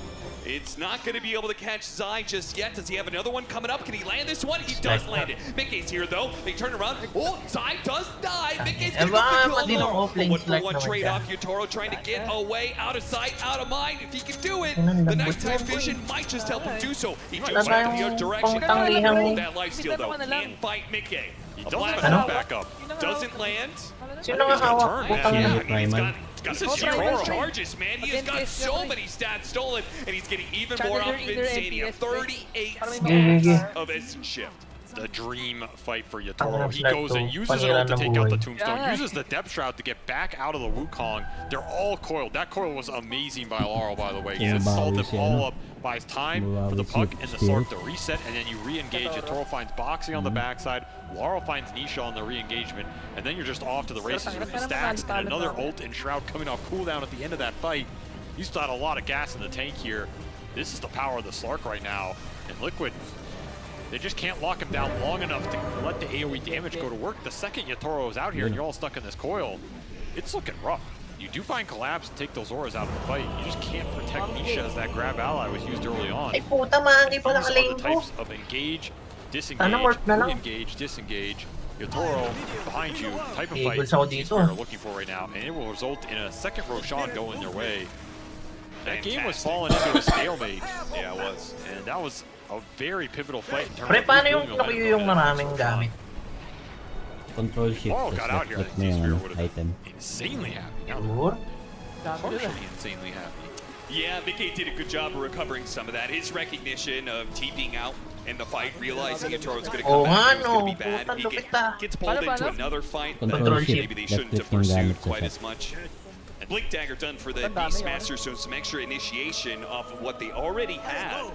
it's not going to be able to catch Zai just yet. Does he have another one coming up? Can he land this one? He does land it. Mickey's here, though. They turn around. Oh, Zai does die. Mickey's going to go for the kill on Laurel. 1-for-1 trade-off. Utoro trying to get away, out of sight, out of mind. If he can do it, the nighttime vision might just help him do so. He jumps out in the other direction. That life steal, though. Can't fight Mickey. He doesn't have back up. Doesn't land. Sino nga hawak? This is zero charges, man. He has got so many stats stolen, and he's getting even more off of Insania. 38 stats of Essence Shift. The dream fight for Yatoro. He goes and uses it all to take out the Tombstone, uses the Depth Shroud to get back out of the Wukong. They're all coiled. That coil was amazing by Laurel, by the way. He stalled them all up, buys time for the puck and the Slark to reset, and then you re-engage. Yatoro finds boxing on the backside. Laurel finds Nisha on the re-engagement, and then you're just off to the races with the stacks and another ult and Shroud coming off cooldown at the end of that fight. You still had a lot of gas in the tank here. This is the power of the Slark right now, and Liquid, they just can't lock him down long enough to let the AoE damage go to work. The second Yatoro is out here and you're all stuck in this coil, it's looking rough. You do find Collapse and take those auras out of the fight. You just can't protect Nisha as that grab ally was used early on. Ay puta, maangi pa These are nakalane the ko. types of engage, disengage, re-engage, disengage. Yatoro behind you, type of fight these are looking for right now, and it will result in a second Roshan going their way. That game was falling into a stalemate. Yeah, it was. And that was a very pivotal fight in terms Pre, of paano yung rebuilding nakuyo yung maraming gamit? Control shift, Laurel tapos got out here. I left-click think na T-Spear yung would have item. been insanely happy. Sure? Partially insanely happy. Yeah, Mickey did a good job of recovering some of that. His recognition of TPing out in the fight, realizing Yatoro's going to come back, it was going to be bad. He gets pulled into another fight that maybe they shouldn't have pursued quite as much. And Blink Dagger done for the Beastmaster, so some extra initiation off of what they already had.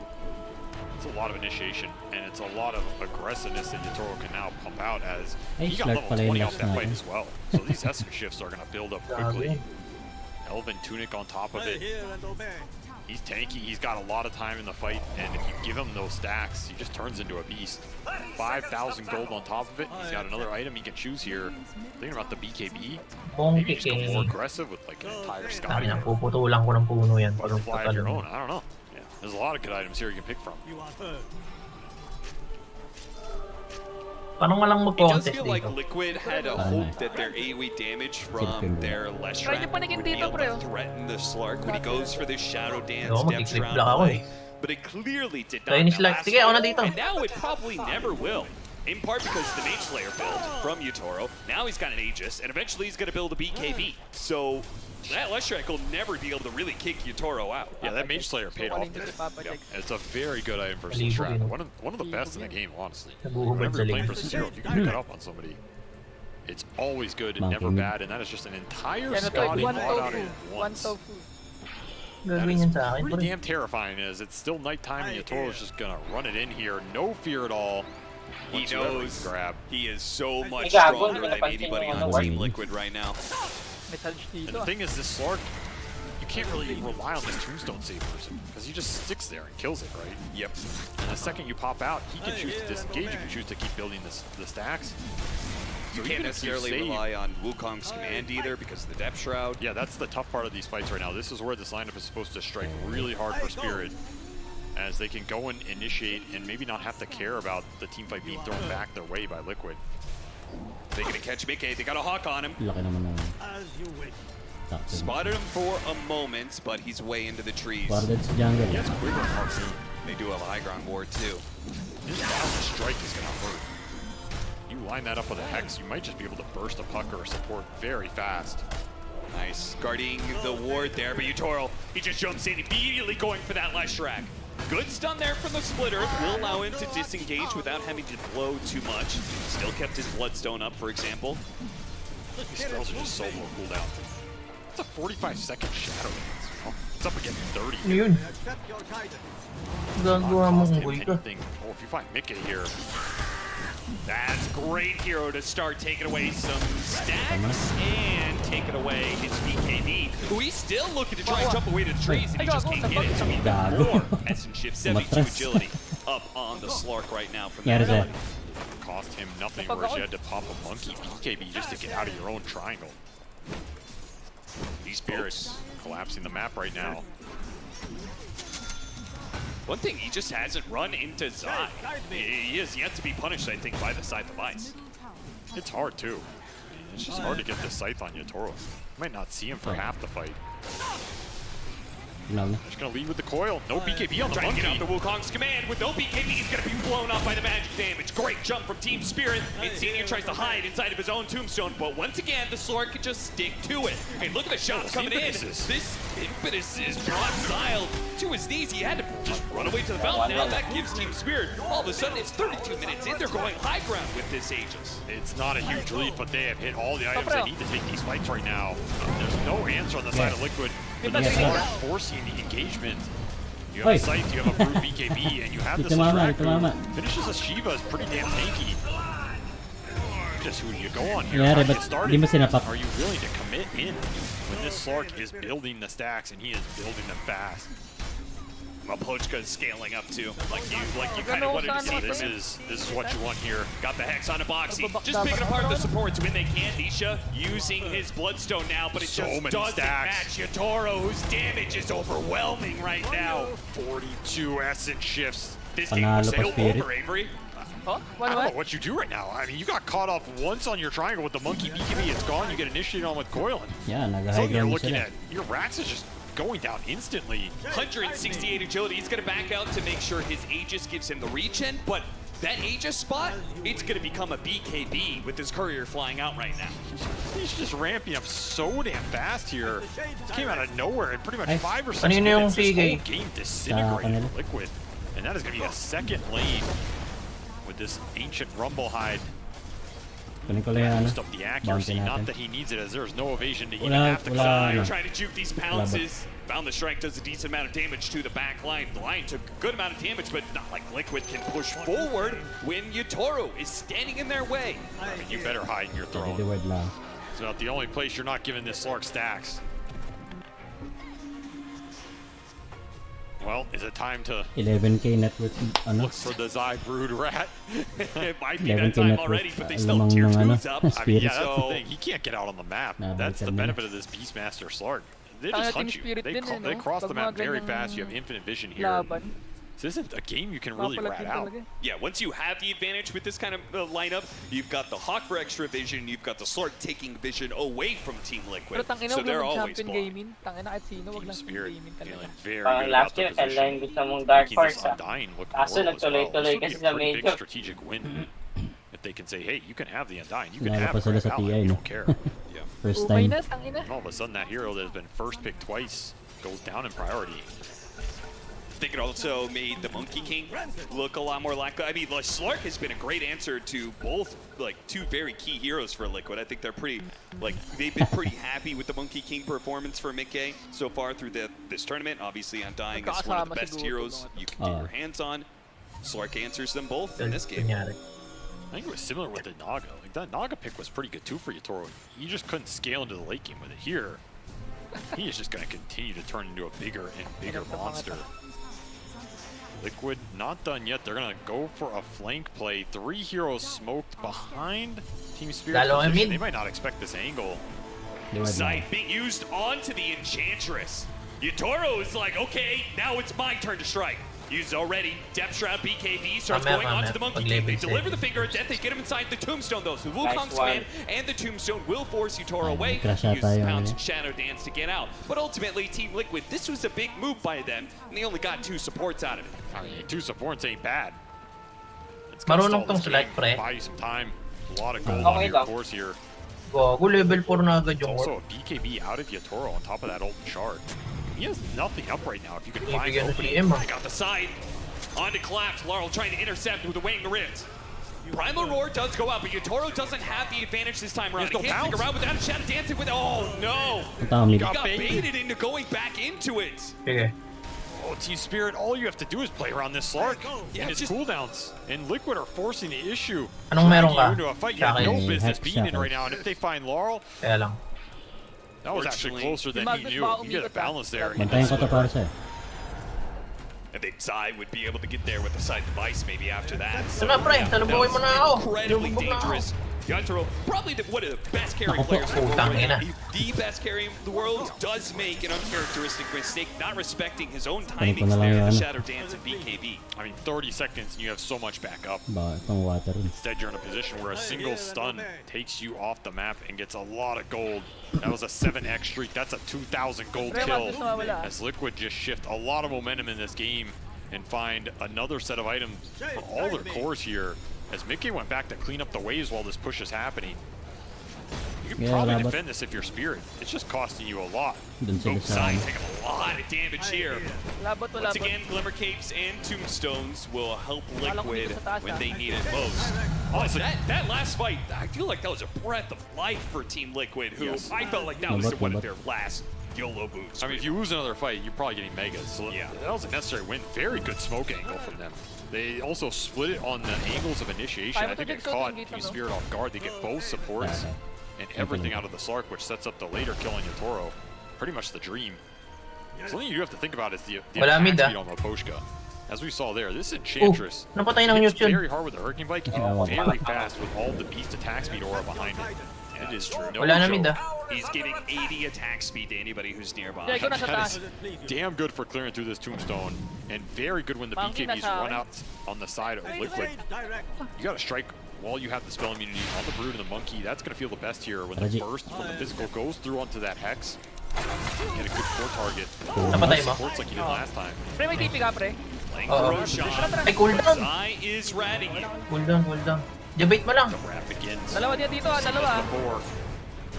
It's a lot of initiation, and it's a lot of aggressiveness that Yatoro can now pump out as Ay, he got Slark level pala yung 20 off last that fight natin. as well. So these essence shifts are going to build up quickly. Elven Tunic on top of it. He's tanky, he's got a lot of time in the fight, and if you give him those stacks, he just turns into a beast. 5,000 gold on top of it. He's got another item he can choose here. Thinking about the BKB. Maybe just go more aggressive with like an entire Scotty. Puputulan ko ng puno yan. Or fly of your own, I don't know. Yeah, there's a lot of good items here you can pick from. Parang walang It does mag-contest feel like dito. Liquid had a hope that their AoE damage from their Leshrac would be able to threaten the Slark when he goes for this Shadow Dance Depth Shroud play. But it clearly did not last long, and now it probably never will. In part because the Mage Slayer build from Yatoro, now he's got an Aegis, and eventually he's going to build a BKB. So that Leshrac will never be able to really kick Yatoro out. Yeah, that Mage Slayer paid off today. Yeah, it's a very good item for Leshrac. One of the best in the game, honestly. Whenever you're playing for Zero, if you can pick it up on somebody, it's always good and never bad, and that is just an entire Scotty bought out in once. That is pretty damn terrifying. It's still nighttime, and Yatoro's just gonna run it in here, no fear at all. He knows he is so much stronger than anybody on Team Liquid right now. And the thing is, this Slark, you can't really rely on this Tombstone Sabers, because he just sticks there and kills it, right? Yep. And the second you pop out, he can choose to disengage, you can choose to keep building the stacks. You So can't even if you necessarily save- rely on Wukong's command either because of the depth shroud. Yeah, that's the tough part of these fights right now. This is where this lineup is supposed to strike really hard for Spirit, as they can go and initiate and maybe not have to care about the team fight being thrown back their way by Liquid. They're gonna catch Mickey. They got a hawk on him. Laki naman ng Spotted him for a moment, but he's way into the trees. Guarded sa jungle. Yes, quiver and harpoon. They do have a high ground ward too. This down strike is gonna hurt. You line that up with a Hex, you might just be able to burst a puck or a support very fast. Nice. Guarding the ward there, but Yutoro, he just jumps in, immediately going for that Leshrac. Good stun there from the splitter. Will allow him to disengage without having to blow too much. Still kept his Bloodstone up, for example. These spells are just so low cooldown. It's a 45-second Shadow Dance, you know? It's up against 30. Yun. Gagawa mo kung buhay ka. Anything. Oh, if you find Mickey here, That's great hero to start taking away some stacks and taking away his BKB, who he's still looking to try and jump away to the trees, and he just can't get it. So even more Essence Shift, 72 agility up on the Slark right now from that ability. cost him nothing, whereas you had to pop a monkey BKB just to get out of your own triangle. These Spirits collapsing the map right now. One thing, he just hasn't run into Zai. He is yet to be punished, I think, by the Scythe of Ice. It's hard too. It's just hard to get the Scythe on Yatoro. You might not see him for half the fight. Just gonna lead with the coil. No BKB on the Trying to monkey. get out the Wukong's command with no BKB. He's gonna be blown up by the magic damage. Great jump from Team Spirit. Insignia tries to hide inside of his own tombstone, but once again, the Slark can just stick to it. Hey, look at the shots coming in. This Impetus is brought Zyle to his knees. He had to just run away to the fountain. Now that gives Team Spirit, all of a sudden, it's 32 minutes in. They're going high ground with this Aegis. It's not a huge lead, but they have hit all the items they need to take these fights right now. There's no answer on the side of Liquid. But the Slark forcing the engagement. You have a Scythe, you have a Brute BKB, and you have this Leshrac who finishes a Shiva is pretty damn tanky. Just who you go on here. Yeah, How but you started di mo this. sinapak. Are you willing to commit in when this Slark is building the stacks and he is building them fast? Mapochka is scaling up too, like you kind of wanted to see. This is what you want here. Got the Hex on a Boxy, just picking apart the supports when they can. Nisha using his Bloodstone now, but it So just many doesn't stacks. match Yatoro, whose damage is overwhelming right now. 42 Essence Shifts. This game Panalo was pa sail Spirit. over, Avery. I don't know what you do right now. I mean, you got caught off once on your triangle with the monkey BKB. It's gone. You get initiated on with Coil. Yeah, So nag-high you're ground looking sila. at your Rax is just going down instantly. 168 agility. He's going to back out to make sure his Aegis gives him the regen, but that Aegis spot, it's going to become a BKB with his courier flying out right now. He's just ramping up so damn fast here. Came out of nowhere in pretty much Ay, 5 or 6 kanino yung minutes. This whole PK? game disintegrated kanila. for Liquid. And that is going to be a second lane with this ancient Rumble Hide. Kunin ko lang yan. Boost up the accuracy, Bounty not natin. that he needs it, as there's no evasion to even Wala- have to wala climb. na. Trying to juke these pounces. Found the strike, does a decent amount of damage to the back line. The line took a good amount of damage, but not like Liquid can push forward when Yatoro is standing in their way. I mean, you better hide in your throne. Di word lang. It's about the only place you're not giving this Slark stacks. Well, is it time to 11k net worth ano? look for the Zai Brood Rat? It might be that 11k time net already, worth but they still lamang tier ng ano, 2s up. I mean, Spirit. yeah, that's the So- thing. He can't get out on the map. Nah, That's the balikan benefit of this Beastmaster Slark. They just hunt you. They cross the map very fast. You have infinite vision here. This isn't a game you can really rat out. Yeah, once you have the advantage with this kind of lineup, you've got the Hawk for extra vision, you've got the Slark taking vision away from Team Liquid. So they're always blocked. Team Spirit feeling very Parang good last about the year, position. kailan gusto mong Dark Making Horse this ah. Undying look Kaso horrible as well. nagtuloy-tuloy This kasi would sa be a pretty big medyo. strategic win. If they can say, hey, you can have the Undying, you can Nalo have pa sila Grab sa Ally, TI, we no? don't care. First time. And all of a sudden, that hero that has been first picked twice goes down in priority. I think it also made the Monkey King look a lot more like. I mean, like, Slark has been a great answer to both, like, two very key heroes for Liquid. I think they're pretty, like, they've been pretty happy with the Monkey King performance for Mickey so far through this tournament. Obviously, Undying is one of the best heroes you can get your hands on. Slark answers them both in this game. I think it was similar with the Naga. Like, that Naga pick was pretty good too for Yatoro. You just couldn't scale into the late game with it. Here, he is just going to continue to turn into a bigger and bigger monster. Liquid not done yet. They're gonna go for a flank play. 3 heroes smoked behind Team Spirit position. They might not expect this angle. Sight being used onto the Enchantress. Yatoro is like, okay, now it's my turn to strike. Used already. Depth Shroud BKB starts going onto the Monkey King. They deliver the Finger of Death. They get him inside the Tombstone, though. So the Wukong's command and the Tombstone will force Yatoro away. He uses Pounce and Shadow Dance to get out. But ultimately, Team Liquid, this was a big move by them, and they only got 2 supports out of it. I mean, 2 supports ain't bad. Marunong tong select, pre. Buy you some time. A lot of gold on your course here. Gago, level 4 na agad yung also a BKB out of Yatoro on top of that old shard. He has nothing up right now if you can find it. They got the side. On to Collapse. Laurel trying to intercept with the Weighing the Ribs. Primal Roar does go out, but Yatoro doesn't have the advantage this time around. He can't stick around without a Shadow Dancing with. Oh no! He got baited into going back into it. Okay. Oh, Team Spirit, all you have to do is play around this Slark. Yeah, his cooldowns. And Liquid are forcing the issue. Anong meron ka? Into a fight you have no business being in right now. And if they find Laurel, kaya lang. That was actually closer than he knew. You get a balance there. Bantayan ko to para sa'yo. I think Zai would be able to get there with the side device maybe after that. So, salubungin mo na ako. Incredibly dangerous. Yatoro, probably one of the best carry players in the world. The best carry in the world does make an uncharacteristic mistake, not respecting his own timings there, the Shadow Dance and BKB. I mean, 30 seconds and you have so much backup. Instead, you're in a position where a single stun takes you off the map and gets a lot of gold. That was a 7x streak. That's a 2,000 gold kill. As Liquid just shift a lot of momentum in this game and find another set of items for all their cores here. As Mickey went back to clean up the waves while this push is happening. You can probably defend this if you're Spirit. It's just costing you a lot. Zai taking a lot of damage here. Once again, Glimmer Capes and Tombstones will help Liquid when they need it most. Honestly, that last fight, I feel like that was a breath of life for Team Liquid, who I felt like that was one of their last YOLO boots. I mean, if you lose another fight, you're probably getting megas. So that was a necessary win. Very good smoke angle from them. They also split it on the angles of initiation. I think it caught Team Spirit off guard. They get both supports and everything out of the Slark, which sets up the later kill on Yatoro. Pretty much the dream. So the thing you have to think about is the attack speed on Miposhka. As we saw there, this Enchantress hits very hard with the Hurricane Bike and very fast with all the beast attack speed aura behind it. It is true. He's giving 80 attack speed to anybody who's nearby. That is damn good for clearing through this Tombstone, and very good when the BKBs run out on the side of Liquid. You gotta strike while you have the spell immunity on the Brood and the Monkey. That's gonna feel the best here when the burst from the physical goes through onto that Hex. Get a good core target. Supports like you did last time. Playing for Roshan. Ay, cooldown. Zai is ratting it. Cooldown. Debate mo lang. Dalawa dito, dalawa.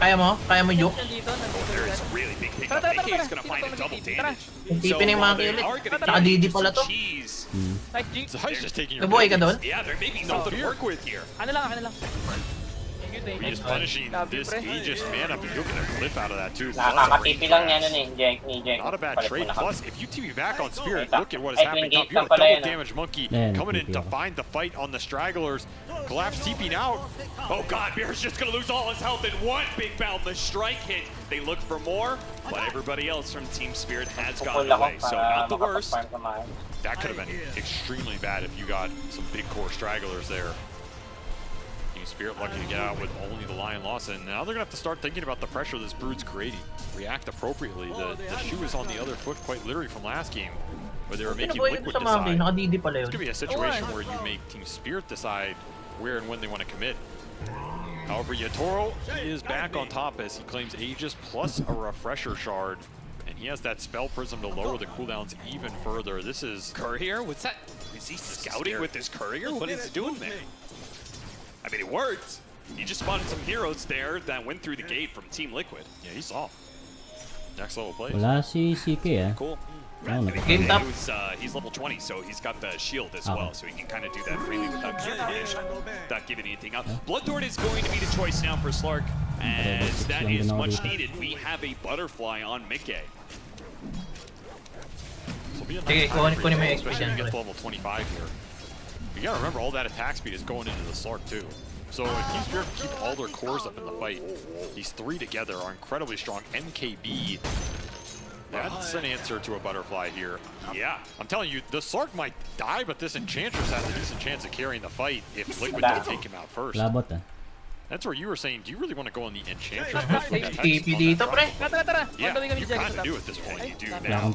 Kaya mo? Kaya mo, Yuk? There's a really big pickup. AK is going to find a double damage. Tipin yung mga kilit. Naka-DD pala to. Zai's just taking your nabuhay ka doon? Yeah, there may be something to work with here. Ano lang. He's punishing this Aegis mana, but you're going to clip out of that too. Nakakatipi lang niya nun eh, Not a bad trade. Plus, if you TP back on Spirit, look at what is happening top. You have a double damage Monkey coming in to find the fight on the Stragglers. Collapse TPing out. Oh god, Mirror's just going to lose all his health in one big bout. The strike hit. They look for more, but everybody else from Team Spirit has gotten away, so not the worst. That could have been extremely bad if you got some big core Stragglers there. Spirit lucky to get out with only the Lion loss, and now they're gonna have to start thinking about the pressure this Brood's creating. React appropriately. The shoe is on the other foot quite literally from last game, where they were making Liquid decide. It's gonna be a situation where you make Team Spirit decide where and when they want to commit. However, Yatoro is back on top as he claims Aegis plus a Refresher Shard, and he has that Spell Prism to lower the cooldowns even further. This is... Courier? What's that? Is he scouting with his Courier? What is he doing there? I mean, it worked. He just spotted some heroes there that went through the gate from Team Liquid. Yeah, he saw. Next level plays. Wala si CK eh. Cool. He's level 20, so he's got the shield as well, so he can kind of do that freely without giving anything up. Bloodthorn is going to be the choice now for Slark, as that is much needed. We have a Butterfly on Mickey. Okay, kunin mo yung XP especially when you get to level 25 here. You gotta remember, all that attack speed is going into the Slark too. So if Team Spirit can keep all their cores up in the fight, these three together are incredibly strong. MKB That's an answer to a butterfly here. Yeah, I'm telling you, the Sark might die, but this Enchantress has a decent chance of carrying the fight if Liquid don't take him out first. Labot That's where you were saying, do you really want to go on the Enchantress? TP dito, pre. Yeah, you kind of do at this point. You do now.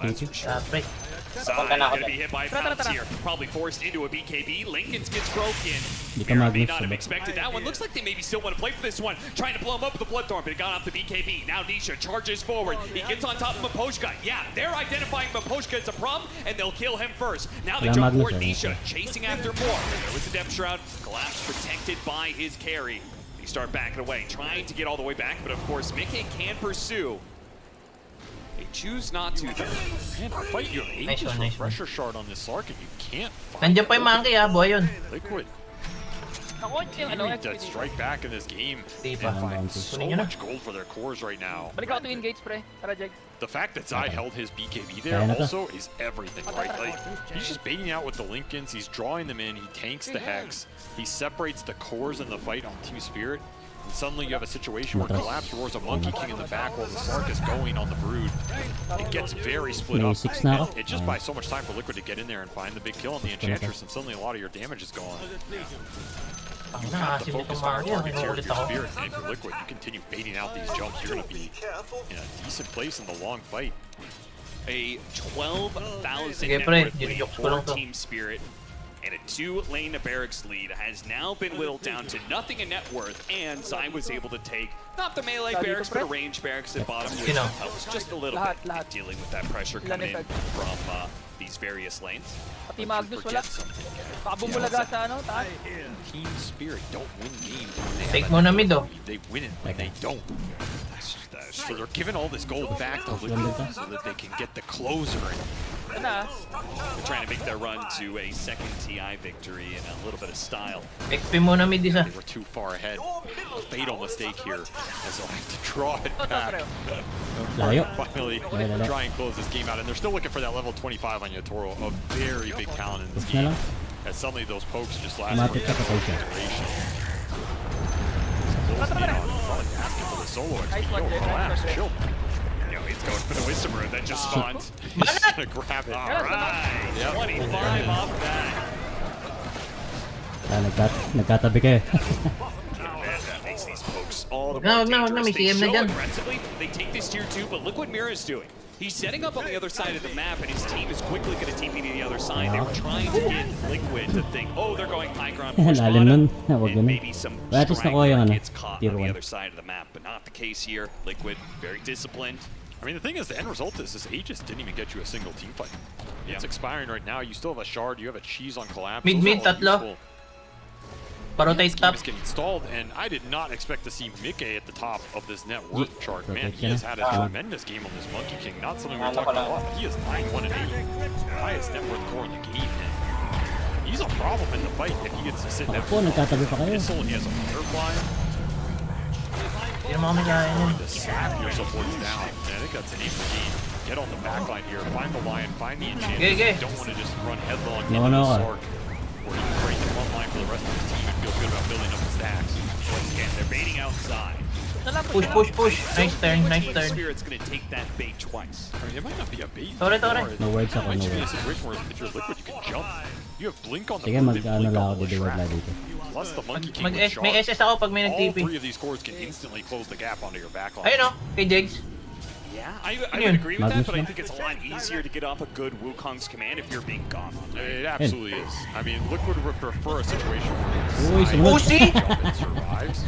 Punta na ako Gonna be dyan. hit by Pounce here. Probably forced into a BKB. Lincoln's gets broken. Di ka Mira may mag-miss not have sabay. expected that one. Looks like they maybe still want to play for this one. Trying to blow him up with the Bloodthorn, but it got off the BKB. Now Nisha charges forward. He gets on top of Maposhka. Yeah, they're identifying Maposhka as a problem, and they'll kill him first. Now they Wala jump forward. Magnus, Nisha chasing after more. There was a Depth Shroud. Collapse protected by his carry. They start backing away, trying to get all the way back, but of course, Mickey can pursue. They choose not to. Man, I fight your Nice Aegis one, nice Refresher Shard on this Sark, and you can't fight Nandiyan pa yung monkey, boy yun. Liquid. Ako yung ano, Need to strike back in this game Di and pa. find so Kunin nyo na. much gold for their cores right now. Balik ako to engage, pre. Tara, Jegs. The fact that Zai held his BKB there Kaya na to. also is everything, right? Like, he's just baiting out with the Lincolns, he's drawing them in, he tanks the Hex, he separates the cores in the fight on Team Spirit, and suddenly you have a situation where Collapse roars a Monkey King in the back while the Sark is going on the Brood. It gets very split May up. 6 na ako. It just buys so much time for Liquid to get in there and find the big kill on the Enchantress, and suddenly a lot of your damage is gone. Ang You have to nakasim focus itong on monkey, your targets here kinukulit if you're ako. Spirit, and if you're Liquid, you continue baiting out these jumps, you're going to be in a decent place in the long fight. A 12,000 Sige, net pre, worth lead dinijok ko lang for to. Team Spirit, and a 2-lane barracks lead has now been whittled down to nothing in net worth, and Zai was able to take not the melee barracks, but a ranged barracks at bottom, which Sino? helps just a little Lahat, bit lahat. dealing with that pressure coming in from these various lanes. Pati But you Magnus wala. forget something. Baka bumulaga sa ano, taas. Team Spirit don't win games when they Take have mo a na mid, oh. lead. They win it when they don't. So they're giving all this gold back to Liquid so that they can get the closer in. Ito na. They're trying to make their run to a second TI victory in a little bit of style. XP muna mid isa. They were too far ahead. A fatal mistake here as they'll have to draw it back. Layo. Finally Layo. try and close this game out. And they're still looking for that level 25 on Yotoro, a very big talent in this Push na game. lang. As suddenly those pokes just last Automatic ka patay siya. Asking for the solo XP. Nice one, Yo, Jay. Collapse, Nice one, chill. You know, he's going for the Wisdom Rune that just spawned. He's just gonna grab it. All right, Yep. 25 off that. Nagkatabi kayo. That makes these pokes all the No, more no, dangerous. may They CM na show dyan. aggressively, they take this tier 2, but look what Mira's doing. He's setting up on the other side of the map, and his team is quickly going to TP to the other side. They were trying to get Liquid to think, oh, they're going high ground, push Lalim nun. bottom, Huwag and ganun. maybe some At least nakuha yung straggler ano, gets caught tier on the 1. other side of the map, but not the case here. Liquid, very disciplined. I mean, the thing is, the end result is this Aegis didn't even get you a single team fight. It's expiring right now. You still have a Shard. You have a Cheese on Collapse. Mid, Those mid, are all tatlo. useful. Parotate Scheme top. is getting stalled, and I did not expect to see Mickey at the top of this net worth chart. Man, he has had a tremendous game on this Monkey King. Not something we're talking about a lot, but he is 9-1-8. Highest net worth core in the game, and he's a problem in the fight if he gets to sit next Ako, nagkatabi pa kayo. Missile, he has a butterfly. Hindi naman kami kaya yun. The sap your supports down. And I think that's an aim for game. Get on the backline here, find the Lion, find the Enchantress. Okay. You don't want to just run headlong No, into no. the Sark, where he can break the front line for the rest of his team and feel good about building up the stacks. Once again, they're baiting outside. Push, push, push. Nice turn, nice Team turn. Spirit's going to take that bait twice. I mean, it might not be a bait. Tore, tore. anymore. No words It ako, might no just be a words. situation where if you're Liquid, you can jump. You have Blink on the Sige, board, mag-ano Blink lang on ako, the didiwag Shrap. lang dito. Plus the Monkey King May with Shard. SS ako pag may All nag-TP. 3 of these cores can instantly close the gap onto your backline. Ayun o, kay Jegs. Yeah, I Yun. would agree with that, Magnus but I lang. think it's a lot easier to get off a good Wukong's command if you're being gone. It absolutely is. I mean, Liquid would prefer a situation Uy, where sumunod. Pussy! jump and survives.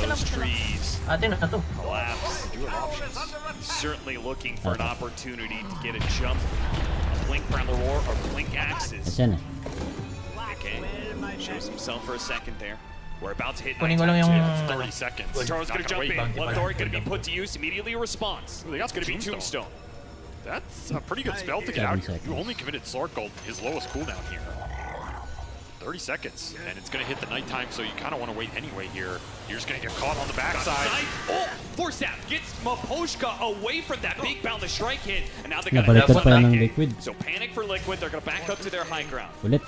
Those trees Ate na to. collapse. You have options. Certainly looking for an opportunity to get a jump. A blink around the roar or blink axes. Asyan eh. Okay, shows himself for a second there. We're about to hit Kunin ko lang yung... 30 seconds. Charles Not gonna jump wait. in. Bloodthorn gonna be put to use. Immediately a response. They got It's gonna be Tombstone. Tombstone. That's a pretty good spell to get out 7 here. You seconds. only committed Sark Gold, his lowest cooldown here. 30 seconds, and it's going to hit the nighttime, so you kind of want to wait anyway here. You're just going to get caught on the backside. Oh, Force Out gets Maposhka away from that big bound the strike hit, and now they got Nabaliktad another pa yan ng back. Liquid. So panic for Liquid. They're going to back up to their high ground. Ulit.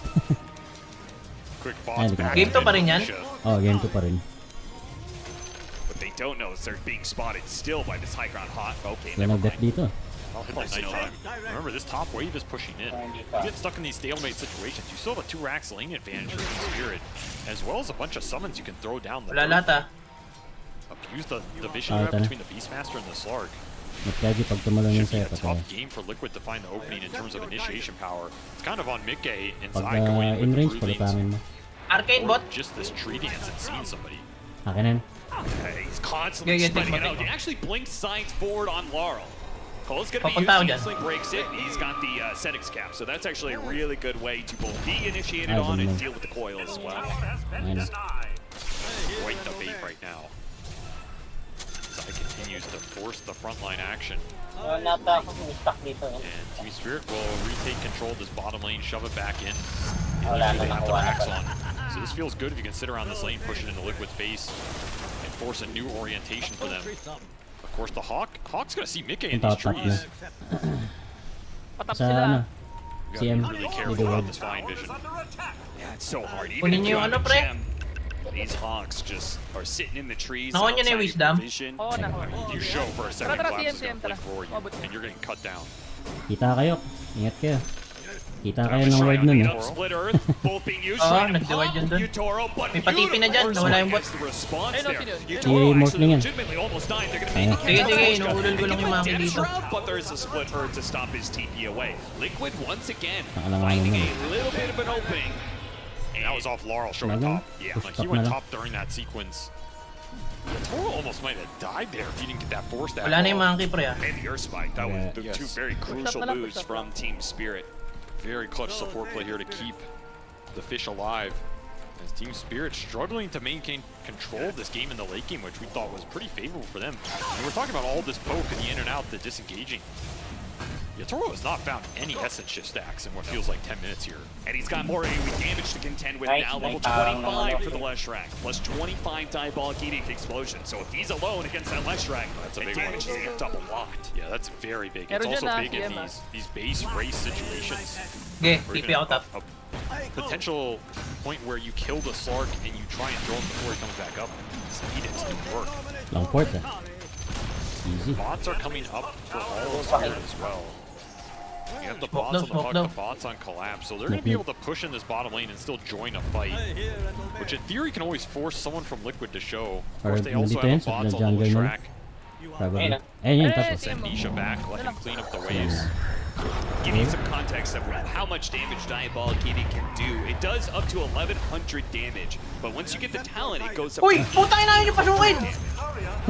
Quick Ay, bots back. Game to pa rin yan? Oh, game 2 pa rin. What they don't know is they're being spotted still by this high ground hot. Okay, Wala never nag-def mind. dito. I'll hit that nighttime. Remember, this top wave is pushing in. You get stuck in these stalemate situations. You still have a 2 racks lane advantage for the Spirit, as well as a bunch of summons you can throw down the Abuse the vision you have between the Beastmaster and the Slark. Should be a tough game for Liquid to find the opening in terms of initiation power. It's kind of on Mickey inside going in with the Broodlings. Arcane bot. Just this tree dance and seeing somebody. He's constantly spreading it out. He actually blinks signs forward on Laurel. Cole's going to be using Insling breaks it. He's got the Setix cap, so that's actually a really good way to both be initiated on and deal with the coil as well. Quite the bait right now. Zai continues to force the frontline action. And Team Spirit will retake control of this bottom lane, shove it back in. They have the racks on. So this feels good if you can sit around this lane, push it into Liquid's base, and force a new orientation for them. Of course, the Hawk's gonna see Mickey in these trees. Sa CM, really careful about this flying vision. Yeah, it's so hard. Even if you have a gem, these Hawks just are sitting in the trees. Nakuha niyo na yung wisdom? You show for a second, Collapse is gonna blink for you, and you're getting cut down. Kita kayo. Ingat kayo. Kita kayo ng word nun eh. Split Earth, both being used. Nag-divide yun dun. May patipi na dyan, nawala yung bot. I-morphling yan. Sige, inuulol ko lang yung mga dito. But there's a split Earth to stop his TP away. Liquid once again finding a little bit of an opening. And that was off Laurel showing top. Yeah, like he went top during that sequence. Toro almost might have died there if he didn't get that force that Wala na yung monkey pre ah. And the Earth Spike. That was the two very crucial moves from Team Spirit. Very clutch support play here to keep the fish alive. As Team Spirit struggling to maintain control of this game in the late game, which we thought was pretty favorable for them. And we're talking about all this poke and the in and out, the disengaging. Yatoro has not found any essence shift stacks in what feels like 10 minutes here. And he's got more AoE damage to contend with now. Level 25 for the Leshrac. Plus 25 Diabolic Edict Explosion. So if he's alone against that Leshrac, that's a the big damage is amped up a lot. Yeah, that's very big. It's also big in these base race situations. Okay, TP out up. A potential point where you kill the Slark and you try and throw him before he comes back up. Speed it to work. Long port eh. Easy. Bots are coming up for all of Spirit as well. You have the bots on the puck, the bots on Collapse, so they're going to be able to push in this bottom lane and still join a fight, which in theory can always force someone from Liquid to show. Of course, they also have bots on the track. Send Nisha back, let him clean up the waves. Give you some context of how much damage Diabolic Edict can do. It does up to 1100 damage, but once you get the talent, it goes up. Uy, putang ina yun yung pasukin!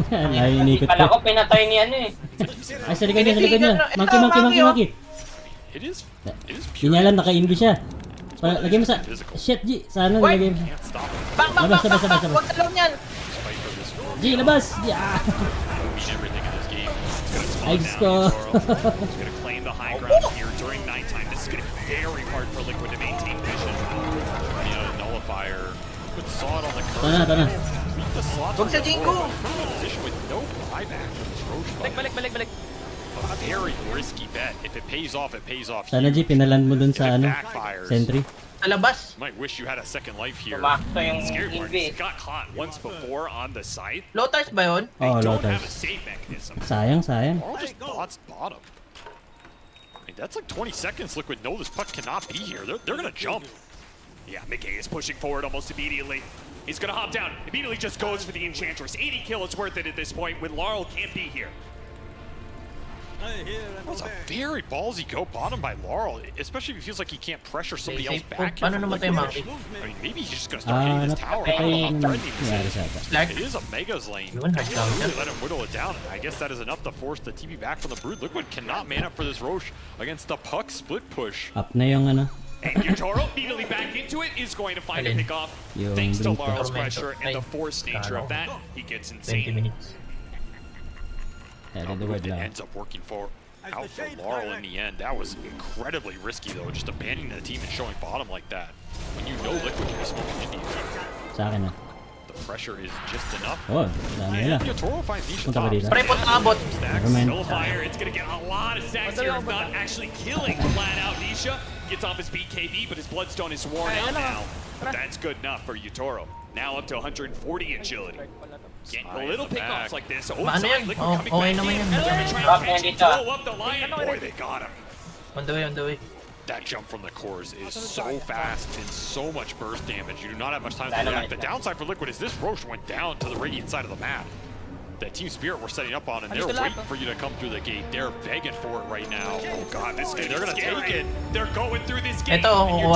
Nainikot ko. Kala ko pinatay niya ano eh. Ay, sa likod niya. Monkey. It is pure. Hindi alam, naka-invi siya. Lagay mo sa... Shit, G. Sana nilagay mo. Labas. Huwag ka lang yan! G, labas! Yeah. Ay, Diyos ko. He's going to claim the high ground here during nighttime. This is going to be very hard for Liquid to maintain vision. Nullifier. Liquid saw it on the curve. Tana. Huwag sa Jingo! Position with no buyback from this Roche fight. Balik. A very risky bet. If it pays off, it pays off. Sana G, pinaland mo dun sa ano, sentry. Sa labas. Might wish you had a second life here. Scary part is he got caught once before on the site. Lotus ba yun? Oh, They don't Lotus. have a save mechanism. Sayang. Or just bots bottom. I mean, that's like 20 seconds. Liquid know this puck cannot be here. They're gonna jump. Yeah, Mickey is pushing forward almost immediately. He's gonna hop down. Immediately just goes for the Enchantress. 80 kill is worth it at this point when Laurel can't be here. That was a very ballsy go bottom by Laurel, especially if he feels like he can't pressure somebody else back here. I mean, maybe he's just gonna start hitting his tower. It is a Mega's lane. Really let him whittle it down. I guess that is enough to force the TP back from the Brood. Liquid cannot man up for this Roche against the puck split push. Up na yung ano. And Yutoro immediately back into it is going to find a pick off thanks to Laurel's pressure and the forced nature of that. He gets insane. Yeah, it ends up working out for Laurel in the end. That was incredibly risky though, just abandoning the team and showing bottom like that. When you know Liquid can be smoking into you. Sa akin na. The pressure is just enough. Oh, dami nila. Yutoro finds Nisha Punta ba dito? Nullifier, it's going to get a lot of stacks here, not actually killing flat out Nisha. Gets off his BKB, but his Bloodstone is worn out now. But that's good enough for Yutoro. Now up to 140 agility. Getting a little pickoffs like this. Maano yan? Okay naman yan. Blow up the lion. Boy, they got him. On the way. That jump from the cores is so fast and so much burst damage. You do not have much time to react. The downside for Liquid is this Roche went down to the Radiant side of the map. That Team Spirit we're setting up on, and they're waiting for you to come through the gate. They're begging for it right now. Oh god, this game, they're gonna take it. They're going through this gate. Ito,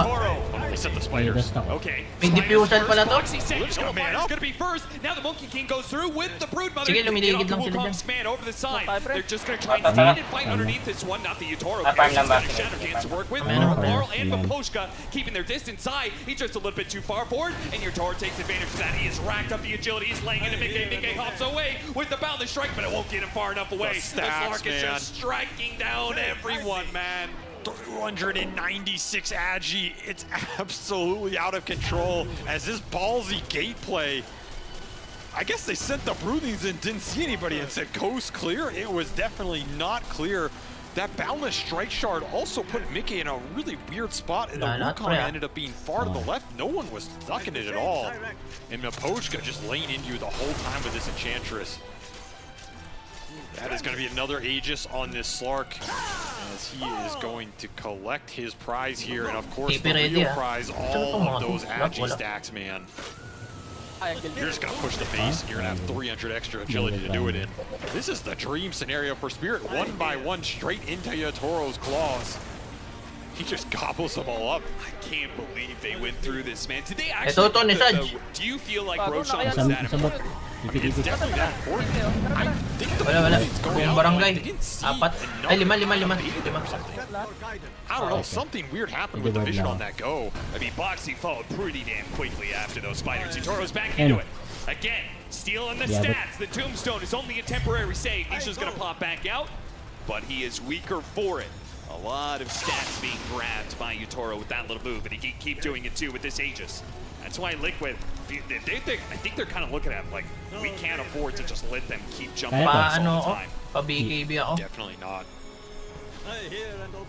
they set the spiders. Okay. May diffusion pala to. It's gonna be first. Now the Monkey King goes through with the Broodmother. Sige, lumiligid lang sila dyan. Man over the side. They're just gonna try and stand and fight underneath this one. Not the Yutoro. Shadow Dance to work with. Laurel and Miposhka keeping their distance high. He's just a little bit too far forward, and Yutoro takes advantage of that. He has racked up the agility. He's laying into Mickey. Mickey hops away with the boundless strike, but it won't get him far enough away. Stacks, is just striking down everyone, man. 296 Agi. It's absolutely out of control as this ballsy gate play. I guess they sent the Broodings and didn't see anybody and said coast clear. It was definitely not clear. That boundless strike shard also put Mickey in a really weird spot, and the Wukong ended up being far to the left. No one was ducking it at all. And Miposhka just laying into you the whole time with this Enchantress. That is going to be another Aegis on this Slark, as he is going to collect his prize here, and of course the real prize, all of those Agi stacks, man. You're just going to push the base, and you're going to have 300 extra agility to do it in. This is the dream scenario for Spirit, one by one, straight into Yatoro's claws. He just gobbles them all up. I can't believe they went through this, man. Did they actually do you feel like Roshan was that important? It's definitely that important. I think the Brooding's going out. They didn't see enough. I don't know, something weird happened with the vision on that go. I mean, Boxy followed pretty damn quickly after those spiders. Yutoro's back into it. Again, stealing the stats. The Tombstone is only a temporary save. Nisha's gonna pop back out, but he is weaker for it. A lot of stats being grabbed by Yutoro with that little move, and he can keep doing it too with this Aegis. That's why Liquid, I think they're kind of looking at it like, we can't afford to just let them keep jumping all the time. Definitely not.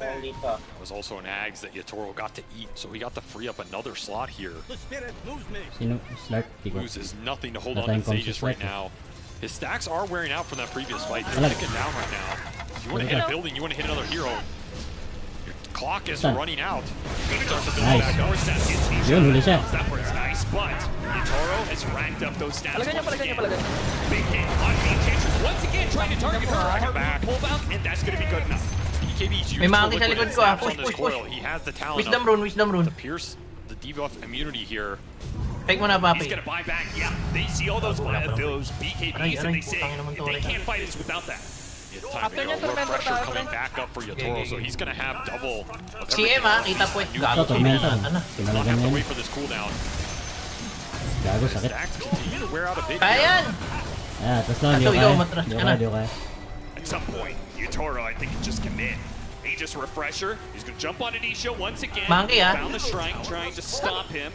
That was also an Ags that Yutoro got to eat, so he got to free up another slot here. Loses nothing to hold on to Aegis right now. His stacks are wearing out from that previous fight. They're ticking down right now. If you want to hit a building, you want to hit another hero. Your clock is running out. Nice. That was nice, but Yutoro has racked up those stats once again. Big hit on the Enchantress. Once again, trying to target her. Back. Pull bounce, and that's going to be good enough. BKB's used May Monkey sa likod ko, push. He has the talent Wisdom rune. to pierce the debuff immunity here. Take mo na, Papi. He's going to buy back. Yeah, they see all those BKBs, and they say they can't fight us without that. It's time to go. More pressure coming back up for Yutoro, so he's going to have double. CM kita po. Gago, not have to wait for this cooldown. Gago, sakit. Continue to wear out a bit. Ayan! Tapos lang, di ka. At some point, Yutoro, I think, can just commit. Aegis refresher. He's going to jump onto Nisha once again. Monkey, found the shrine, trying to stop him.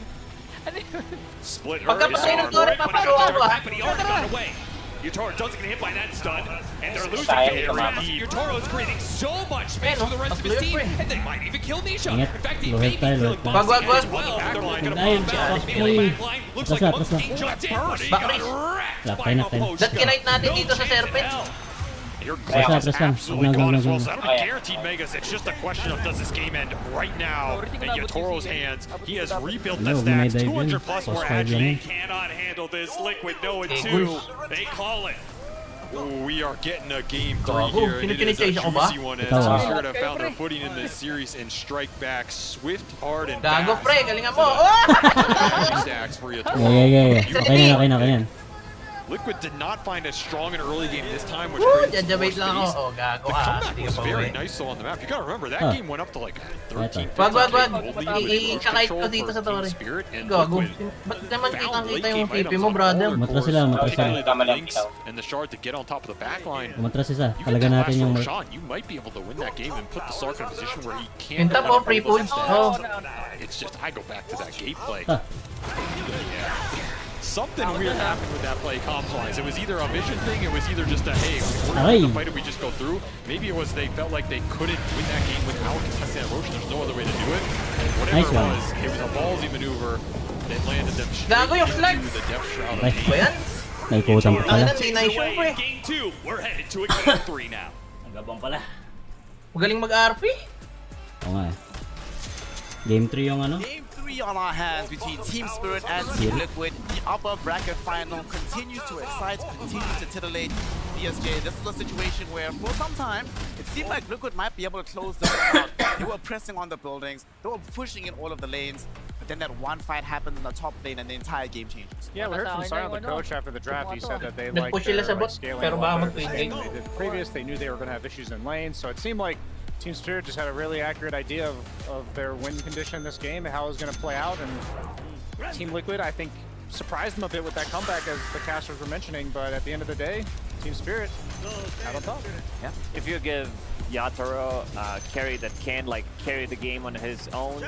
Split her. But he already got away. Yutoro doesn't get hit by that stun, and they're losing Yutoro's creating so much space for the rest of his team, and they might even kill Nisha. In fact, he may be killing Boxy as well. They're going to pop out. Backline looks like Monkey King jumped in, but he got wrecked by Miposhka. That natin dito sa Serpent. Your glass is absolutely gone as well, so that'll be guaranteed Megas. It's just a question of does this game end right now in Yutoro's hands. He has rebuilt the stacks, 200 plus more Agi. Cannot handle this. Liquid know it too. They call it. Ooh, we are getting a game 3 here, and it is a juicy one as Spirit have found their footing in this series and strike back swift, hard, and fast. Gago, pre, galingan mo. Stacks for Yutoro. Okay na yan. Liquid did not find a strong and early game this time, which created more space. The comeback was very nice though on the map. You gotta remember, that game went up to like 13, 15 i-kakait ko dito sa torre. Gago. Ba't naman kitang-kita yung pipi mo, brother? Matras sila. And the shard to get on top of the backline. Matras isa. Talaga natin yung... You might be able to win that game and put the Slark in a position where he can't... Pinta po, free pulls. It's just, I go back to that gate play. Yeah. Something weird happened with that play comms-wise. It was either a vision thing, it was either just a, hey, we're going to fight it, we just go through. Maybe it was they felt like they couldn't win that game without contesting that Roshan. There's no other way to do it. Whatever it was a ballsy maneuver that landed them straight into the depth shroud of Naikutan pa pala. Game 2, we're headed to a game 3 now. Nagabang pala. Magaling mag-RP. Oo nga eh. Game 3 yung ano? Game 3 on our hands between Team Spirit and Team Liquid. The upper bracket final continues to excite, continues to titillate BSJ. This is a situation where for some time, it seemed like Liquid might be able to close this one out. They were pressing on the buildings, they were pushing in all of the lanes, but then that one fight happened in the top lane and the entire game changes. Yeah, we heard from Sion, the coach, after the draft. He said that they liked Nag-push sila sa their bot, scaling pero a lot baka better mag-ping. than they did previous. They knew they were going to have issues in lanes, so it seemed like Team Spirit just had a really accurate idea of their win condition in this game and how it was going to play out. And Team Liquid, I think, surprised them a bit with that comeback, as the casters were mentioning. But at the end of the day, Team Spirit out on top. Yeah. If you give Yatoro carry that can carry the game on his own,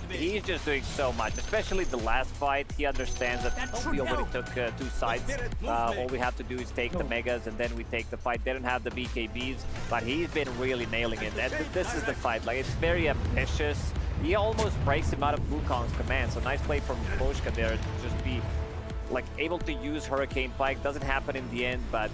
he's just doing so much. Especially the last fight, he understands that we already took two sides. All we have to do is take the megas and then we take the fight. They don't have the BKBs, but he's been really nailing it. And this is the fight. It's very ambitious. He almost breaks him out of Wukong's command. So nice play from Boschka there to just be able to use Hurricane Pike. Doesn't happen in the end, but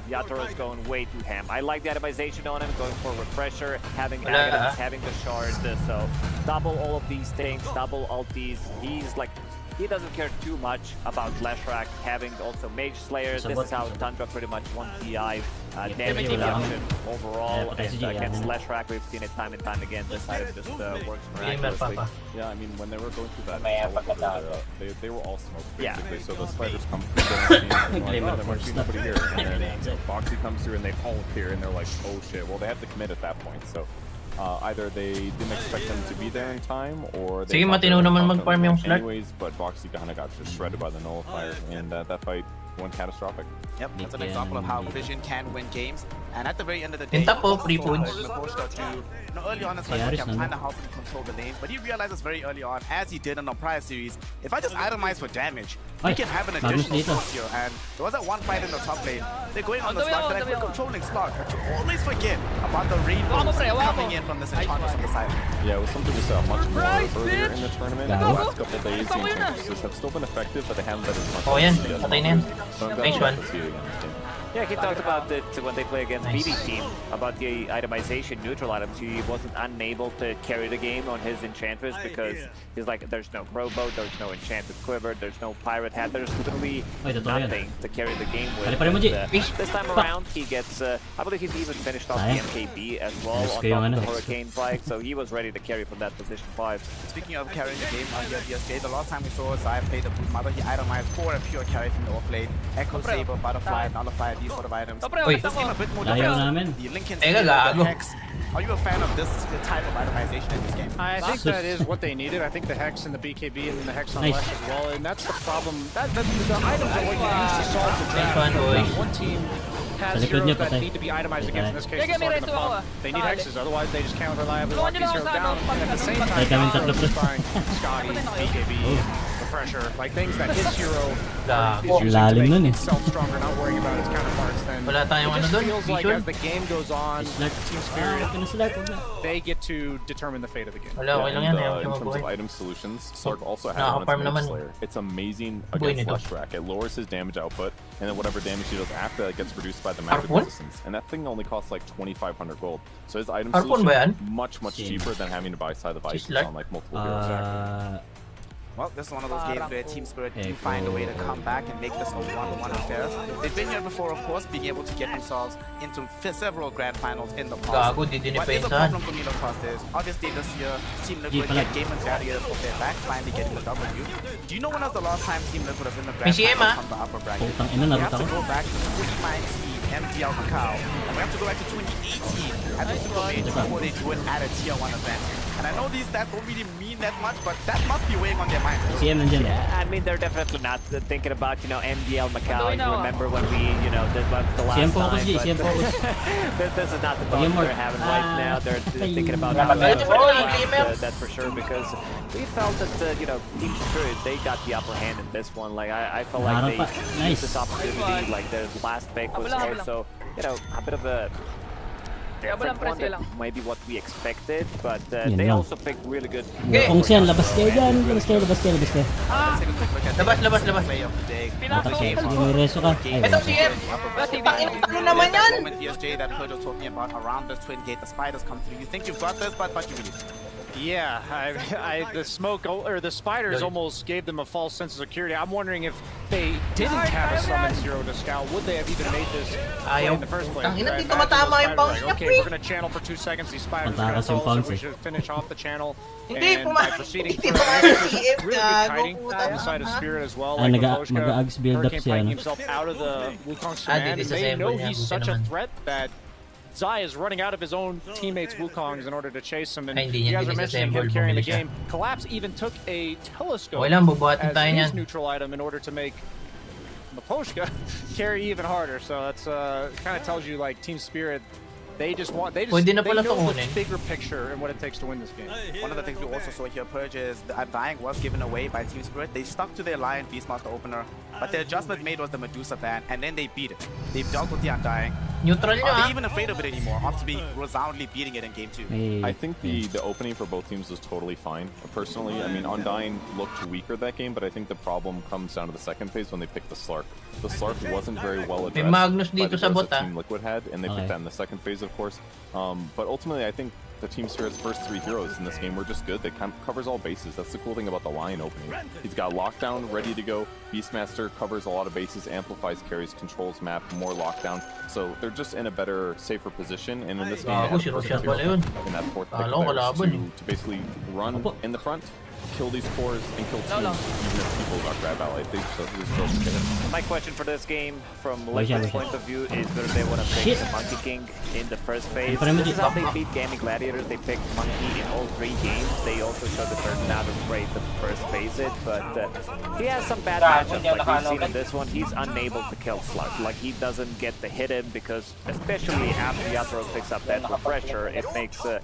Yatoro's going way too ham. I like the itemization on him, going for refresher, having Aghanim's, having the shard, so double all of these things, double ultis. He doesn't care too much about Leshrac having also Mage Slayer. This is how Tundra pretty much won PI damage reduction overall. And against Leshrac, we've seen it time and time again. This item just works miraculously. Yeah, I mean, when they were going through that, they were all smoked basically. Yeah. So the spiders come through, there must be nobody here. And then Boxy comes through and they all appear and they're like, oh shit. Well, they have to commit at that point. So either they didn't expect them to be there in time, or they matino naman mag-farm yung flat. anyways, but Boxy kind of got just shredded by the nullifier, and that fight went catastrophic. Yep, that's an example of how Vision can win games. And at the very end of the day, free foods. Early on, it's like, okay, I'm trying to help him control the lanes, but he realizes very early on, as he did in the prior series, if I just itemize for damage, we can have an additional source here. And there was that one fight in the top lane. They're going on the slot, and we're controlling slot, but you always forget about the rainbows coming in from this Enchantress on the side. Yeah, it was something we saw much more earlier in the tournament. The last couple of days, the Enchantresses have still been effective, but they haven't been as much. Oh, yan. Patay na yan. Nice one. Yeah, he talked about it when they play against BB team, about the itemization, neutral items. He wasn't unable to carry the game on his Enchantress because he's like, there's no Crowboat, there's no Enchanted Quiver, there's no Pirate Hat, there's literally nothing to carry the game with. This time around, he gets, I believe he's even finished off the MKB as well on top of the Hurricane Pike, so he was ready to carry from that position 5. Speaking of carrying the game on BSJ, the last time we saw Zai play the Brood Mother, he itemized for a pure carry from the offlane. Echo Saber, Butterfly, Nullifier, these sort of items. This game a bit more different. The Lincoln Steel, the Hex. Are you a fan of this type of itemization in this game? I think that is what they needed. I think the Hex and the BKB and then the Hex on Lesh as well, and that's the problem. The items are what you use to solve the draft. One team has heroes that need to be itemized against. In this case, the Sark and the Pump. They need Hexes, otherwise they just can't reliably lock these heroes down. And at the same time, buying Scotty, BKB, Refresher, things that his hero is using to make himself stronger, not worrying about his counterparts. Then it just feels like as the game goes on, Team Spirit, they get to determine the fate of the game. In terms of item solutions, Sark also has on its Mage Slayer. It's amazing against Leshrac. It lowers his damage output, and then whatever damage he does after that gets reduced by the magic resistance. And that thing only costs like 2,500 gold. So his item solution is much cheaper than having to buy Scythe of Ice on multiple heroes. Well, this is one of those games where Team Spirit do find a way to come back and make this a 1-1 affair. They've been here before, of course, being able to get themselves into several grand finals in the past. What is a problem for me, of course, is obviously this year, Team Liquid get Game and Barriers off their back, finally getting the W. Do you know when was the last time Team Liquid was in the grand finals from the upper bracket? We have to go back to 2019 MDL Macau, and we have to go back to 2018 at the Super Major before they do it at a Tier 1 event. And I know these stats don't really mean that much, but that must be weighing on their minds. Yeah, I mean, they're definitely not thinking about, MDL Macau. You remember when we, this was the last time. But this is not the thought they're having right now. They're thinking about that for sure, because we felt that, Team Spirit, they got the upper hand in this one. I felt like they used this opportunity. Their last pick was also, a bit of a different one than maybe what we expected, but they also picked really good. Kung siyan, labas kayo dyan. Labas kayo. Labas. Sige, may reso ka. Ito, sige. Ano naman yan? BSJ that Hood was talking about around the twin gate, the spiders come through. You think you've got this, but you really don't. Yeah, the smoke or the spiders almost gave them a false sense of security. I'm wondering if they didn't have a summon zero to scout, would they have even made this play in the first place? Tangina, dito matama yung bounce niya, okay, we're gonna channel for 2 seconds. These spiders are gonna tell us that we should finish off the channel. And by proceeding through, really good kiting inside of Spirit as well. Like Hurricane fighting himself out of the Wukong's command. They know he's such a threat that Zai is running out of his own teammates' Wukongs in order to chase him, and you guys are mentioning him carrying the game. Collapse even took a telescope as his neutral item in order to make Miposhka carry even harder. So that's kind of tells you like Team Spirit. They know the bigger picture and what it takes to win this game. One of the things we also saw here, Purge, is the Undying was given away by Team Spirit. They stuck to their Lion Beastmaster opener, but the adjustment made was the Medusa ban, and then they beat it. They've dealt with the Undying. Neutral Are they even afraid of it anymore after being resoundly beating it in game 2? I think the opening for both teams was totally fine. Personally, I mean, Undying looked weaker that game, but I think the problem comes down to the second phase when they picked the Slark. The Slark wasn't very well addressed by the builds that Team Liquid had, and they picked that in the second phase, of course. But ultimately, I think the Team Spirit's first 3 heroes in this game were just good. They covers all bases. That's the cool thing about the Lion opening. He's got Lockdown ready to go. Beastmaster covers a lot of bases, amplifies carries, controls map, more Lockdown. So they're just in a better, safer position. And in this game, they have perfect hero in that 4th pick to basically run in the front, kill these cores, and kill teams, even if people got grab allied. They just get it. My question for this game, from Liquid's point of view, is whether they want to pick the Monkey King in the first phase. This is how they beat Gaming Gladiators. They picked Monkey in all 3 games. They also showed that they're not afraid to first phase it, but he has some bad matchups. Like we've seen in this one, he's unable to kill Slug. Like he doesn't get to hit him because, especially after Yatoro picks up that refresher, it makes it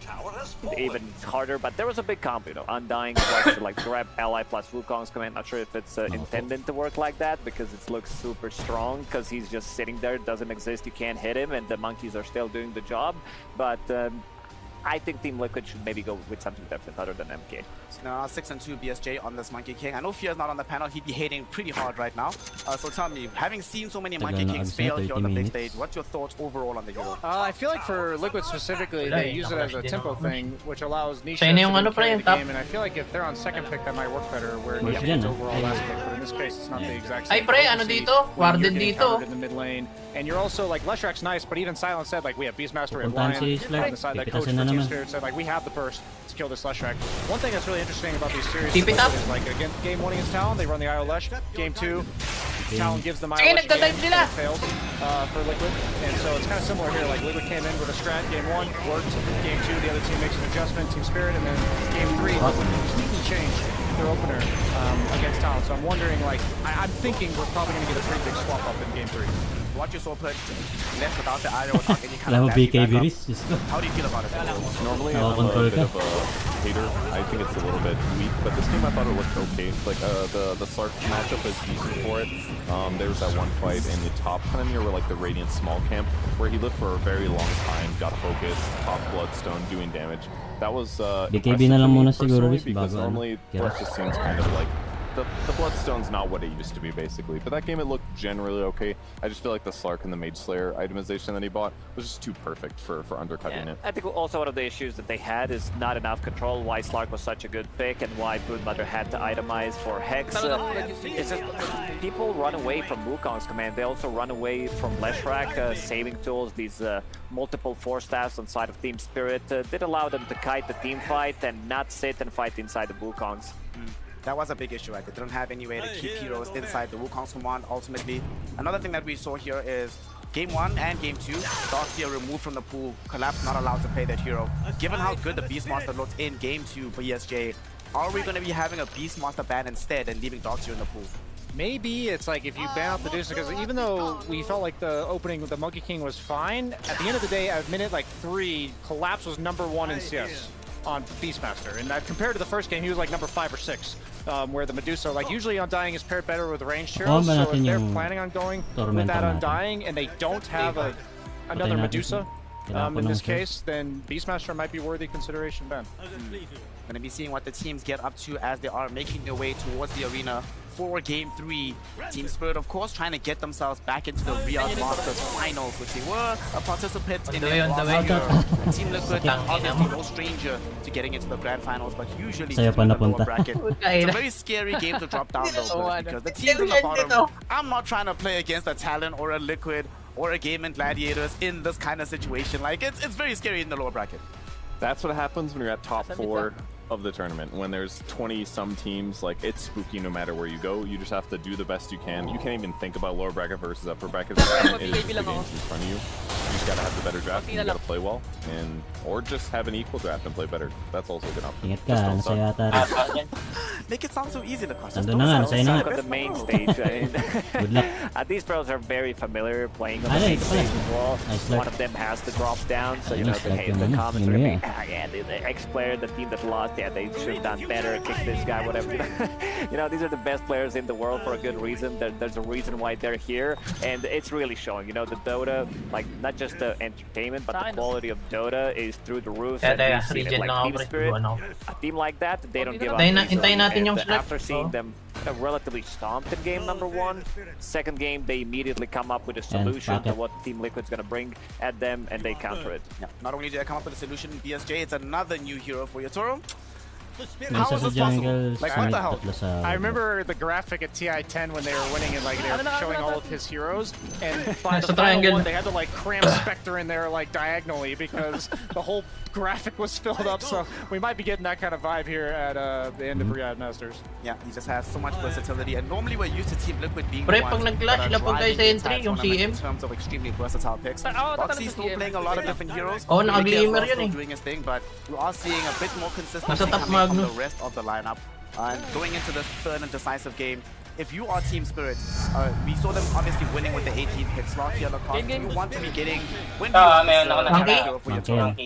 even harder. But there was a big combo, you know, Undying plus like grab ally plus Wukong's command. Not sure if it's intended to work like that because it looks super strong because he's just sitting there, doesn't exist, you can't hit him, and the monkeys are still doing the job. But I think Team Liquid should maybe go with something different other than MK. Now 6-2 BSJ on this Monkey King. I know Fear's not on the panel. He'd be hating pretty hard right now. So tell me, having seen so many Monkey Kings fail here on the big stage, what's your thoughts overall on the hero? I feel like for Liquid specifically, they use it as a tempo thing, which allows Nisha to carry the game. And I feel like if they're on second pick, that might work better. Where Nisha is overall last pick, but in this case, it's not the exact same. Ay pre, ano dito? Warded dito. In the mid lane, and you're also like Leshrak's nice, but even Silent said like we have Beastmaster and Lion on the side. That coach for Team Spirit said like we have the burst to kill this Leshrak. One thing that's really interesting about these series is like again, game 1 against Talon, they run the IO Lesh. Game 2, Talon gives them IO Lesh again, and fails for Liquid. And so it's kind of similar here. Like Liquid came in with a strat. Game 1 worked. Game 2, the other team makes an adjustment. Team Spirit, and then Game 3, Liquid completely changed their opener against Talon. So I'm wondering, like, I'm thinking we're probably going to get a pretty big swap up in Game 3. What you saw put left without the IO, without any kind of how do you feel about it? Normally I'm a bit of a hater. I think it's a little bit weak, but this game I thought it looked okay. Like the Slark matchup is decent for it. There was that one fight in the top kind of near where like the Radiant small camp where he lived for a very long time, got focus, top Bloodstone, doing damage. That was impressive because normally Thresh just seems kind of like the Bloodstone's not what it used to be, basically. But that game, it looked generally okay. I just feel like the Slark and the Mage Slayer itemization that he bought was just too perfect for undercutting it. I think also one of the issues that they had is not enough control, why Slark was such a good pick and why Broodmother had to itemize for Hex. It's just people run away from Wukong's command. They also run away from Leshrak, saving tools, these multiple force staffs on side of Team Spirit did allow them to kite the team fight and not sit and fight inside the Wukongs. That was a big issue, right? They didn't have any way to keep heroes inside the Wukong's command, ultimately. Another thing that we saw here is Game 1 and Game 2, Doxia removed from the pool, Collapse not allowed to play that hero. Given how good the Beastmaster looked in Game 2 for ESJ, are we going to be having a Beastmaster ban instead and leaving Doxia in the pool? Maybe it's like if you ban out the Medusa, because even though we felt like the opening with the Monkey King was fine, at the end of the day, at minute like 3, Collapse was #1 in CS on Beastmaster, and that compared to the first game, he was like number 5 or 6, where the Medusa, like usually Undying is paired better with ranged heroes, so if they're planning on going with that Undying and they don't have another Medusa in this case, then Beastmaster might be worthy consideration, Ben. Going to be seeing what the teams get up to as they are making their way towards the arena for Game 3. Team Spirit, of course, trying to get themselves back into the Riyadh Masters Finals, which they were a participant in their last year. Team Liquid, obviously no stranger to getting into the Grand Finals, but usually in the lower bracket. It's a very scary game to drop down though, because the teams in the bottom, I'm not trying to play against a Talon or a Liquid or a Game and Gladiators in this kind of situation. Like, it's very scary in the lower bracket. That's what happens when you're at top 4 of the tournament. When there's 20-some teams, like, it's spooky no matter where you go. You just have to do the best you can. You can't even think about lower bracket versus upper bracket. It is just the games in front of you. You just gotta have the better draft, and you gotta play well, and or just have an equal draft and play better. That's also a good option. Ingat ka, nasa yata rin. Make it sound so easy, Lacoste. Nandun na nga, nasa na nga. The main stage. Good luck. These pros are very familiar playing on the main stage as well. One of them has to drop down, so you know the comments are gonna be, yeah, the ex-player, the team that lost, yeah, they should have done better, kick this guy, whatever. You know, these are the best players in the world for a good reason. There's a reason why they're here, and it's really showing. You know, the Dota, like, not just the entertainment, but the quality of Dota is through the roof. And we see it, like Team Spirit, a team like that, they don't give up. And after seeing them relatively stomped in game number 1, second game they immediately come up with a solution to what Team Liquid's gonna bring at them, and they counter it. Yeah. Not only did they come up with a solution in BSJ, it's another new hero for Yatoro. How is this possible? Like, what the hell? I remember the graphic at TI-10 when they were winning and like they were showing all of his heroes, and by the final one they had to like cram Spectre in there like diagonally because the whole graphic was filled up, so we might be getting that kind of vibe here at the end of Riyadh Masters. Yeah, he just has so much versatility, and normally we're used to Team Liquid being the ones that are driving the entire tournament in terms of extremely versatile picks. Boxy's still playing a lot of different heroes. Oh, naka-glimmer yun eh. Doing his thing, but we are seeing a bit more consistency coming from the rest of the lineup. And going into this third and decisive game, if you are Team Spirit, we saw them obviously winning with the 18th pick slot here. You want to be getting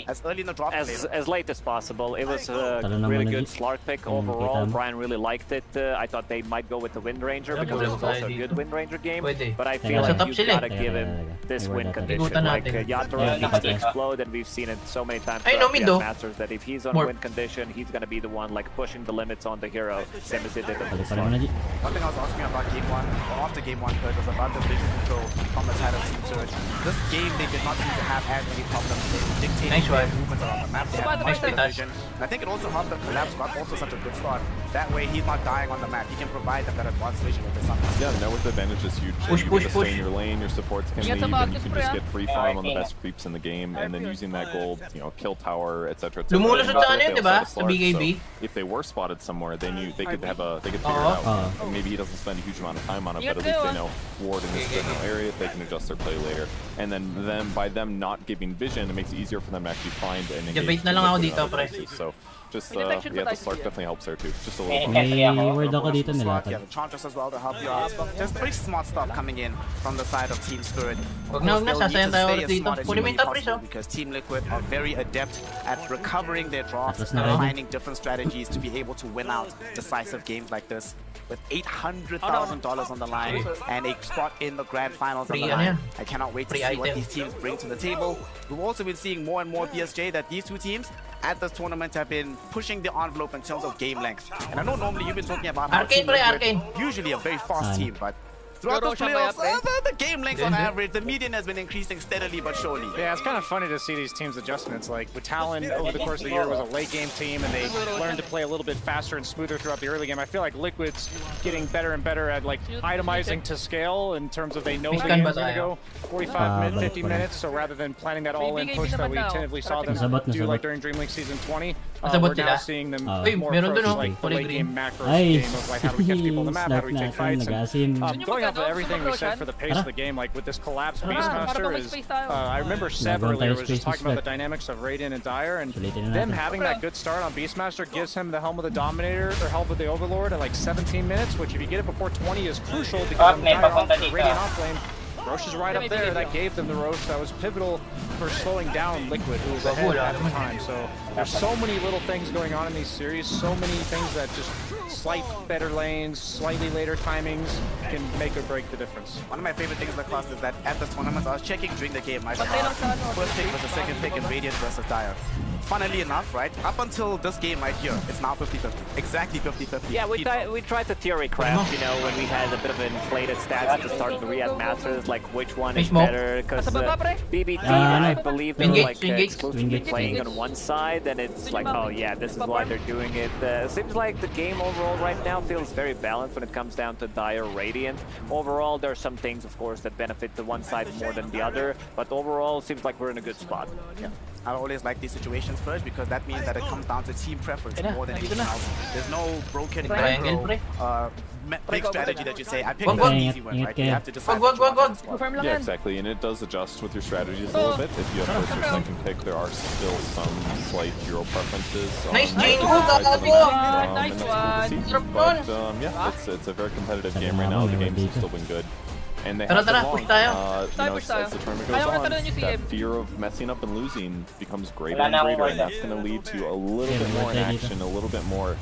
as early in the draft as late as possible. It was a really good Slark pick overall. Brian really liked it. I thought they might go with the Wind Ranger because it was also a good Wind Ranger game. But I feel like you gotta give him this win condition. Like Yatoro needs to explode, and we've seen it so many times throughout Masters that if he's on win condition, he's gonna be the one like pushing the limits on the hero, same as he did at the start. One thing I was asking about Game 1, or after Game 1, Kurt, was about the vision control from the side of Team Surge. This game, they did not seem to have as many problems dictating movements around the map. They had much better vision. And I think it also helped that Collapse got also such a good start. That way, he's not dying on the map. He can provide them that advanced vision with his Sun. Yeah, network advantage is huge. You get to stay in your lane, your supports can leave, and you can just get free farm on the best creeps in the game, and then using that gold, you know, kill tower, etc. Lumulusot sa ano yun, diba? Sa BKB. If they were spotted somewhere, they knew they could figure it out. Maybe he doesn't spend a huge amount of time on it, but at least they know ward in this general area, they can adjust their play later. And then by them not giving vision, it makes it easier for them to actually find and engage. Na lang ako dito, pre. So just yeah, the Slark definitely helps there too. Just a little word ako dito nila. Yeah, the Enchantress as well to help you out. Just very smart stuff coming in from the side of Team Spirit. Wag na, sasayang tayo ulit dito. Kunin mo yung top race, because Team Liquid are very adept at recovering their drafts and finding different strategies to be able to win out decisive games like this. With $800,000 on the line and a spot in the grand finals on the line. I cannot wait to see what these teams bring to the table. We've also been seeing more and more BSJ that these two teams at this tournament have been pushing the envelope in terms of game length. And I know normally you've been talking about how Arcane usually a very fast team, but throughout the playoffs, the game length on average, the median has been increasing steadily but surely. Yeah, it's kind of funny to see these teams' adjustments. Like, with Talon, over the course of the year, was a late game team, and they learned to play a little bit faster and smoother throughout the early game. I feel like Liquid's getting better and better at, like, itemizing to scale in terms of they know the game's going to go 45 minutes, 50 minutes, so rather than planning that all-in push that we tentatively saw them do, like, during Dream League Season 20, we're now seeing them more approach, like, the late game macro game of, like, how do we catch people on the map, how do we take fights, and going off of everything we said for the pace of the game, like with this collapse Beastmaster is, I remember Seb earlier was just talking about the dynamics of Raiden and Dire, and them having that good start on Beastmaster gives him the Helm of the Dominator, or Helm of the Overlord at like 17 minutes, which if you get it before 20 is crucial because Dire off the Radiant off lane Roche is right up there. That gave them the Roche. That was pivotal for slowing down Liquid, who was ahead at the time. So there's so many little things going on in these series, so many things that just slight better lanes, slightly later timings can make or break the difference. One of my favorite things across is that at the tournament, I was checking during the game, my first pick was the second pick in Radiant versus Dire. Funnily enough, right, up until this game right here, it's now 50-50. Exactly 50-50. Yeah, we tried to theory craft, you know, when we had a bit of inflated stats at the start of the Riyadh Masters, like which one is better, because BBT, I believe they're like exclusively playing on one side, and it's like, oh yeah, this is why they're doing it. Seems like the game overall right now feels very balanced when it comes down to Dire Radiant. Overall, there are some things, of course, that benefit the one side more than the other, but overall, it seems like we're in a good spot. Yeah. I always like these situations first because that means that it comes down to team preference more than anything else. There's no broken macro big strategy that you say, I picked the easy one, right? You have to decide which one as well. Yeah, exactly, and it does adjust with your strategies a little bit. If you have first or second pick, there are still some slight hero preferences. Nice, Jane! But yeah, it's a very competitive game right now. The game's still been good. And they have push tayo. As the tournament goes on, that fear of messing up and losing becomes greater and greater, and that's going to lead to a little bit more inaction, a little bit more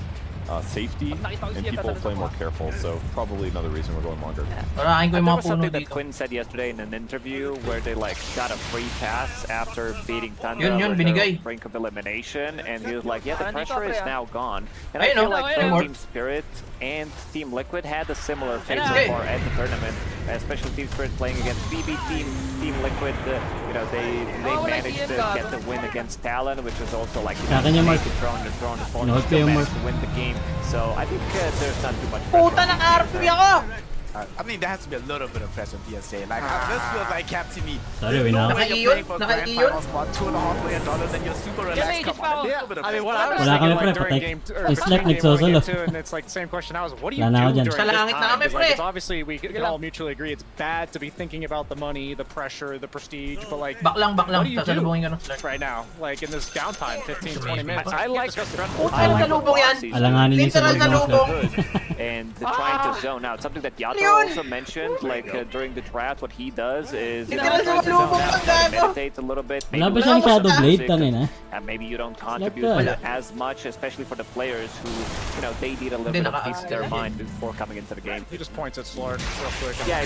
safety, and people play more careful, so probably another reason we're going longer. There was something that Quinn said yesterday in an interview where they like got a free pass after beating Thunder on the brink of elimination, and he was like, yeah, the pressure is now gone. And I feel like Team Spirit and Team Liquid had a similar fate so far at the tournament, especially Team Spirit playing against BB Team Liquid. You know, they managed to get the win against Talon, which was also like, you know, throwing the opponent, still managed to win the game. So I think there's not too much pressure. I mean, there has to be a little bit of pressure on PSA. Like, this feels like cap to me. Sorry, we know. When you're playing for grand final spot, $2.5 million, and you're super relaxed. Come on, a little bit of I mean, what I was thinking like during game 2, and it's like the same question I was, what do you do during this time? Like, it's obviously, we can all mutually agree it's bad to be thinking about the money, the pressure, the prestige, but like, what do you do right now? Like, in this downtime, 15-20 minutes? I like and trying to zone out. Something that Yato also mentioned, like during the draft, what he does is meditates a little bit. Maybe maybe you don't contribute as much, especially for the players who, you know, they need a little bit of peace in their mind before coming into the game. He just points at Slark real quick. Yeah,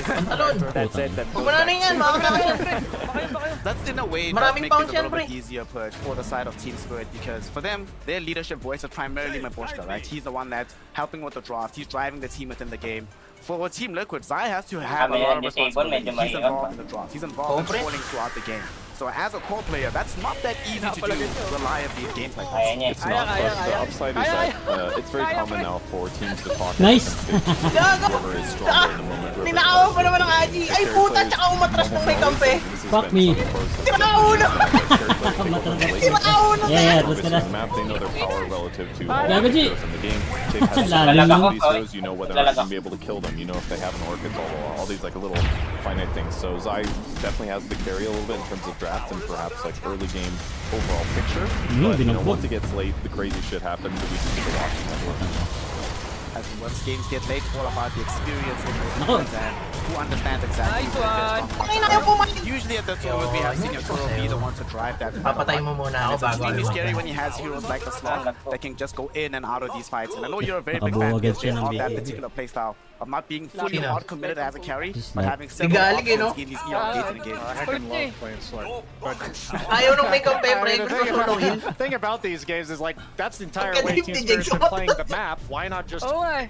that's it. That's in a way that makes it a little bit easier for the side of Team Spirit, because for them, their leadership voice is primarily Maboshka, right? He's the one that's helping with the draft. He's driving the team within the game. For Team Liquid, Zai has to have a lot of responsibility. He's involved in the draft. He's involved in calling throughout the game. So as a core player, that's not that easy to do reliably in games like this. It's not, but the upside is that it's very common now for teams to talk. Nice! Whoever is stronger in the moment. Ninakaw pa naman ang Aji! Ay puta! Tsaka umatras ng may kampe! Fuck me! Tinakauno! Tinakauno! Yeah, let's get the map, they know their power relative to all the heroes in the game. They've had these heroes, you know whether or not you're going to be able to kill them. You know if they have an orchid, all these like little finite things. So Zai definitely has to carry a little bit in terms of draft and perhaps like early game overall picture. But you know, once it gets late, the crazy shit happens, and we just need to watch that. As once games get late, all about the experience in those moments and who understands exactly what it is. Usually at the tournament, we have seen your Toro be the one to drive that. It's extremely scary when he has heroes like the Slot that can just go in and out of these fights. And I know you're a very big fan of that particular playstyle, of not being fully hard committed as a carry, but having several options in these elongated games. I fucking love playing Slot. The thing about these games is like, that's the entire way Team Spirit's been playing the map. Why not just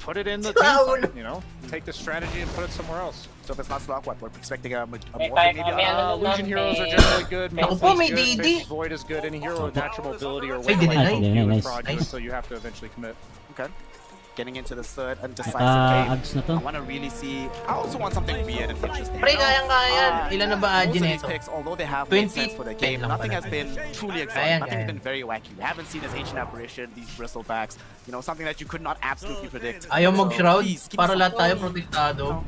put it in the team fight, you know? Take the strategy and put it somewhere else. So if it's not Slot, what? We're expecting a more Illusion heroes are generally good, Faceless Void is good, any hero with natural mobility or weight like prod you until you have to eventually commit. Okay. Getting into the third and decisive game. I want to really see. I also want something weird and interesting. Ilan na ba Ajin these picks, although they have made sense for the game, nothing has been truly exciting. Nothing's been very wacky. We haven't seen this Ancient Apparition, these Bristlebacks, you know, something that you could not absolutely predict. Ayaw mag-shroud para lahat tayo protektado.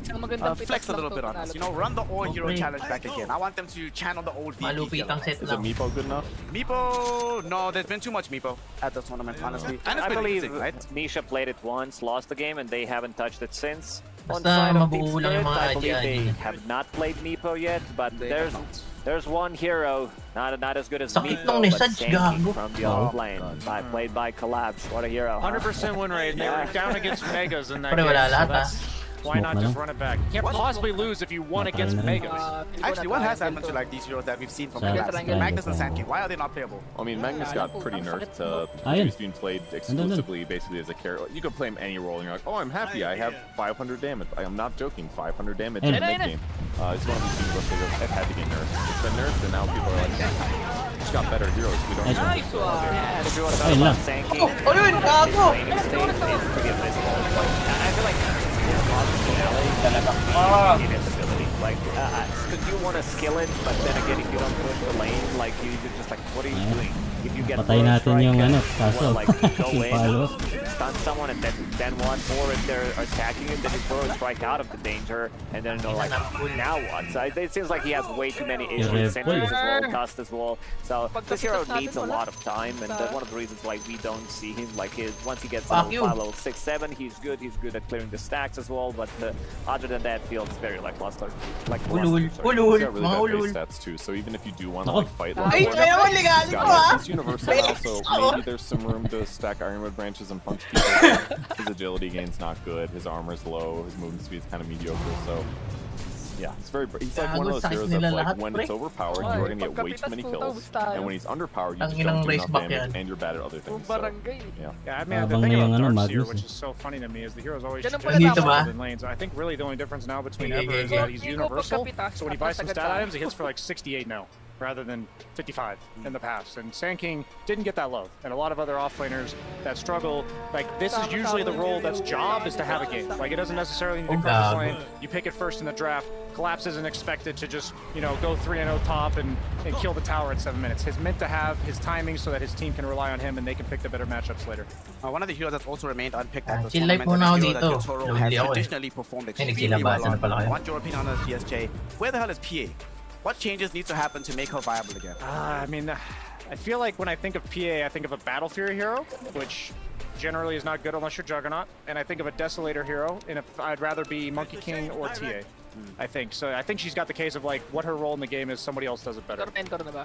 Flex a little bit on us. You know, run the old hero challenge back again. I want them to channel the old VP. Is it Meepo good enough? Meepo, no, there's been too much Meepo at this tournament, honestly. And it's I been believe easy, right? Misha played it once, lost the game, and they haven't touched it since. On Basta side of Team mabuo lang Spirit, yung mga I believe they idea. have not played Meepo yet, but there's one hero, not as good as Sakit Meepo, nung but message, Senki gago. from the offlane, played by Collapse. What a hero. 100% win rate. They were down against Megas in that Pare, game. wala So lahat, that's, why not Smoke just na run it back? You can't possibly lose if you won against Megas. Actually, what has happened to like these heroes that we've seen from Triangle, Collapse? triangle. Magnus and Sanki, why are they not playable? I mean, Magnus got pretty nerfed. Ayun. He's being played exclusively, basically as a character. You could play him any role, and you're like, oh, I'm happy. I have 500 damage. I am not joking. 500 damage in the mid game. It's one of these things where they've had to get nerfed. It's been nerfed, and now people are like, just got better heroes. We don't need Nice one. Yeah, if you want to Ayun talk lang. about Sanki, Oh, yun, gago! laning state is pretty abysmal. I feel like his positionality inability. Like, because you want to skill it, but then again, if you don't push the lane, like you're just like, what are you doing? If you get Patay natin strike, yung you ano, wanna, kaso. like go in, Follow. stun someone, and then what? Or if they're attacking you, then you throw a strike out of the danger, and then they're like, now what? So it seems like he has way too many issues. Sentries as well, Dust as well. So this hero needs a lot of time, and one of the reasons why we don't see him like once he gets level 5, level 6, 7, he's good. He's good at clearing the stacks as well. But other than that, feels very lackluster. Like Ulul, He's ulul, got really mga bad ulul. base stats too, so even if you do want to Ako. like fight, Ay, ayaw mo, ligali ko, ah! he's universal now, so maybe there's some room to stack Ironwood branches and punch people. His agility gain's not good, his armor's low, his movement speed's kind of mediocre, so yeah, he's like one of those heroes that like when it's overpowered, you're gonna get way too many kills, and when he's underpowered, you just don't do enough damage, and you're bad at other things. So, yeah. Yeah, I mean, the Habang thing ngayong about ano, Darkseer, Magnus which eh. is so funny to me, is the hero's always Ganun just pala Dito ba? in lanes. I think really the only difference now between ever is that he's universal, so when he buys some stat items, he hits for like 68 now, rather than 55 in the past. And Sand King didn't get that low, and a lot of other offlaners that struggle, like this is usually the role that's job is to have a game. Like it doesn't necessarily need to be first lane. You pick it first in the draft. Collapse isn't expected to just, you know, go 3-0 top and kill the tower in 7 minutes. He's meant to have his timing so that his team can rely on him and they can pick the better matchups later. One of the heroes that's also remained unpicked at the chill life tournament, muna and a ako hero that dito. Yotaro has Hindi ako eh. traditionally performed Ay, extremely well nagsilabasan na pala on. I kayo. want your opinion on this, PSJ. Where the hell is PA? What changes need to happen to make her viable again? I mean, I feel like when I think of PA, I think of a Battle Fury hero, which generally is not good unless you're Juggernaut, and I think of a Desolator hero, and if I'd rather be Monkey King or TA. I think so. I think she's got the case of like what her role in the game is. Somebody else does it better.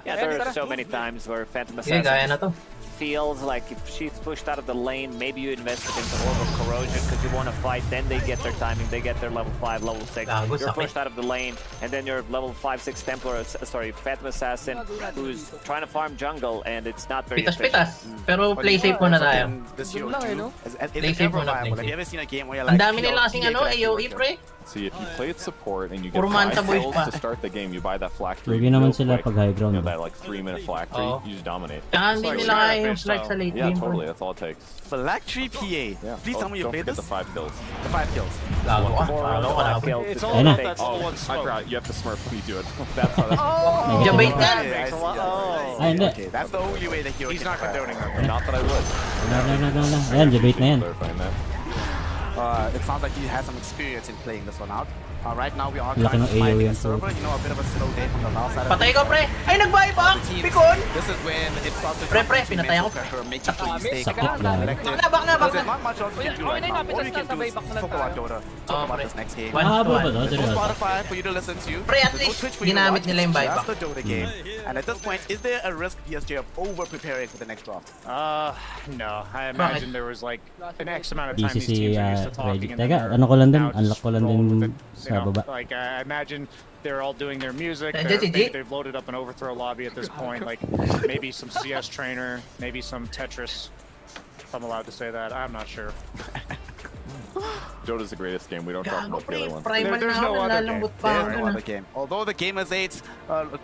Yeah, there are so many times where Phantom Sige, gaya na Assassin to. feels like if she's pushed out of the lane, maybe you invest it into Orb of Corrosion because you want to fight, then they get their timing, they get their level 5, level 6. Gago, You're sakit. pushed out of the lane, and then you're level 5, 6 Templar, sorry, Phantom Assassin, who's trying to farm jungle, and it's not very Pitas-pitas. Pero play safe muna tayo. This hero too. Is Play it safe ever muna, viable? play Have you safe. ever seen a game where you're Ang like, dami nila kasing ano, AOE pre. See, if you play it support and you get Puro 5 boys kills pa. to start the game, you buy that flak tree Lugi naman real sila quick. pag high ground. You know, that like 3-minute flak tree, Oo. you just dominate. Kaya hindi nila kaya yung flag sa late Yeah, game. totally. That's all it takes. Phylactery PA. Yeah. Please tell me you Don't played forget this. the 5 kills. The 5 kills. Gago ka. Paano ka na? It's all Ayun na. about that level 1 Oh, I smoke. forgot. You have to smurf when you do it. That's how that's Jabait Right, yan. I see, Ay, hindi. Okay, that's the only way the hero He's can not crack. condoning that. Not that I would. Wala. Ayan, debate na yan. Clarifying that. It sounds like he has some experience in playing this one out. Right now we are Laki ng currently AoE finding a yan, server. You know, a bit of a slow day from the Valve side. of Patay things. ka pre. Ay, nag-buyback. The teams, Pikon. this is when it starts to Pre, come into pinatay mental ako. pressure, making sure you stay Sakit calm and lang. collected. Back na. There's not much else you can do right now. All you can do is talk about Dota, talk about this next game. Mahaba ba to? There's no Seryoso. Spotify for you to listen to. Pre, at There's no least Twitch for you to ginamit watch. nila yung It's buyback. just the Dota game. And at this point, is there a risk PSJ of over-preparing for the next draft? No. I imagine there was like an X amount of time these DCC teams are used to talking. Reddit. and then Teka, they're ano ko lang din, now just unlock ko lang rolling din with it, sa you know? baba. Like I imagine they're all doing their music. Hey, Maybe GG. they've loaded up an overthrow lobby at this point. Like maybe some CS trainer, maybe some Tetris. If I'm allowed to say that, I'm not sure. Dota's the greatest game. We don't talk Gago about the pre. other ones. Primal There's na no ako. other Lalambot pa There's ako. no na. other game. Although the Gamers 8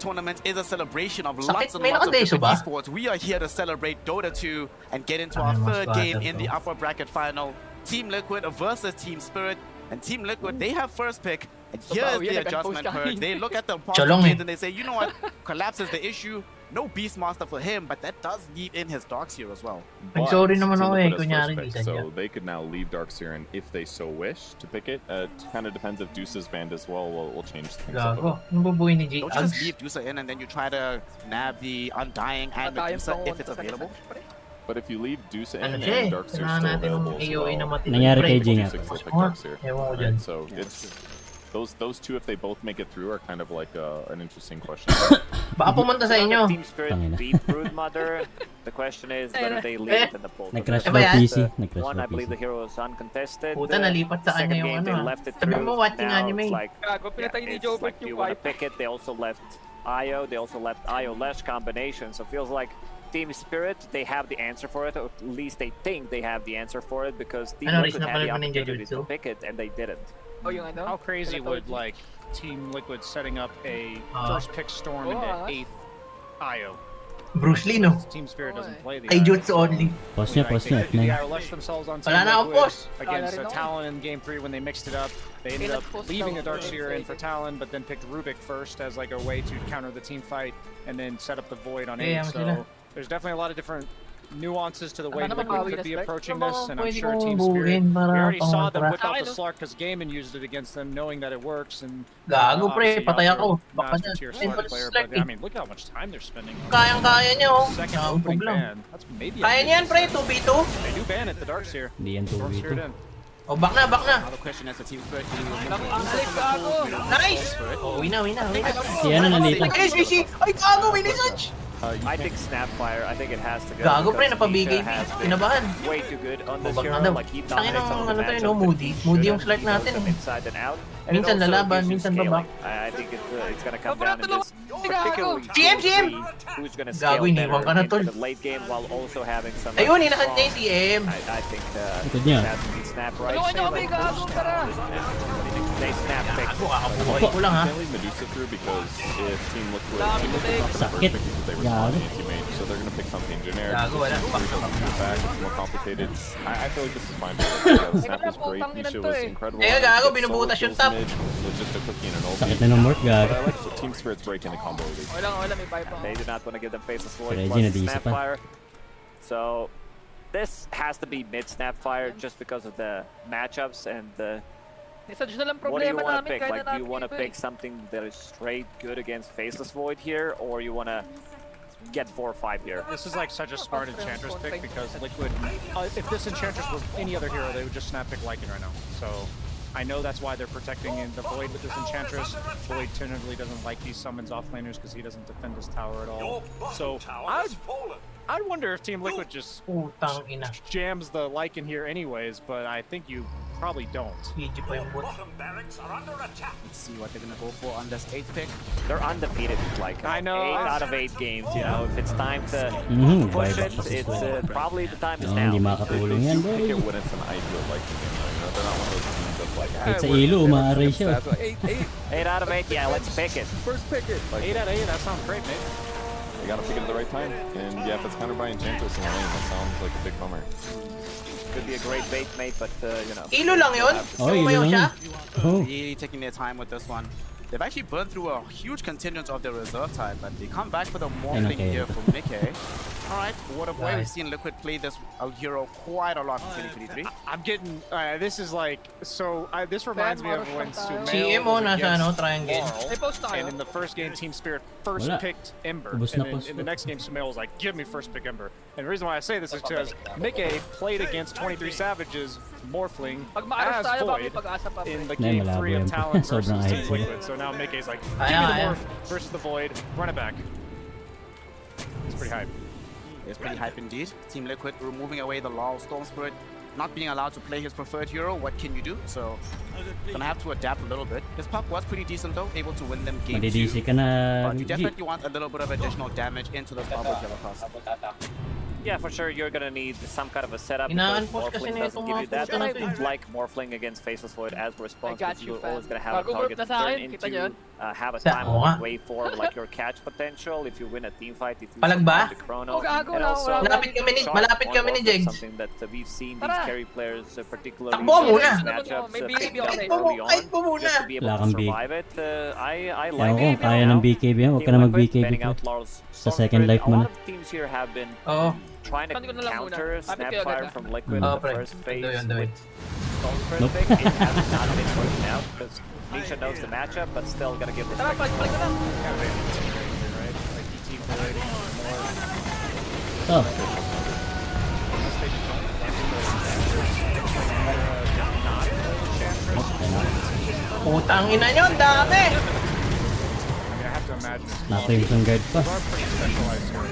tournament is a celebration of Sakit, lots and may lots of nakadeso different ba? esports, we are here to celebrate Dota 2 and get into our Ay, mas third game battle in the to. upper bracket final. Team Liquid versus Team Spirit. And Team Liquid, they have first pick. And here is the adjustment heard. They look at the Cholong positive eh. and they say, you know what? Collapse is the issue. No Beastmaster for him, but that does leave in his Darkseer as well. But Sorry naman Team ako Liquid eh, has kunyari first pick, di sadya. so they could now leave Darkseer, and if they so wish to pick it, kind of depends if Deuce's banned as well. Will change things up a Gago. bit. Yung bubuhay ni G. Don't you just leave Dusa in and then you try to nab the Undying and Medusa if it's available? But if you leave Deuce in Ano and siya eh. Darkseer Kailangan still natin ng available as AOE na well, matindi. Nangyari kay Jing nga. 26 look like Darkseer. Ewan ko dyan. Right, so it's those two, if they both make it through, are kind of like an interesting question. Baka pumunta sa inyo. Team Spirit beat Broodmother. The question is whether they leave it in the pool. Nag-crash Eh, daw ba yan? PC. Nag-crash One, daw I believe PC. the hero is uncontested. Puta, nalipat sa kanya Second yung game, they ano. left it Sabi through. mo, watching Now anime. it's like, Gago, pinatay ni it's Jobert like you yung want to wipe. pick it. They also left Io. They also left Io Lesh combination. So it feels like Team Spirit, they have the answer for it, or at least they think they have the answer for it, because Team Ano, Liquid race na had the pala ba ng opportunity Jujutsu? to pick it and they didn't. Oh, yung ano? How crazy would like Team Liquid setting up a first pick Storm into 8th IO? Bruce Lee, no? Team Spirit doesn't play the Ay, Jutsu only. Pause niya, pause niya. They Nine. left themselves on Wala Team na akong Liquid pause. against Wala rin ako. Talon in Game 3 when they mixed it up. They ended up nag-pause leaving daw a Darkseer ako. in for Talon, but then picked Rubik first as like a way to counter the team fight, and then set up the Void on Yeah, 8. sila. So there's definitely a lot of different nuances to the way Ano naman Liquid bawi could na be spec? approaching Ano this, ba and I'm pwede sure kong Team Spirit, buuin we para already saw them pangontra? whip out Okay, the no? Slark because Gaiman used it against them, knowing that it works, and Gago, pre. obviously, Patay Yasuo, ako. Baka master dyan. tier Ayun, Slark walang player, Slark but eh. I mean, look how much time they're spending on Kayang-kaya niya, oh. second Nakapog opening lang. ban. That's maybe a Kaya niyan, pre. 2v2. They do ban it, the Darkseer. Hindi yan Storm 2v2. Spirit in. Oh, back na, back na. Now the question is the Team Spirit can Nice! Oh, wina. Si ano nandito? Ay, CC! Ay, gago, winisage! I think Snapfire, I think it has to go. Gago, pre. because Napabigay. Misha has been Kinabahan. way too good on Oh, this back na hero. daw. Like he Tangin dominates ng some of the ano tayo, matchups no? that Moody. he Moody should yung have. Slark He knows natin, them eh. inside and out. And Minsan it also lalaban, gives you minsan scaling. babak. I think it's gonna come down to this particularly CM! who's gonna Gago, scale iniwan ka na, better tol. into the late game while also having some. Ayun, hinakan niya yung CM. I think Likod niya. it has to be Snap right. Tulungan niyo kami, gago, tara! They snap pick. Kakabuhay ko lang, ha? Can't leave Medusa through because if Team Liquid, Dami Team Liquid's not Sakit. gonna pick because they respond Gago. to anti-mage, so they're gonna pick something generic. Gago, wala. It's more complicated. I feel like this is fine. Yeah, the snap was great. Misha was incredible. Eh, gago, binubutas yung top. Just a cookie and an ulti. Sakit na ng work, But gago. I like the Team Spirit's breaking the combo lead. Wala, may buy pa. They do not want to give them faceless void Reggie plus nag-iisip pa. Snapfire. So this has to be mid Snapfire just because of the matchups and the. Message na lang What do you problema want to namin, pick? kaya Like, na do you namin want to ito pick something that is straight good against faceless void here, or you want to get 4 or 5 here? This is like such a smart Enchantress pick because Liquid, if this Enchantress was any other hero, they would just snap pick Lycan right now. So I know that's why they're protecting in the Void with this Enchantress. Void generally doesn't like these summons off laners because he doesn't defend his tower at all. So I wonder if Team Liquid just Putang ina. jams the Lycan here anyways, but I think you probably don't. Gigi pa yung bot. Let's see what they're gonna go for on this 8th pick. They're undefeated with like I know. 8 out of 8 games. You know, if it's time to push it, it's probably the time is No, now. hindi makakatulong yan, I think boy. it when it's an ideal like game. You know, they're not one of those teams that's like, Kahit sa ilo, umaaray siya. 8 out of 8, yeah, let's pick it. First pick it. Like, 8 out of 8, that sounds great, mate. they gotta pick it at the right time. And yeah, if it's countered by Enchantress in the lane, that sounds like a big bummer. Could be a great bait, mate, but you know. Ilo lang yun? Oh, ilo lang. siya? Oh. Really taking their time with this one. They've actually burned through a huge contingent of their reserve type, but they come back for the morphling okay. here from Mickey. Alright, what a way we've seen Liquid play this hero quite a lot in 2023. I'm getting, this is like, so this reminds me of when Sumail CM, oh, was nasa ano, against triangle. Laurel, May post tayo. and in the first game, Team Spirit first Wala. picked Ember, Ubus and na then post. in the next game, Sumail was like, give me first pick Ember. And the reason why I say this is because Mickey played against 23 Savages, Morphling, Pag maaras as tayo, baka may Void, pag-asa pa. in the Nay, game malabo 3 of yan. Talon versus Sobrang Team ayos yun. Liquid. So now Mickey's like, give me Ayan, the ayan. Morph versus the Void, run it back. It's pretty hype. It's pretty hype indeed. Team Liquid removing away the Laurel Storm Spirit, not being allowed to play his preferred hero. What can you do? So, gonna have to adapt a little bit. His puck was pretty decent though, able to win them game 2. Madidisi ka na, But you G. definitely want a little bit of additional damage into those bubble killer costs. Yeah, for sure, you're gonna need some kind of a setup Inaan because post kasi Morphling na doesn't itong give mga you that. puta na to eh. Like Morphling against Faceless Void as a response, I got because you, you're always fam. gonna have a Bago target to group na sa turn akin, kita niyo into, yun? have a Sa- time oo nga. way for like your catch potential if you win a team fight, if you Palag ba? survive the chrono. Oh, gago, And wala, also, wala. Malapit kami ni Jegs. Something that we've seen these Tara. carry players, particularly Takbo in muna. these matchups, May pick BKB up okay. early on, Ay, po muna. just to be able Wala to kang big. survive it. I Ewan like ko it kung kaya now. ng BKB yan, huwag ka na Team Liquid mag-BKB banning ko. out Laurel's Sa Storm second Spirit. life A mo lot na. of teams here have been Oo. trying to Tanong ko na lang muna. counter Lapit kayo Snapfire agad, from Liquid Oo, in the pre. first phase Do yun. with Storm Spirit Nope. pick. It has not been working out because Misha knows the matchup, but still gonna give Tara, respect. palag na lang. Kind of right? Like team Void, more. Oh, Putang ina nyo, ang dami! I mean, I have to imagine it's Nothing from guard pa. They are pretty specialized here.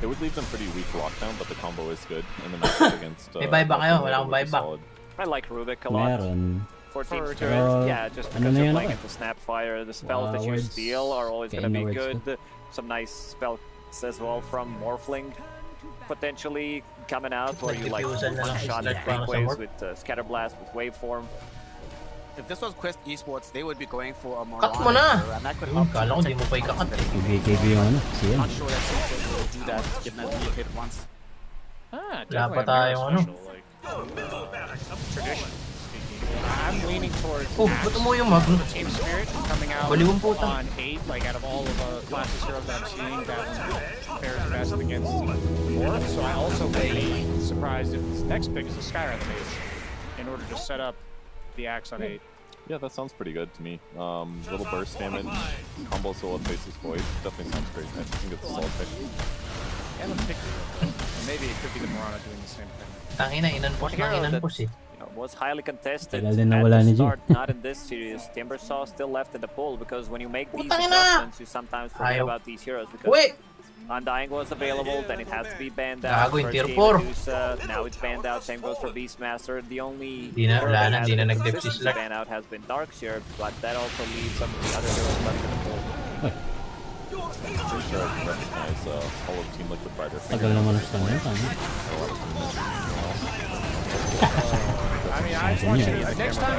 It would leave them pretty weak lockdown, but the combo is good. And the matchup against. May buyback kayo, wala akong buyback. I like Rubik a lot. Meron. 14 Spirit, yeah, just because you're playing into Snapfire. The spells that you steal are always going to be good. Some nice spells as well from Morphling potentially coming out, where you like one-shot the Breakaways with Scatterblast, with Waveform. If this was Quest Esports, they would be going for a more Cut mo na! and that could help. Kala ko di mo pa ikakat. KB yung ano, siya. Not sure that Simpson will do that, given that he hit once. Wala pa tayong ano. Tradition speaking. I'm leaning towards ba't mo yung Magno? Team Spirit coming out Baliwang puta. on 8, like out of all of the classes heroes that I'm seeing, that one fares best against Morph. So I also would be surprised if this next pick is a Skywrath Mage in order to set up the axe on 8. Yeah, that sounds pretty good to me. Little burst damage, combo solo faces void. Definitely sounds great. I think it's a solid pick. And a pick. Maybe it could be the Morana doing the same thing. Tangina, inanpush na inanpush eh. Was highly contested Tagal at din nawala the ni Jin. start, not in this series. Timbersaw still left in the pool, because when you make these adjustments, you sometimes forget about these heroes, because Undying was available, then it has to be banned out. Gago, First tier game 4. Medusa, now it's banned out, same goes for Beastmaster. The only Di na, hero wala that na, has di na been nag-dip si consistently Slack. banned out has been Darkseer, but that also leaves some of the other heroes left in the pool. Pretty sure I can recognize all of Team Liquid by their Tagal naman ang stand yan. I mean, I just want you to, next time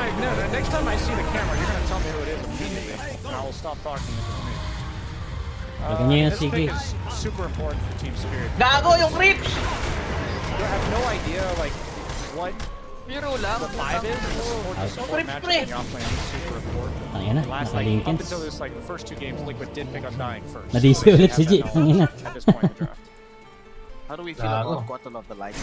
I see the camera, you're gonna tell me who it is immediately, and I will stop talking if it's me. This pick is super important for Team Spirit. Gago yung creeps! I have no idea like what Biro lang. the 5 is. The support match in the offlane is super important. Tangina, Last, like, nakalinkins. up until this, like the first 2 games, Liquid did pick Undying first. Nadisi ulit si G. Tangina. At this point in the draft. How do we feel about Bottle of the Light?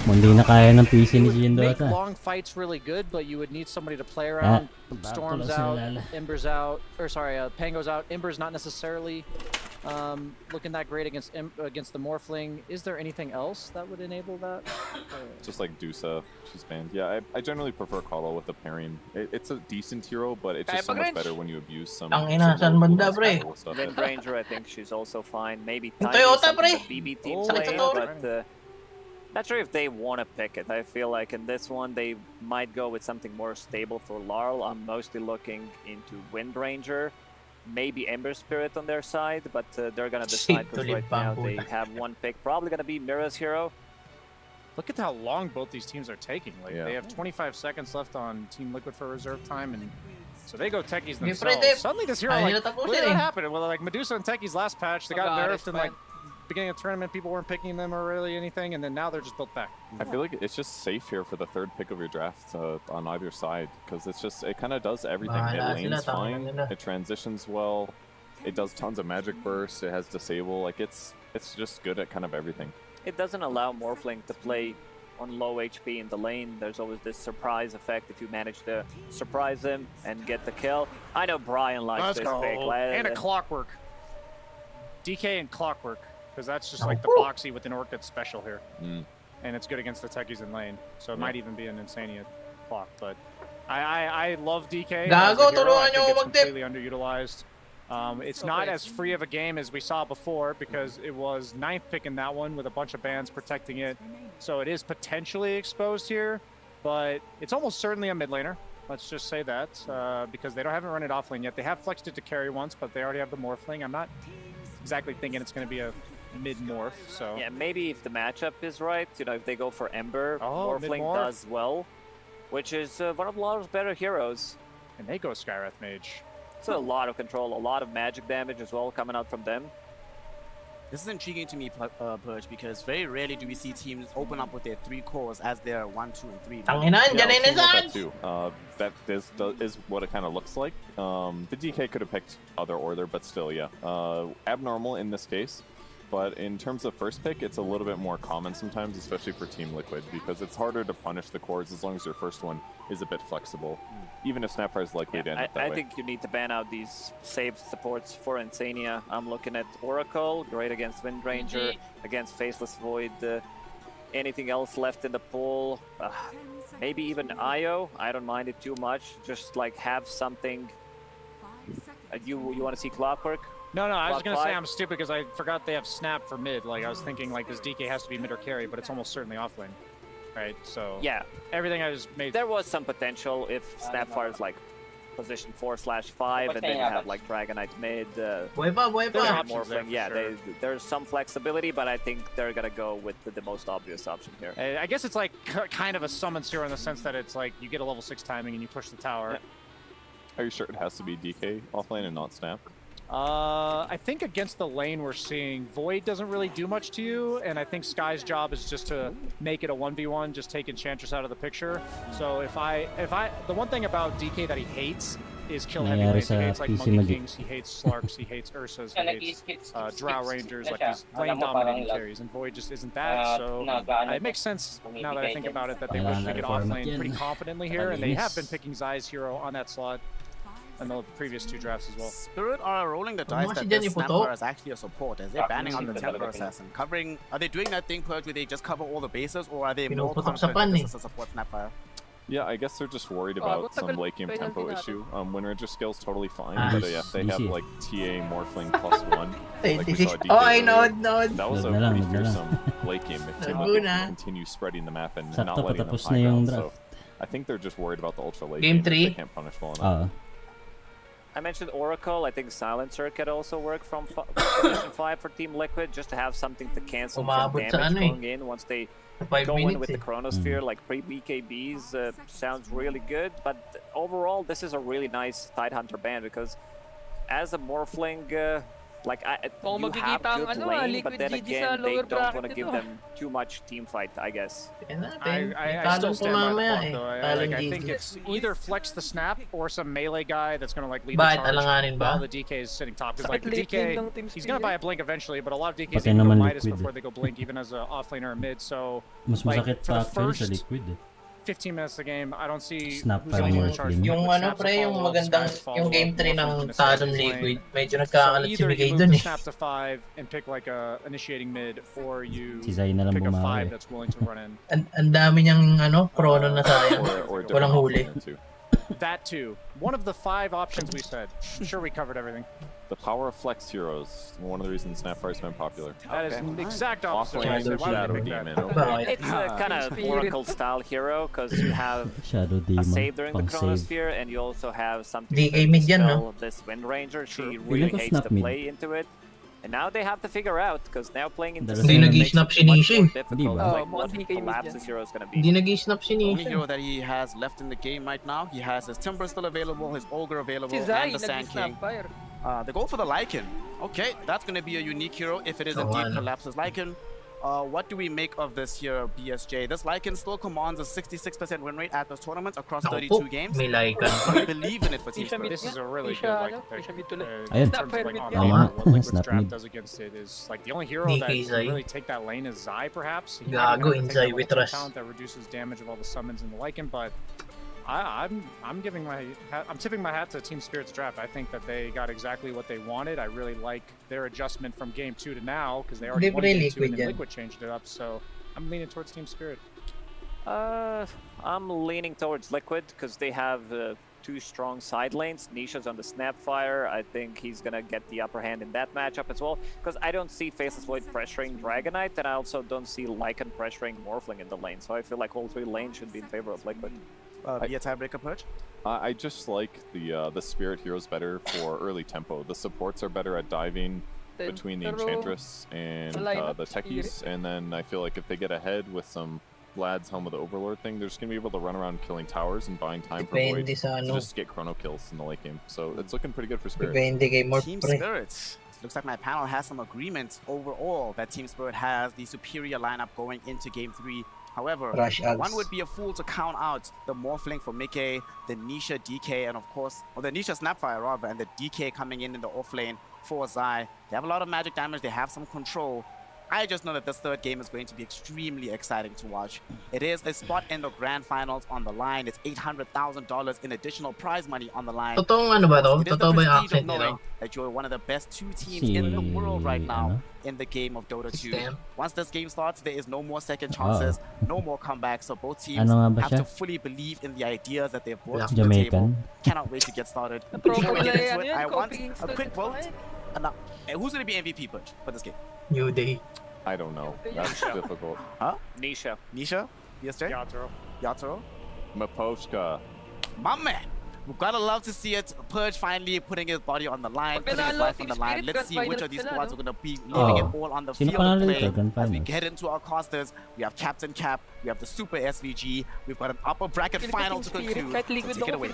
Hindi na kaya ng PC ni Jin Make Dota. long fights really good, but you would need somebody to play around. Storm's out, Ember's out, or sorry, Pango's out. Ember's not necessarily looking that great against the Morphling. Is there anything else that would enable that? Just like Dusa, she's banned. Yeah, I generally prefer Colo with the pairing. It's a decent hero, but it's just so much better when you abuse some. Wind Ranger, I think she's also fine. Maybe Toyota, pre. the BB team play, but not sure if they want to pick it. I feel like in this one they might go with something more stable for Larl. I'm mostly looking into Wind Ranger, maybe Ember Spirit on their side, but they're gonna decide, because right now they have one pick. Probably gonna be Mira's hero. Look at how long both these teams are taking. Like they have 25 seconds left on Team Liquid for reserve time, and so they go techies themselves. Suddenly this hero, like, what happened? Well, like Medusa and techies last patch, they got nerfed, and like beginning of the tournament, people weren't picking them or really anything, and then now they're just built back. I feel like it's just safe here for the 3rd pick of your draft on either side, because it kind of does everything. It lanes fine, it transitions well, it does tons of magic bursts, it has disable, like it's just good at kind of everything. It doesn't allow Morphling to play on low HP in the lane. There's always this surprise effect if you manage to surprise him and get the kill. I know Brian likes this pick. And a Clockwork. DK and Clockwork. Because that's just like the boxy with an orc that's special here. And it's good against the techies in lane. So it might even be an Insania clock. But I love DK. I think it's completely underutilized. It's not as free of a game as we saw before, because it was 9th pick in that one with a bunch of bans protecting it. So it is potentially exposed here, but it's almost certainly a mid laner. Let's just say that, because they haven't run it off lane yet. They have flexed it to carry once, but they already have the Morphling. I'm not exactly thinking it's going to be a mid-morph, so... Yeah, maybe if the matchup is right, you know, if they go for Ember, Morphling does well, which is one of Lar's better heroes. And they go Skywrath Mage. So a lot of control, a lot of magic damage as well coming out from them. This is intriguing to me, Purge, because very rarely do we see teams open up with their 3 cores as their 1, 2, and 3. That is what it kind of looks like. The DK could have picked other order, but still, yeah. Abnormal in this case. But in terms of first pick, it's a little bit more common sometimes, especially for Team Liquid, because it's harder to punish the cores as long as your first one is a bit flexible, even if Snapfire is likely to end up that way. I think you need to ban out these save supports for Insania. I'm looking at Oracle, great against Wind Ranger, against Faceless Void. anything else left in the pool. Maybe even IO. I don't mind it too much. Just like have something. You want to see Clockwork? No, I was going to say I'm stupid because I forgot they have Snap for mid. Like, I was thinking, like, this DK has to be mid or carry, but it's almost certainly offlane. Right, so... Yeah. Everything I just made... There was some potential if Snapfire's, like, position 4/5, and then you have, like, Dragonite mid. Yeah, there's some flexibility, but I think they're going to go with the most obvious option here. I guess it's, like, kind of a summon zero in the sense that it's, like, you get a level 6 timing and you push the tower. Are you sure it has to be DK offlane and not Snap? I think against the lane we're seeing, Void doesn't really do much to you, and I think Sky's job is just to make it a 1v1, just take Enchantress out of the picture. So if I, the one thing about DK that he hates is kill heavy lanes. He hates like Monkey Kings, he hates Slarks, he hates Ursas, he hates Drow Rangers, like these lane dominating carries, and Void just isn't that, so it makes sense now that I think about it that they would pick it offlane pretty confidently here, and they have been picking Zai's hero on that slot. And the previous 2 drafts as well. Spirit are rolling the dice that this Snapfire is actually a support, as they're banning on the Temper Assassin. Covering, are they doing that thing, Purge, where they just cover all the bases, or are they more confident that this is a support Snapfire? Yeah, I guess they're just worried about some late game tempo issue. Winranger scale's totally fine, but yeah, they have like TA Morphling +1. Like we saw DK that was a pretty fearsome late game if Team Liquid can continue spreading the map and not letting them high ground. So I think they're just worried about the ultra late game. They can't punish well enough. I mentioned Oracle. I think Silencer could also work from position 5 for Team Liquid, just to have something to cancel some damage going in once they go in with the Chronosphere. Like pre-BKBs sounds really good, but overall this is a really nice Tidehunter ban because as a Morphling, like you have good lane, but then again they don't want to give them too much team fight, I guess. I still stand by the point though. I think it's either flex the Snap or some melee guy that's going to like lead the charge while the DK is sitting top. Because like the DK, he's going to buy a Blink eventually, but a lot of DKs even go Midas before they go Blink, even as an offlaner or mid. So like for the first 15 minutes of the game, I don't see who's going to charge. Yung ano pre, yung magandang yung game 3 ng Talon Liquid, medyo nagkakalat si Migay dun eh. Snap to 5 and pick like a initiating mid, or you pick a 5 that's willing to run in. Ang dami niyang ano, chrono na sayang. Walang huli. That too. One of the 5 options we said. I'm sure we covered everything. The power of flex heroes, one of the reasons Snapfire's been popular. That is the exact opposite. Shadow Demon. It's a kind of Oracle style hero because you have a save during the Chronosphere and you also have something to spell this Wind Ranger. She really hates to play into it. And now they have to figure out because now playing into the Hindi nag-snap si Nishi. Like what Collapse's hero is going to be. Hindi nag-snap si Nishi. The only hero that he has left in the game right now, he has his Timber still available, his Ogre available, and the Sand King. They go for the Lycan. Okay, that's going to be a unique hero if it is indeed Collapse's Lycan. What do we make of this here, BSJ? This Lycan still commands a 66% win rate at this tournament across 32 games. I believe in it for Team Spirit. This is a really good like pick. In terms of like what Liquid's draft does against it is like the only hero that can really take that lane is Zai, perhaps. He Gago in Zai with Rush. Talent that reduces damage of all the summons in the Lycan, but I'm tipping my hat to Team Spirit's draft. I think that they got exactly what they wanted. I really like their adjustment from game 2 to now because they already won game 2 and then Liquid changed it up. So I'm leaning towards Team Spirit. I'm leaning towards Liquid because they have 2 strong side lanes. Nisha's on the Snapfire. I think he's gonna get the upper hand in that matchup as well because I don't see Faceless Void pressuring Dragonite, and I also don't see Lycan pressuring Morphling in the lane. So I feel like all 3 lanes should be in favor of Liquid. Be a tiebreaker, Purge? I just like the Spirit heroes better for early tempo. The supports are better at diving between the Enchantress and the techies, and then I feel like if they get ahead with some Vlad's Helm of the Overlord thing, they're just going to be able to run around killing towers and buying time for Void to just get chrono kills in the late game. So it's looking pretty good for Spirit. Team Spirit. Looks like my panel has some agreement overall that Team Spirit has the superior lineup going into Game 3. However, one would be a fool to count out the Morphling for Mickey, the Nisha DK, and of course, or the Nisha Snapfire rather, and the DK coming in the offlane for Zai. They have a lot of magic damage, they have some control. I just know that this third game is going to be extremely exciting to watch. It is a spot in the grand finals on the line. It's $800,000 in additional prize money on the line. Totoong ano ba to? It is the Totoo ba yung prestige of accent knowing nito? that you're one of the best two teams in the world right now in the game of Dota 2. Once this game starts, there is no more second chances, no more comebacks. So both teams have to fully believe in the ideas that they've brought to the table. Cannot wait to get started. Before we get into it, I want a quick vote. Who's going to be MVP push for this game? New Day. I don't know. That's difficult. Huh? Nisha. Nisha? BSJ? Yatoro? Miposhka. My man! We've gotta love to see it. Purge finally putting his body on the line, putting his life on the line. Let's see which of these squads are gonna be leaving it all on the field of play. As we get into our casters, we have Captain Cap, we have the Super SVG, we've got an upper bracket final to conclude. So take it away.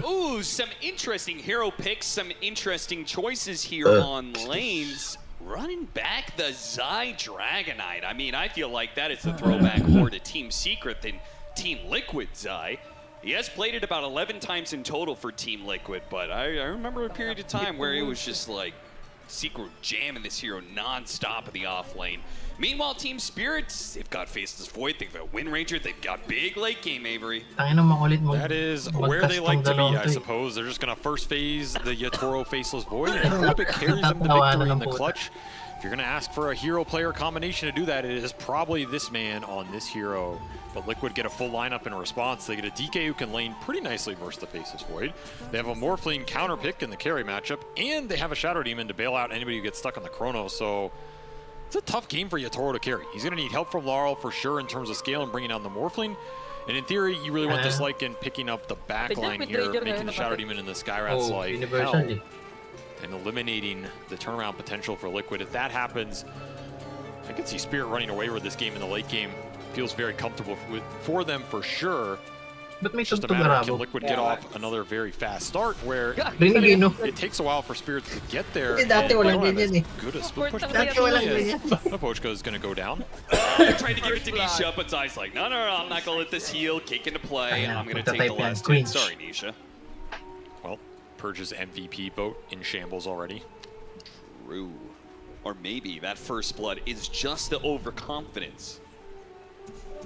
Ooh, some interesting hero picks, some interesting choices here on lanes. Running back the Zai Dragonite. I mean, I feel like that is a throwback more to Team Secret than Team Liquid Zai. He has played it about 11 times in total for Team Liquid, but I remember a period of time where it was just like Secret jamming this hero non-stop in the off lane. Meanwhile, Team Spirits, they've got Faceless Void, they've got Wind Ranger, they've got big late game Avery. That is where they like to be, I suppose. They're just going to first phase the Yatoro Faceless Void and hope it carries them to victory in the clutch. If you're going to ask for a hero player combination to do that, it is probably this man on this hero. But Liquid get a full lineup in response. They get a DK who can lane pretty nicely versus the Faceless Void. They have a Morphling counter pick in the carry matchup, and they have a Shadow Demon to bail out anybody who gets stuck on the Chrono. So it's a tough game for Yatoro to carry. He's going to need help from Laurel for sure in terms of scale and bringing down the Morphling. And in theory, you really want this Lycan picking up the backline here, making the Shadow Demon and the Skyrat's life hell, and eliminating the turnaround potential for Liquid. If that happens, I could see Spirit running away with this game in the late game. Feels very comfortable for them for sure. It's just a matter of can Liquid get off another very fast start where it takes a while for Spirits to get there. And they don't have as good a split push Miposhka is going to go down. They're trying to give it to Nisha, but Zai's like, no, I'm not going to let this heal kick into play. I'm going to take the last hit. Sorry, Nisha. Well, Purge's MVP vote in shambles already. True. Or maybe that first blood is just the overconfidence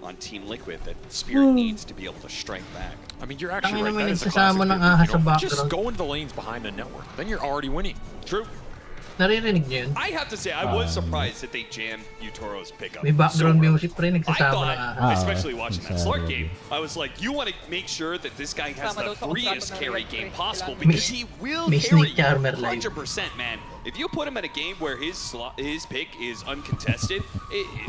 on Team Liquid that Spirit needs to be able to strike back. I mean, you're actually right. That is a classic just go into the lanes behind the network. Then you're already winning. True. I have to say, I was surprised that they jammed Yutoro's pickup. May background music pa rin I nagsasama thought, especially watching that Slark game, I was like, you want to make sure that this guy has the freest carry game possible because he will carry you 100%, man. If you put him in a game where his pick is uncontested, I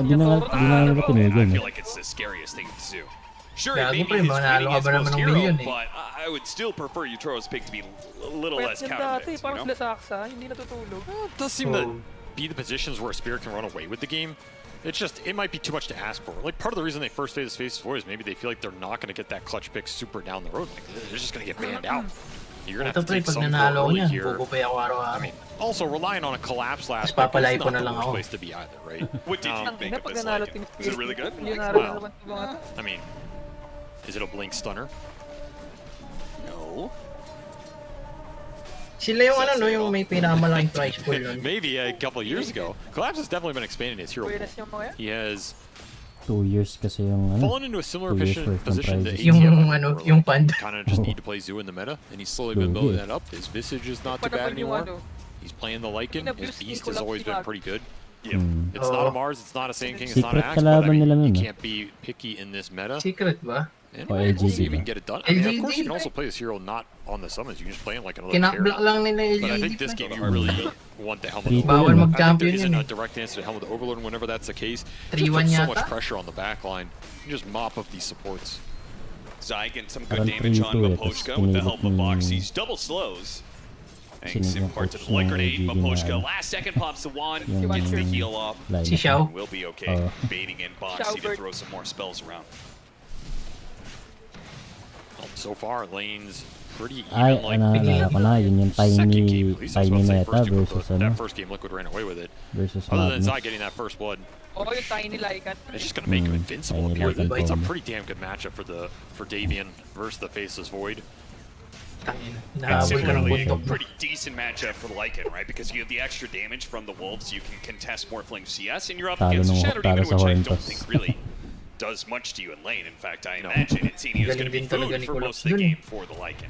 feel like it's the scariest thing to do. Sure, it may be his most hero, but I would still prefer Yutoro's pick to be a little less counter-picked, you know? It does seem to be the positions where Spirit can run away with the game. It's just, it might be too much to ask for. Like, part of the reason they first phase Faceless Void is maybe they feel like they're not going to get that clutch pick super down the road. Like, they're just going to get banned out. You're going to have to take some early here. I mean, also, relying on a collapse last pick is not the worst place to be either, right? What did you think of this Lycan? Is it really good? Well, I mean, is it a blink stunner? No. Sila yung ano, no, yung may pinakamalaking price pool nun. Maybe a couple of years ago. Collapse has definitely been expanding his hero pool. He has 2 years kasi yung ano, fallen into a similar position to ATM. Yung Panda. Kind of just need to play Zoo in the meta, and he's slowly been building that up. His Visage is not too bad anymore. He's playing the Lycan. His Beast has always been pretty good. Yeah. It's not a Mars, it's not a Sand King, it's not an Axe, but I mean, you can't be picky in this meta. Secret ba? And we'll see if we can get it done. I mean, of course, you can also play this hero not on the summons. You can just play him like another character. But I think this game, you really want the Helmet of Overlord. I think there isn't a direct answer to Helmet of Overlord, and whenever that's the case, just put so much pressure on the backline. You just mop up these supports. Zai getting some good damage on Miposhka with the help of Boxy's double slows. Thanks in part to the Light Grenade. Miposhka last second pops the wand, gets the heal off. Will be okay. Baiting in Boxy to throw some more spells around. So far, lane's pretty Ay, even. Like naalala ko na, yun yung tiny meta versus ano. That first game, Liquid ran away with it. Versus Other than Magnus. Zai getting that first blood. Oh, yung tiny Lycan. It's just going to make him invincible up here. Lycan It's a bomb. pretty damn good matchup for Davian versus the Faceless Void. And similarly, a pretty decent matchup for the Lycan, right? Because you have the extra damage from the Wolves, you can contest Morphling CS, and you're up against the Shattered Demon, which I don't think really does much to you in lane. In fact, I imagine Insania is going to be food for most of the game for the Lycan.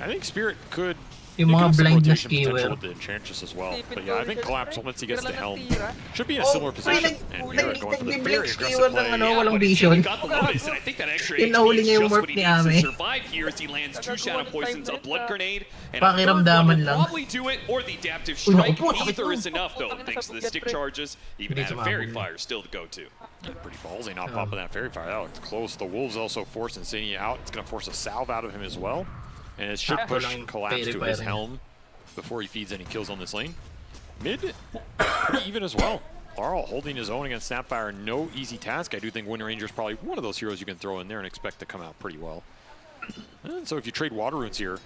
I think Spirit could Yung mga blind na potential skewer. with the Enchantress as well. But yeah, I think Collapse, once he gets to Helm, should be in a similar position. And here going for the very aggressive play. Walang vision. Got the Lotus, and I think that extra Yung nahuli HP is niya yung just morph what he ni needs Ame. to survive here as he lands 2 Shadow Poisons, a Blood Grenade, and a Pakiramdaman third one will lang. probably do it, or the Adaptive Uy, naku Strike. po, sakit Neither po. is enough, though, thanks to the stick charges. Even Hindi had a Fairy sumabog. Fire still to go to. Pretty ballsy not popping that Fairy Fire. That looked close. The Wolves also force Insania out. It's going to force a salve out of him as well. And it should push Collapse to his Helm before he feeds any kills on this lane. Mid, pretty even as well. Larl holding his own against Snapfire, no easy task. I do think Wind Ranger is probably one of those heroes you can throw in there and expect to come out pretty well. And so if you trade Water Runes here,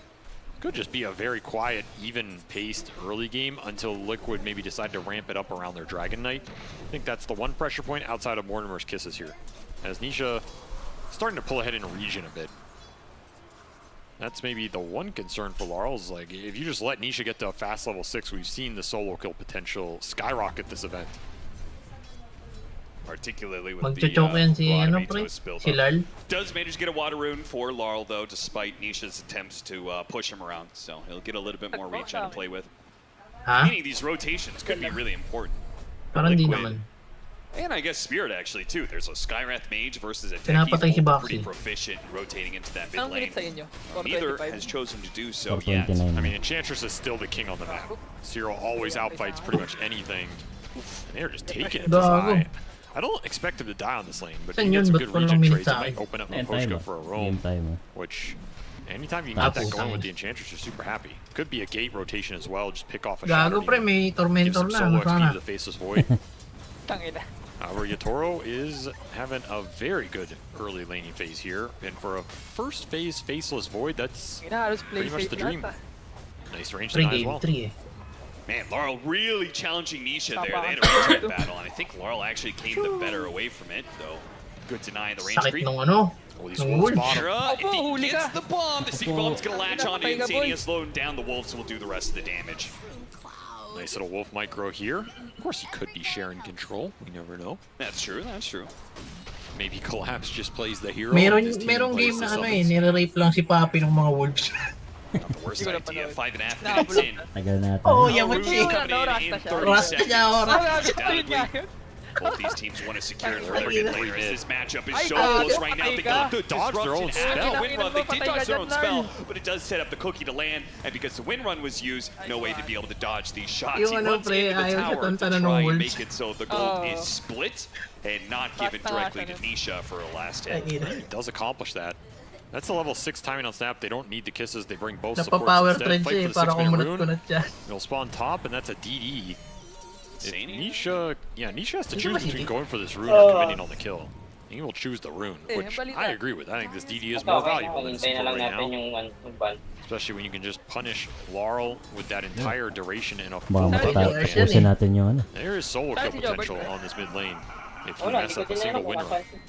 could just be a very quiet, even-paced early game until Liquid maybe decide to ramp it up around their Dragon Knight. I think that's the one pressure point outside of Mortimer's Kisses here. As Nisha starting to pull ahead in region a bit. That's maybe the one concern for Larl is like, if you just let Nisha get to a fast level 6, we've seen the solo kill potential skyrocket this event. Particularly with Magchochoke yan si, ano, pre? Si Lal. Does manage to get a Water Rune for Larl, though, despite Nisha's attempts to push him around. So he'll get a little bit more reach out to play with. Ha? Meaning these rotations could be really important. Parang di Liquid. naman. And I guess Spirit actually too. There's a Skywrath Mage versus a Pinapatay si Techie Baxi. pretty proficient in rotating into that mid Anong lane. minute sa inyo? Neither 425? has chosen to do so 429. yet. I mean, Enchantress is still the king on the map. Cyril always outfights pretty much anything. And they're just taking it to Gago. side. I don't expect him to die on this lane, but if Saan he gets yun? a Ba't good walang region minute trades, it sa might akin? open up Game Makoshka time, for a Game roam, time. which anytime you can get that Tapos going tayo. with the Enchantress, you're super happy. Could be a gate rotation as well, just pick off a Gago Shatter pre, Demon. may Give Tormentor some na. solo Ano XP to sana? the Faceless Void. Tangina. However, Yatoro is having a very good early laning phase here, and for a first phase Faceless Void, that's Halos play pretty much safe the dream. lahat, Nice range Pre deny as game well. 3 eh. Man, Larl really challenging Nisha there. They had a Tapa. range battle, and I think Larl actually came the better away from it, though. Good deny the range Sakit creep. nung ano. Well, these Nung wolves wolves. spot him. Shura, if Opo, he huli gets ka. the bomb, the Seek Bomb's going to latch onto Patay ka, boy. Insania, slow him down. The Wolves will do the rest of the damage. Nice little wolf micro here. Of course, he could be sharing control. We never know. That's true, that's true. Maybe Collapse just plays the hero. Meron, and his team merong plays game the na ano eh, summons. nire-rape lang si Papi ng mga wolves. Not the worst Hindi ko idea. napanood. 5.5 minutes in. Tagal natin. Oh, Rune Yamachi. coming in 30 Rasta seconds. niya, oras. Undoubtedly, both these teams want to secure their mid laner as this matchup is Ay, so gago, close right now. They patay ka. got the Dodge their own disruption spell. and the wind run. They did Patay ka dodge their own dyan, spell, Lal. but it does set up the cookie to land. And because the wind run was used, no way to be able to dodge these shots. Yung He ano, runs pre, into the ayaw siya tower to tantanan ng try and wolves. make it so the gold Oh. is split and not given directly to Nisha for a last hit. He does accomplish that. That's a level 6 timing on Snap. They don't need the kisses. They bring both supports Napapower instead. trend Fight siya eh, for the para 6-minute rune. kumunat-kunat siya. It'll spawn top, and that's a DD. If Insania? Nisha, yeah, Nisha has to Hindi choose ba si between Di- going for this rune or committing on the kill. He will choose the rune, which balita. I agree with. I think this DD is Okay, Oh, more valuable than hintayin na support lang right natin now. yung ban. Especially when you can just punish Laurel with that entire duration in a Baka full mata, band. pusin natin yung ano. There is solo kill Saan si Jobber? potential on this mid lane if you Wala, mess hindi ko up a din single alam kung win run. kapansin.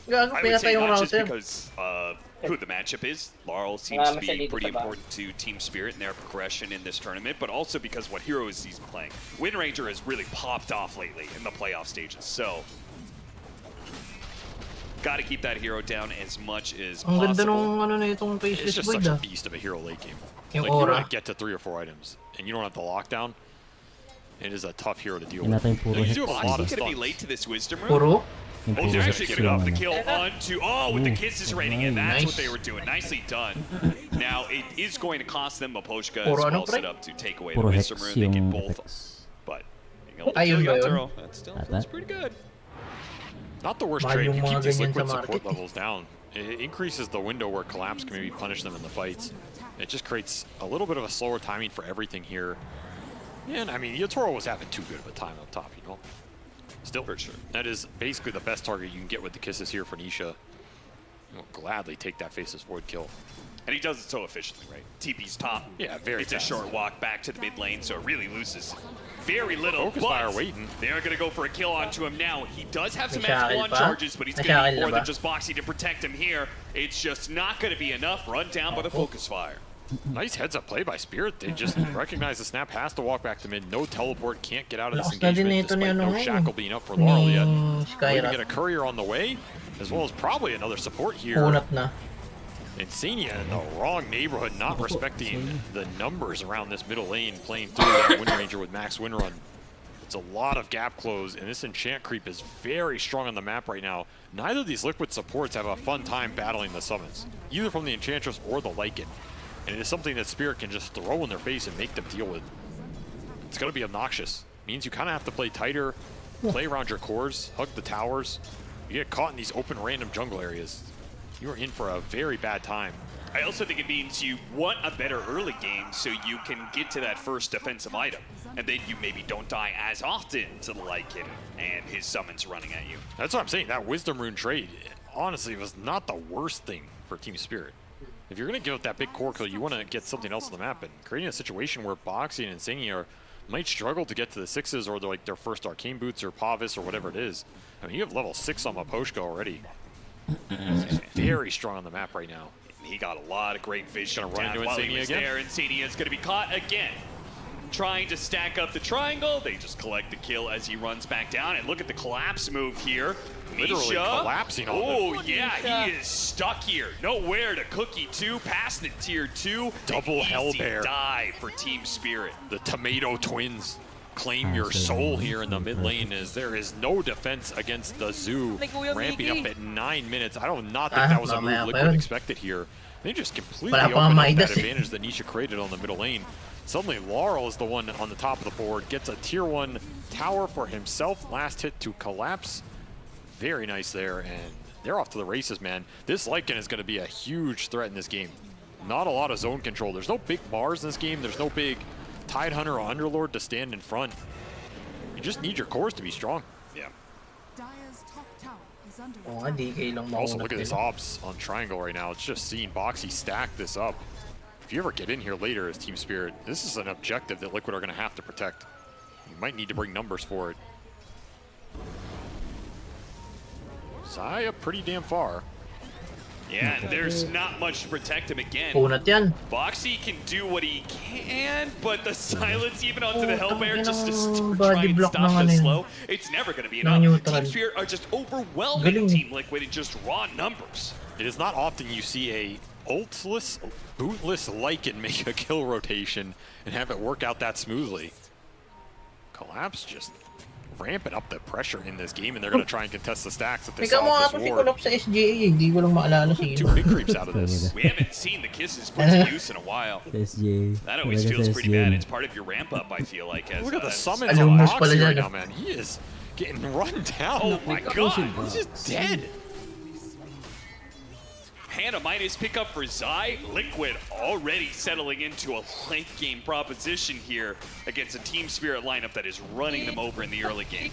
Gago, I would say pinatay yung not just router. because who the matchup is. Laurel seems to Wala siya be dito pretty sa back. important to Team Spirit and their progression in this tournament, but also because what heroes he's playing. Wind Ranger has really popped off lately in the playoff stages, so got to keep that hero down as much as Ang ganda possible. nung ano na itong It's Faceless just Void such a ah. beast of a hero late game. Yung Like, you aura. want to get to 3 or 4 items, and you don't have the lockdown. It is a tough hero to deal Hindi with. natin puro You do have a lot of He's going to be stuns. late to this Wisdom Rune. Puro? Yung Oh, puro they're hits actually getting yung off the ano. kill onto, with the kisses rating it. That's what Nice. they were doing. Nicely done. Now, it is going to cost them. Maposhka is Puro ano, well pre? set up to take away the Puro Wisdom hex Rune. They get yung both, effects. but being able to Ayun kill ba yun? Yotaro, that still Ata? feels pretty good. Not the worst Mahal trade. yung You keep mga these ganyan liquid sa support market, eh. levels down. It increases the window where Collapse can maybe punish them in the fights. It just creates a little bit of a slower timing for everything here. And I mean, Yotaro was having too good of a time up top, you know? Still, For sure. that is basically the best target you can get with the kisses here for Nisha. Will gladly take that Faceless Void kill. And he does it so efficiently, right? TP's top. Yeah, very It's fast. a short walk back to the mid lane, so it really loses very little. Focus fire waiting. They are going to go for a kill onto him now. He does have some May shakal X1 pa? charges, but he's May going to need shakal more na than ba? just Boxy to protect him here. It's just not going to be enough. Run down by the focus fire. Nice heads up play by Spirit. They just recognize the snap has to walk back to mid. No teleport, can't get out of this Lakas na din engagement ito ni despite ano no ngayon. shackle being up for Laurel yet. Skyra. Going to get a courier on the way, as well as probably another support here. Kunat na. Insania in the wrong neighborhood, not respecting the numbers around this middle lane, playing through that Wind Ranger with max win run. It's a lot of gap close, and this enchant creep is very strong on the map right now. Neither of these Liquid supports have a fun time battling the summons, either from the Enchantress or the Lycan. And it is something that Spirit can just throw in their face and make them deal with. It's going to be obnoxious. Means you kind of have to play tighter, play around your cores, hug the towers. You get caught in these open random jungle areas, you are in for a very bad time. I also think it means you want a better early game so you can get to that first defensive item. And then you maybe don't die as often to the Lycan and his summons running at you. That's what I'm saying. That Wisdom Rune trade, honestly, was not the worst thing for Team Spirit. If you're going to give up that big core kill, you want to get something else on the map. And creating a situation where Boxy and Insania might struggle to get to the 6s or like their first Arcane Boots or Pavis or whatever it is. I mean, you have level 6 on Maposhka already. He's very strong on the map right now. He got a lot of great vision Gonna run down into while he Insania was again? there. Insania is going to be caught again. Trying to stack up the triangle. They just collect the kill as he runs back down. And look at the collapse move here. Literally Misha. collapsing on Oh, them. yeah, he is stuck here. Nowhere to Cookie 2, past the tier 2. Double An hell easy bear. dive for Team Spirit. The Tomato Twins claim your soul here in the mid lane as there is no defense against the Zoo ramping up at 9 minutes. I do not think that was a move Liquid expected here. They just completely Wala pa opened up Midas that eh. advantage that Nisha created on the middle lane. Suddenly Laurel is the one on the top of the board, gets a tier 1 tower for himself. Last hit to collapse. Very nice there, and they're off to the races, man. This Lycan is going to be a huge threat in this game. Not a lot of zone control. There's no big bars in this game. There's no big Tidehunter or Underlord to stand in front. You just need your cores to be strong. Yeah. Oo nga, DK lang Also, makunat look at this nila. Obs on Triangle right now. It's just seeing Boxy stack this up. If you ever get in here later as Team Spirit, this is an objective that Liquid are going to have to protect. You might need to bring numbers for it. Zaya pretty damn far. Yeah, and there's not much to protect him again. Kunat yan. Boxy can do what he can, but the silence even onto the Hellbear just to try body and block stop ng ano the yun. slow. It's never going to be Ng enough. neutral. Team Spirit are just overwhelming Galing. Team Liquid in just raw numbers. It is not often you see a ultless, bootless Lycan make a kill rotation and have it work out that smoothly. Collapse just ramping up the pressure in this game, and they're going to try and contest the stacks that they Ikaw saw mo nga off ito this si ward. Kulop sa SGA, hindi ko lang maalala sino. Two big creeps out of this. We haven't seen the kisses put to use in a while. SJ. That always feels pretty bad. It's part of your ramp up, I feel like. As, Look at the as- summons on Alumnus pala Boxy right dyan, now, man. He is getting run down. Oh my god. He's just dead. Hannah Midas pick up for Zai. Liquid already settling into a late game proposition here against a Team Spirit lineup that is running them over in the early game.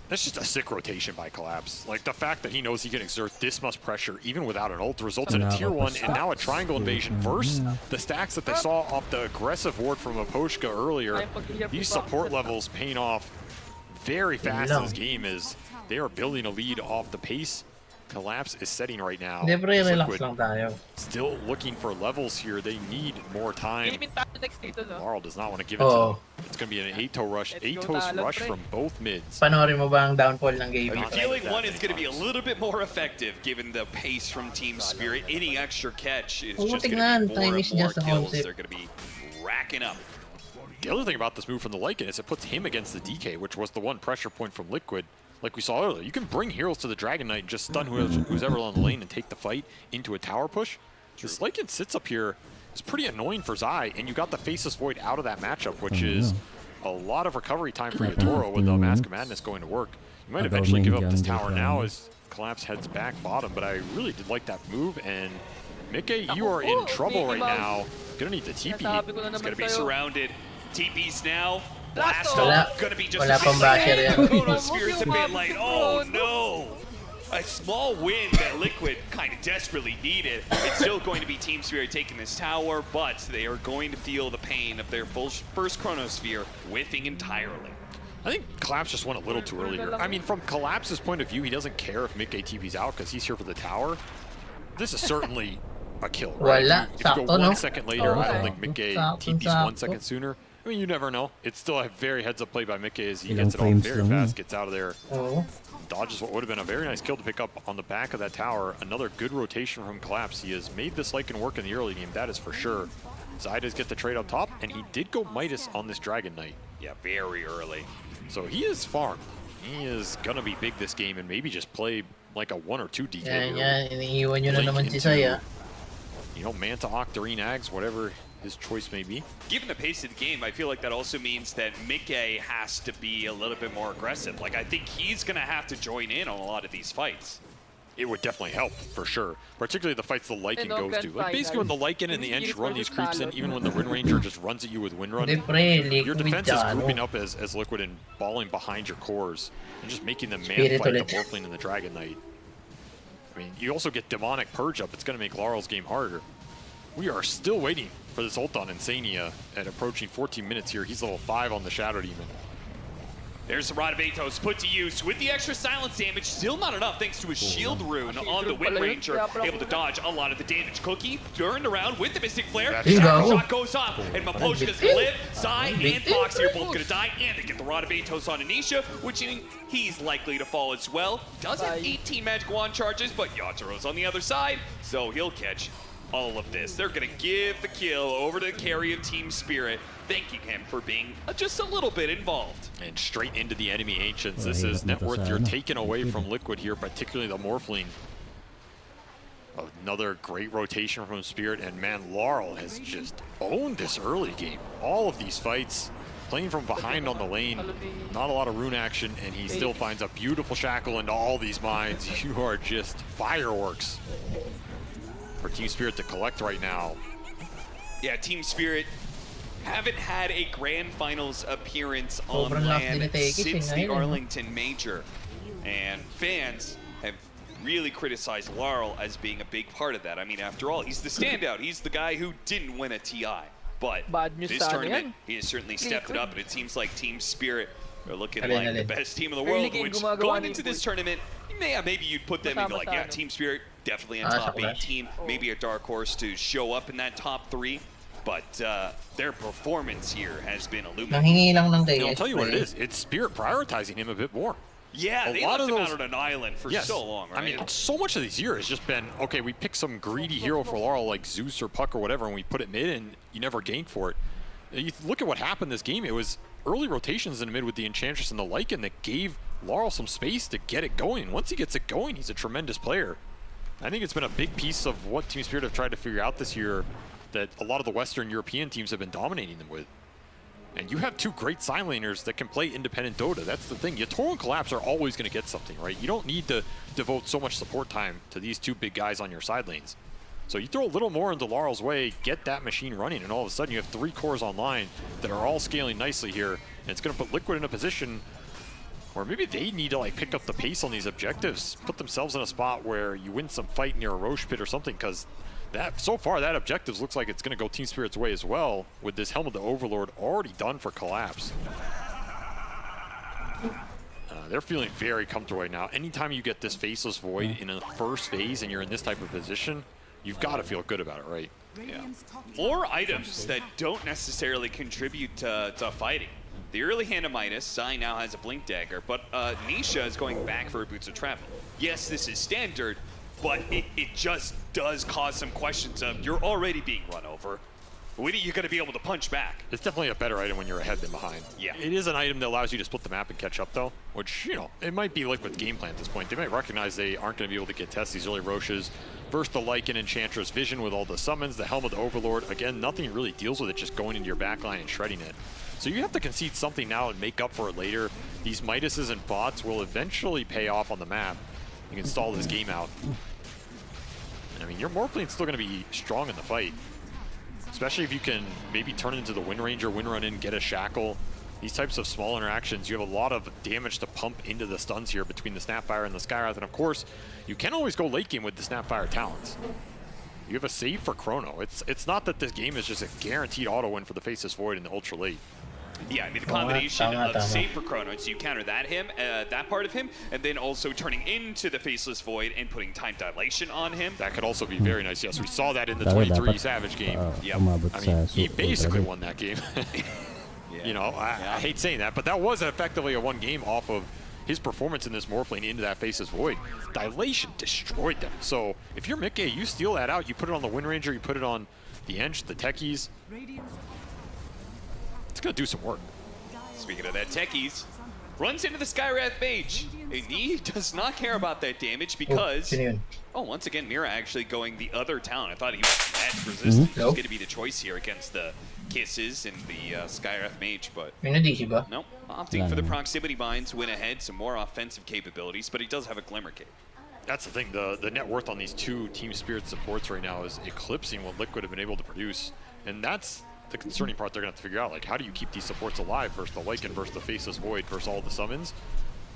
That's just a sick rotation by Collapse. Like, the fact that he knows he can exert this much pressure even without an ult results in a tier 1 and now a triangle invasion versus the stacks that they saw off the aggressive ward from Aposhka earlier. These support levels paying off very fast in this game as they are building a lead off the pace Collapse is setting right now. Hindi, pre, As relax Liquid lang tayo. still looking for levels here. They need more time. Philippine tayo next dito, no? Laurel does not want to give it to Oo. them. It's going to be an 8-toe rush. Let's go, 8-toes Talon, rush pre. from both mids. Panoorin mo ba ang downfall ng game? I feel like one is going to be a little bit more effective given the pace from Team Spirit. Any extra catch is Oo, just going tingnan. to be more Time and is Oh, more just a kills. concept. They're going to be racking up. The other thing about this move from the Lycan is it puts him against the DK, which was the one pressure point from Liquid. Like we saw earlier, you can bring heroes to the Dragon Knight and just stun who's ever on the lane and take the fight into a tower push. This Lycan sits up here is pretty annoying for Zai, and you got the Faceless Void out of that matchup, which is a lot of recovery time for Yatoro with the Mask of Madness going to work. You might eventually give up this tower now as Collapse heads back bottom, but I really did like that move, and Mickey, you are in trouble right now. Gonna need the TP. It's going to be surrounded. TP's now. Blast Wala. off. Going to be just Wala pang basher yan. Kono Spirit's a bit late. Oh no. a small win that Liquid kind of desperately needed. It's still going to be Team Spirit taking this tower, but they are going to feel the pain of their first Chronosphere whiffing entirely. I think Collapse just went a little too early here. I mean, from Collapse's point of view, he doesn't care if Mick TP's out because he's here for the tower. This is certainly a kill, right? If you go 1 second later, I don't think Mick TP's 1 second sooner. I mean, you never know. It's still a very heads-up play by Mick as he gets it off very fast, gets out of there. Dodges what would have been a very nice kill to pick up on the back of that tower. Another good rotation from Collapse. He has made this Lycan work in the early game, that is for sure. Zydas get the trade up top, and he did go Midas on this Dragon Knight. Yeah, very early. So he is farmed. He is going to be big this game and maybe just play like a 1 or 2 DK. Iniiwan nyo na naman si Saya. You know, Manta, Octarine, Ags, whatever his choice may be. Given the pace of the game, I feel like that also means that Mickey has to be a little bit more aggressive. Like, I think he's going to have to join in on a lot of these fights. It would definitely help, for sure. Particularly the fights the Lycan goes to. Like, basically when the Lycan and the Ench run these creeps in, even when the Wind Ranger just runs at you with Wind Run, your defense is grouping up as Liquid and balling behind your cores and just making them man fight the Morphling and the Dragon Knight. I mean, you also get Demonic Purge up. It's going to make Laurel's game harder. We are still waiting for this ult on Insania at approaching 14 minutes here. He's level 5 on the Shadow Demon. There's the Rod of Atos put to use with the extra silence damage. Still not enough thanks to a shield rune on the Wind Ranger. Able to dodge a lot of the damage. Cookie turned around with the Mystic Flare. Shot goes off, and Miposhka's gonna live. Zai and Fox here both gonna die, and they get the Rod of Atos on Anisha, which means he's likely to fall as well. Does have 18 magic wand charges, but Yataro's on the other side, so he'll catch all of this. They're gonna give the kill over to the carry of Team Spirit, thanking him for being just a little bit involved. And straight into the enemy Ancients. This is net worth you're taken away from Liquid here, particularly the Morphling. Another great rotation from Spirit, and man, Laurel has just owned this early game. All of these fights, playing from behind on the lane, not a lot of rune action, and he still finds a beautiful shackle into all these mines. You are just fireworks for Team Spirit to collect right now. Yeah, Team Spirit haven't had a Grand Finals appearance on land since the Arlington Major. And fans have really criticized Laurel as being a big part of that. I mean, after all, he's the standout. He's the guy who didn't win a TI. But this tournament, he has certainly stepped it up, and it seems like Team Spirit are looking like the best team in the world, which going into this tournament, maybe you'd put them into like, yeah, Team Spirit, definitely a top 8 team, maybe a dark horse to show up in that top 3. But their performance here has been illuminating. I'll tell you what it is. It's Spirit prioritizing him a bit more. Yeah, they left him out on an island for so long, right? I mean, so much of this year has just been, okay, we pick some greedy hero for Laurel like Zeus or Puck or whatever, and we put it mid, and you never gain for it. You look at what happened this game. It was early rotations in the mid with the Enchantress and the Lycan that gave Laurel some space to get it going. Once he gets it going, he's a tremendous player. I think it's been a big piece of what Team Spirit have tried to figure out this year that a lot of the Western European teams have been dominating them with. And you have 2 great side laners that can play independent Dota. That's the thing. Yatoro and Collapse are always going to get something, right? You don't need to devote so much support time to these 2 big guys on your side lanes. So you throw a little more into Laurel's way, get that machine running, and all of a sudden you have 3 cores online that are all scaling nicely here. And it's going to put Liquid in a position where maybe they need to like pick up the pace on these objectives, put themselves in a spot where you win some fight near a Roche pit or something, because that so far that objective looks like it's going to go Team Spirit's way as well, with this Helm of the Overlord already done for Collapse. They're feeling very comfortable right now. Anytime you get this Faceless Void in a first phase and you're in this type of position, you've got to feel good about it, right? Yeah. More items that don't necessarily contribute to fighting. The early hand of Midas, Zai now has a Blink Dagger, but Nisha is going back for her Boots of Travel. Yes, this is standard, but it just does cause some questions of, you're already being run over. When are you going to be able to punch back? It's definitely a better item when you're ahead than behind. Yeah. It is an item that allows you to split the map and catch up, though, which, you know, it might be like with game plan at this point. They might recognize they aren't going to be able to get test these early Roches. First, the Lycan Enchantress Vision with all the summons, the Helm of the Overlord. Again, nothing really deals with it, just going into your backline and shredding it. So you have to concede something now and make up for it later. These Midases and bots will eventually pay off on the map. You can stall this game out. I mean, your Morphling's still going to be strong in the fight. Especially if you can maybe turn into the Wind Ranger, Wind Run in, get a Shackle. these types of small interactions, you have a lot of damage to pump into the stuns here between the Snapfire and the Skywrath, and of course, you can always go late game with the Snapfire talents. You have a save for Chrono. It's not that this game is just a guaranteed auto win for the Faceless Void in the Ultra late. Yeah, I mean, the combination of save for Chrono, so you counter that part of him, and then also turning into the Faceless Void and putting time dilation on him. That could also be very nice. Yes, we saw that in the 23 Savage game. Yep. I mean, he basically won that game. You know, I hate saying that, but that was effectively a one game off of his performance in this Morphling into that Faceless Void. Dilation destroyed them. So if you're Mickey, you steal that out, you put it on the Wind Ranger, you put it on the Ench, the Techies. It's gonna do some work. Speaking of that, Techies runs into the Skywrath Mage, and he does not care about that damage because, once again, Mira actually going the other talent. I thought he was match resistant. He was going to be the choice here against the Kisses and the Skywrath Mage, but nope. Opting for the proximity binds, win ahead, some more offensive capabilities, but he does have a Glimmer Cape. That's the thing, the net worth on these two Team Spirit supports right now is eclipsing what Liquid have been able to produce, and that's the concerning part they're going to have to figure out. Like, how do you keep these supports alive versus the Lycan, versus the Faceless Void, versus all the summons?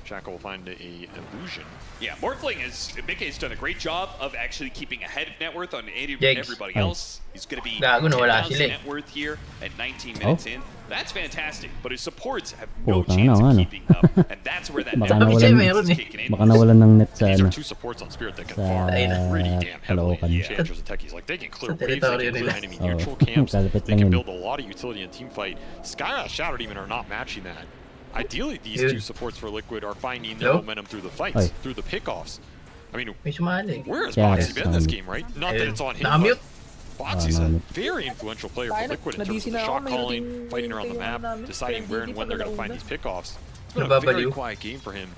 Shackle will find a illusion. Yeah, Morphling is, Mickey's done a great job of actually keeping ahead of net worth on everybody else. He's going to be 10,000 net worth here at 19 minutes in. That's fantastic, but his supports have no chance of keeping up, and that's where that net worth is kicking in. These are two supports on Spirit that can farm pretty damn heavily. Enchantress and Techies, like, they can clear waves, they can clear enemy neutral camps, they can build a lot of utility in team fight. Skywrath, Shadow Demon are not matching that. Ideally, these two supports for Liquid are finding their momentum through the fights, through the pickoffs. I mean, where has Boxy been this game, right? Not that it's on him, but Boxy's a very influential player for Liquid in terms of the shot calling, fighting around the map, deciding where and when they're going to find these pickoffs. It's been a very quiet game for him.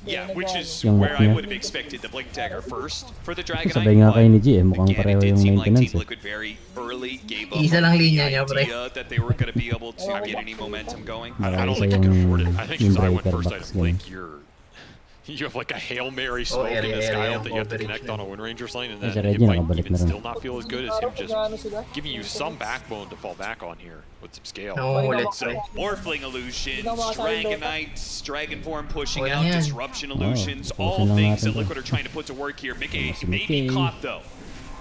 Yeah, which is where I would have expected the Blink Dagger first for the Dragonite. Sabay nga kay ni G Again, pareho it did yung seem like maintenance Team Liquid very early gave up Isa lang on the linya niya, pre. idea that they were going to be able to get any momentum going. I don't think you can afford it. I think since I went first, I just think you have like a Hail Mary smoke in the sky that you have to connect on a Wind Ranger lane, and then it might even still not feel as good as him just giving you some backbone to fall back on here with some scale. So, Morphling illusions, Dragonites, Dragon Form pushing out, Disruption illusions, all things that Liquid are trying to put to work here. Mickey may be caught though.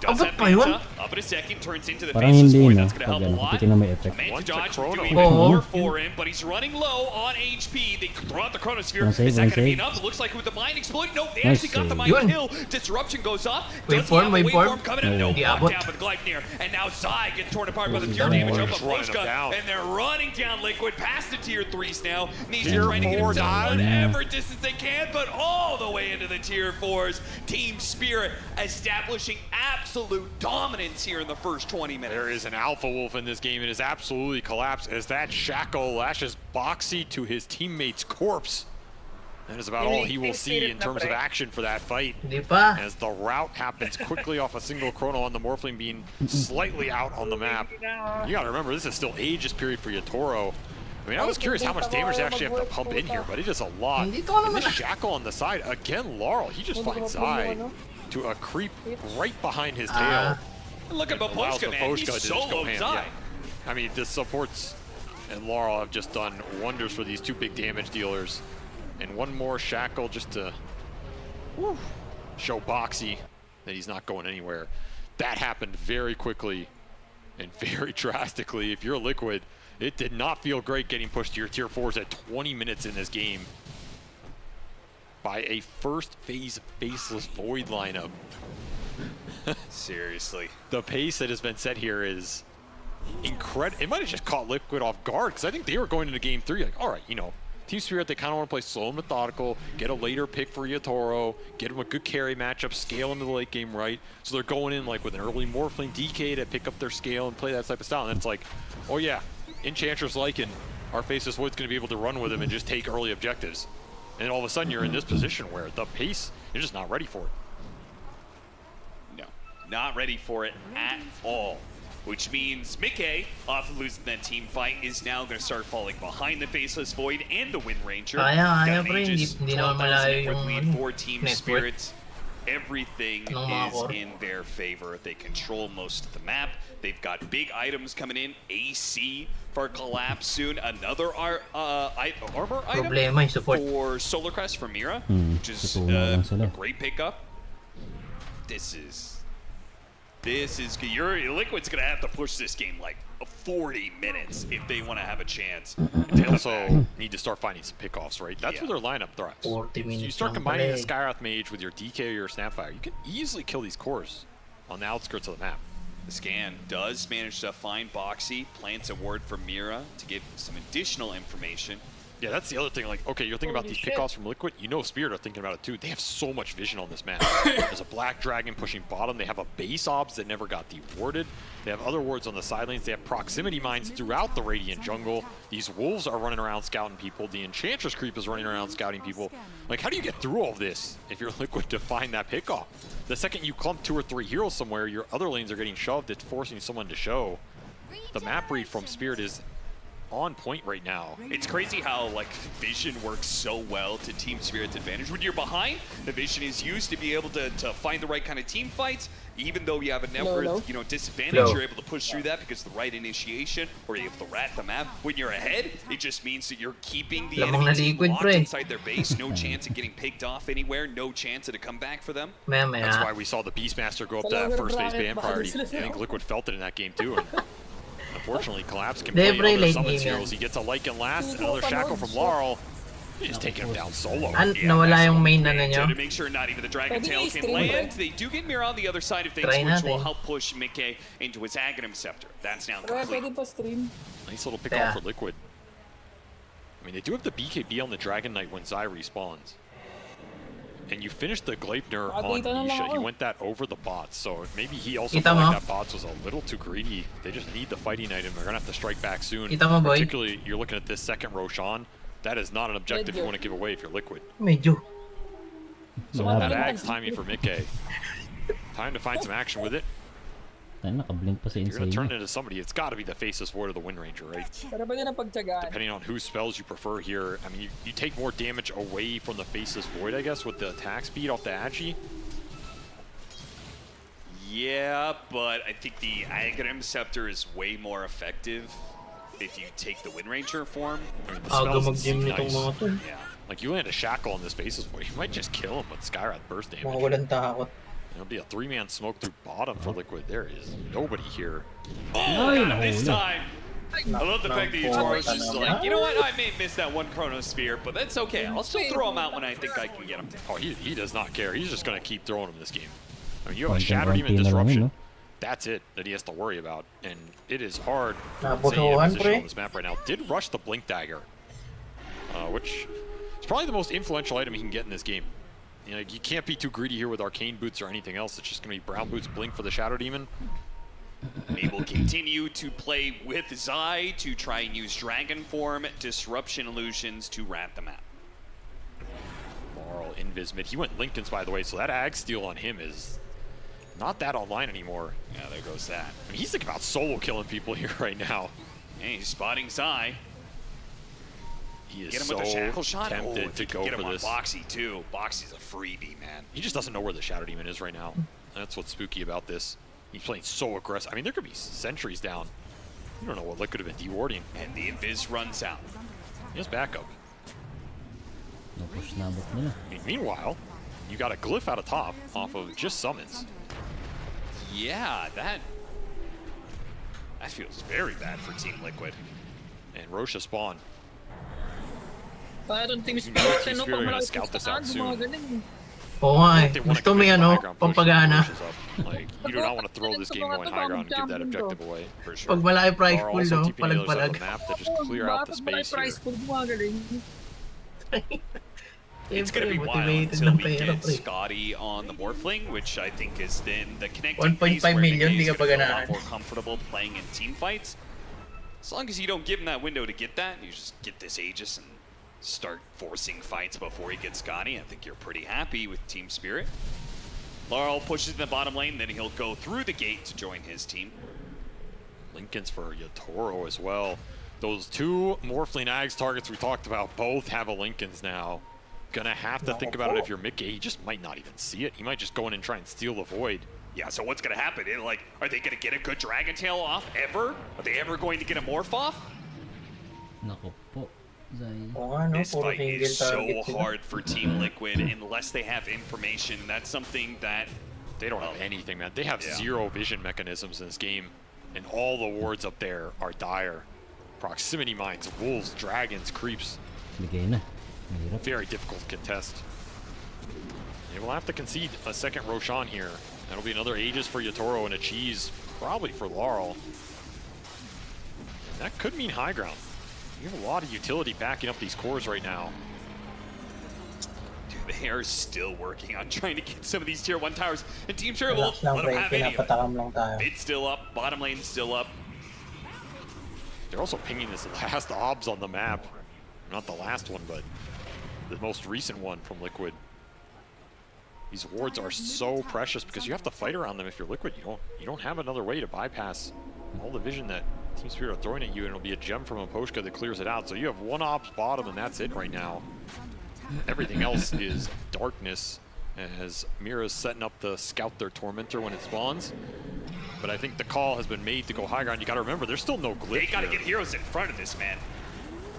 Does have Manta, up in a second, turns into the Faceless Void. That's going to help a lot. Manta dodge will do even more for him, but he's running low on HP. They throw out the Chronosphere. Is that going to be enough? It looks like with the Mind exploiting. Nope, they actually got the Mind kill. Disruption goes up. Waveform coming up. No, blocked down by the Gleipnir. And now Zai gets torn apart by the pure damage of Ploshka. And they're running down Liquid past the tier 3s now. Needs to try to get him down whatever distance they can, but all the way into the tier 4s. Team Spirit establishing absolute dominance here in the first 20 minutes. There is an Alpha Wolf in this game. It is absolutely collapsed as that Shackle lashes Boxy to his teammate's corpse. That is about all he will see in terms of action for that fight. As the route happens quickly off a single Chrono on the Morphling being slightly out on the map. You gotta remember, this is still Aegis period for Yatoro. I mean, I was curious how much damage they actually have to pump in here, but it is a lot. And this Shackle on the side, again, Laurel, he just finds Zai to a creep right behind his tail. Look at Baposhka, man. He soloed Zai. I mean, the supports and Laurel have just done wonders for these two big damage dealers. And one more Shackle just to show Boxy that he's not going anywhere. That happened very quickly and very drastically. If you're Liquid, it did not feel great getting pushed to your tier 4s at 20 minutes in this game by a first phase Faceless Void lineup. Seriously. The pace that has been set here is incredible. It might have just caught Liquid off guard, because I think they were going into game 3 like, all right, you know, Team Spirit, they kind of want to play slow and methodical, get a later pick for Yatoro, get him a good carry matchup, scale into the late game right. So they're going in like with an early Morphling DK to pick up their scale and play that type of style. And it's like, oh yeah, Enchantress Lycan, our Faceless Void's going to be able to run with him and just take early objectives. And all of a sudden you're in this position where the pace, you're just not ready for it. No, not ready for it at all. Which means Mickey, off of losing that team fight, is now going to start falling behind the Faceless Void and the Wind Ranger. Kaya pre, hindi naman malayo yung lead for Team Spirit. everything is in their favor. They control most of the map. They've got big items coming in. AC for Collapse soon. Another armor item for Solar Crest from Mira, which is a great pickup. This is Liquid's gonna have to push this game like 40 minutes if they want to have a chance. They also need to start finding some pickoffs, right? That's where their lineup thrives. So you start combining the Skywrath Mage with your DK or your Snapfire, you can easily kill these cores on the outskirts of the map. The scan does manage to find Boxy, plants a ward for Mira to give some additional information. Yeah, that's the other thing. Like, okay, you're thinking about these pickoffs from Liquid. You know Spirit are thinking about it too. They have so much vision on this map. There's a Black Dragon pushing bottom. They have a base obs that never got dewarded. They have other wards on the side lanes. They have proximity mines throughout the Radiant jungle. These wolves are running around scouting people. The Enchantress creep is running around scouting people. Like, how do you get through all of this if you're Liquid to find that pickoff? The second you clump 2 or 3 heroes somewhere, your other lanes are getting shoved. It's forcing someone to show. The map read from Spirit is on point right now. It's crazy how like vision works so well to Team Spirit's advantage. When you're behind, the vision is used to be able to find the right kind of team fights. Even though you have a network disadvantage, you're able to push through that because of the right initiation, or you're able to rat the map. When you're ahead, it just means that you're keeping the enemy team locked inside their base. No chance of getting picked off anywhere. No chance of a comeback for them. That's why we saw the Beastmaster go up to that first base ban priority. I think Liquid felt it in that game too. And unfortunately, Collapse can play other summons heroes. He gets a Lycan last, another Shackle from Laurel. He's just taking him down solo. Nawala yung main na nyo. To make sure not even the Dragon Tail can land. They do get Mira on the other side of things, which will help push Mickey into his Aghanim Scepter. That's now complete. Nice little pick off for Liquid. I mean, they do have the BKB on the Dragon Knight when Zai respawns. And you finished the Gleipnir on Nisha. He went that over the bots, so maybe he also felt like that bots was a little too greedy. They just need the fighting item. They're going to have to strike back soon. Particularly, you're looking at this second Roshan. That is not an objective you want to give away if you're Liquid. So that Ag's timing for Mickey. Time to find some action with it. You're going to turn it into somebody. It's got to be the Faceless Void or the Wind Ranger, right? Depending on whose spells you prefer here. I mean, you take more damage away from the Faceless Void, I guess, with the attack speed off the Agi. Yeah, but I think the Aghanim Scepter is way more effective if you take the Wind Ranger form. I mean, the spells nice. Yeah. Like, you land a Shackle on this Faceless Void, you might just kill him with Skywrath burst damage. It'll be a 3-man smoke through bottom for Liquid. There is nobody here. Oh, God, this time. I love the fact that Yataro's just like, you know what, I may miss that one Chronosphere, but that's okay. I'll still throw him out when I think I can get him. Oh, he does not care. He's just going to keep throwing him this game. I mean, you have a Shatter Demon Disruption. That's it that he has to worry about. And it is hard to stay in position on this map right now. Did rush the Blink Dagger, which is probably the most influential item he can get in this game. You know, you can't be too greedy here with Arcane Boots or anything else. It's just going to be Brown Boots Blink for the Shadow Demon. They will continue to play with Zai to try and use Dragon Form, Disruption Illusions to rat the map. Laurel, Invis mid. He went Linken's, by the way, so that Ag steal on him is not that online anymore. Yeah, there goes that. I mean, he's thinking about solo killing people here right now. Hey, he's spotting Zai. He is get him so with the shackle shot. tempted to go get him for on this. Boxy too. Boxy's a freebie, man. He just doesn't know where the Shadow Demon is right now. That's what's spooky about this. He's playing so aggressive. I mean, there could be sentries down. You don't know what could have been dewarding. And the Invis runs out. He has backup. Meanwhile, you got a Glyph out of top off of just summons. Yeah, that feels very bad for Team Liquid. And Rosha spawn. Parang Team Spirit are going to scout this out soon. Oo nga eh. Gusto mo yan, pampagana. Like, you do not want to throw this game going high ground and give that objective away, for sure. Pag malaki price pool, no? Palag-palag. Map to just clear out the space here. It's going to be wild until we get Scotty on the Morphling, which I think is then the connecting piece where he's going to feel a lot more comfortable playing in team fights. As long as you don't give him that window to get that, you just get this Aegis and start forcing fights before he gets Scotty. I think you're pretty happy with Team Spirit. Laurel pushes in the bottom lane, then he'll go through the gate to join his team. Linken's for Yatoro as well. Those two Morphling Ags targets we talked about both have a Linken's now. gonna have to think about it if you're Mickey. He just might not even see it. He might just go in and try and steal the Void. Yeah, so what's gonna happen? Like, are they gonna get a good Dragon Tail off ever? Are they ever going to get a Morph off? Nako po. This fight is so hard for Team Liquid unless they have information. That's something that they don't have anything, man. They have zero vision mechanisms in this game, and all the wards up there are dire. Proximity mines, wolves, dragons, creeps. Very difficult to contest. They will have to concede a second Roshan here. That'll be another Aegis for Yatoro and a cheese, probably for Laurel. And that could mean high ground. You have a lot of utility backing up these cores right now. Dude, they are still working on trying to get some of these tier 1 towers. And Team Spirit will let them have any of them. Mid's still up, bottom lane's still up. They're also pinging this last obs on the map. Not the last one, but the most recent one from Liquid. These wards are so precious because you have to fight around them if you're Liquid. You don't have another way to bypass all the vision that Team Spirit are throwing at you, and it'll be a gem from Aposhka that clears it out. So you have one obs bottom, and that's it right now. Everything else is darkness, as Mira's setting up to scout their Tormentor when it spawns. But I think the call has been made to go high ground. You got to remember, there's still no glitch. They got to get heroes in front of this, man.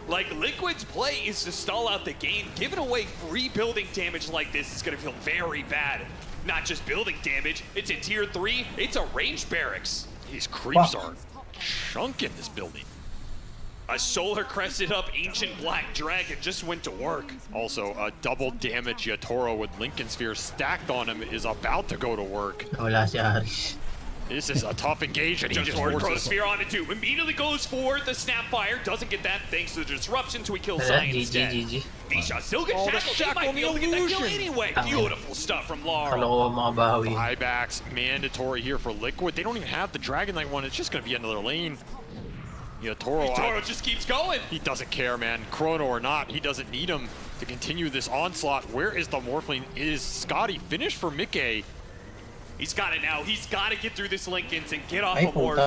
Like, Liquid's play is to stall out the game. Giving away free building damage like this is going to feel very bad. Not just building damage, it's in tier 3, it's a ranged barracks. These creeps are chunking this building. A solar crested up ancient black dragon just went to work. Also, a double damage Yatoro with Lincoln Sphere stacked on him is about to go to work. Wala si Aris. This is a tough engagement. He just throws Sphere on it too. Immediately goes for the Snapfire. Doesn't get that thanks to the disruption, so he kills Zion instead. Visha still gets shackled. He might be able to get that kill anyway. Beautiful stuff from Laura. Buybacks mandatory here for Liquid. They don't even have the Dragon Knight one. It's just going to be another lane. Yatoro just keeps going. He doesn't care, man. Chrono or not, he doesn't need him to continue this onslaught. Where is the Morphling? Is Scotty finished for Mickey? He's got it now. He's got to get through this Lincolns and get off the board.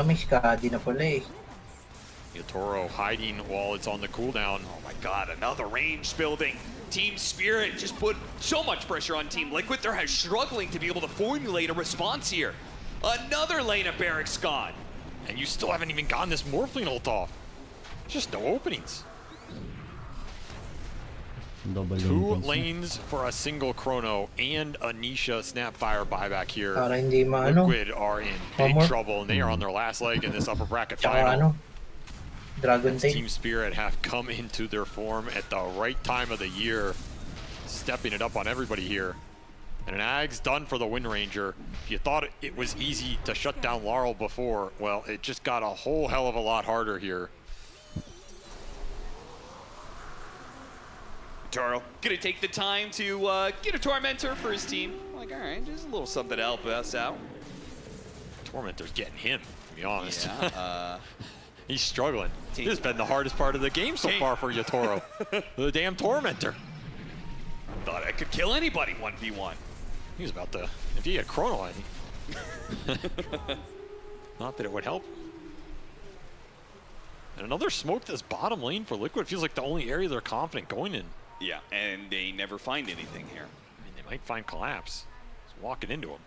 Yatoro hiding while it's on the cooldown. Oh my god, another range building. Team Spirit just put so much pressure on Team Liquid. They're struggling to be able to formulate a response here. Another lane of barracks gone. And you still haven't even gotten this Morphling ult off. Just no openings. Two lanes for a single Chrono and a Nisha Snapfire buyback here. Liquid are in big trouble, and they are on their last leg in this upper bracket final. Team Spirit have come into their form at the right time of the year, stepping it up on everybody here. And an Ag's done for the Wind Ranger. If you thought it was easy to shut down Laurel before, well, it just got a whole hell of a lot harder here. Taro gonna take the time to get a Tormentor for his team. Like, all right, just a little something to help us out. Tormentor's getting him, to be honest. Yeah, he's struggling. This has been the hardest part of the game so far for Yatoro. The damn Tormentor. Thought I could kill anybody 1v1. He was about to, if he had Chrono, not that it would help. And another smoke this bottom lane for Liquid. Feels like the only area they're confident going in. Yeah, and they never find anything here. I mean, they might find Collapse. Just walking into him.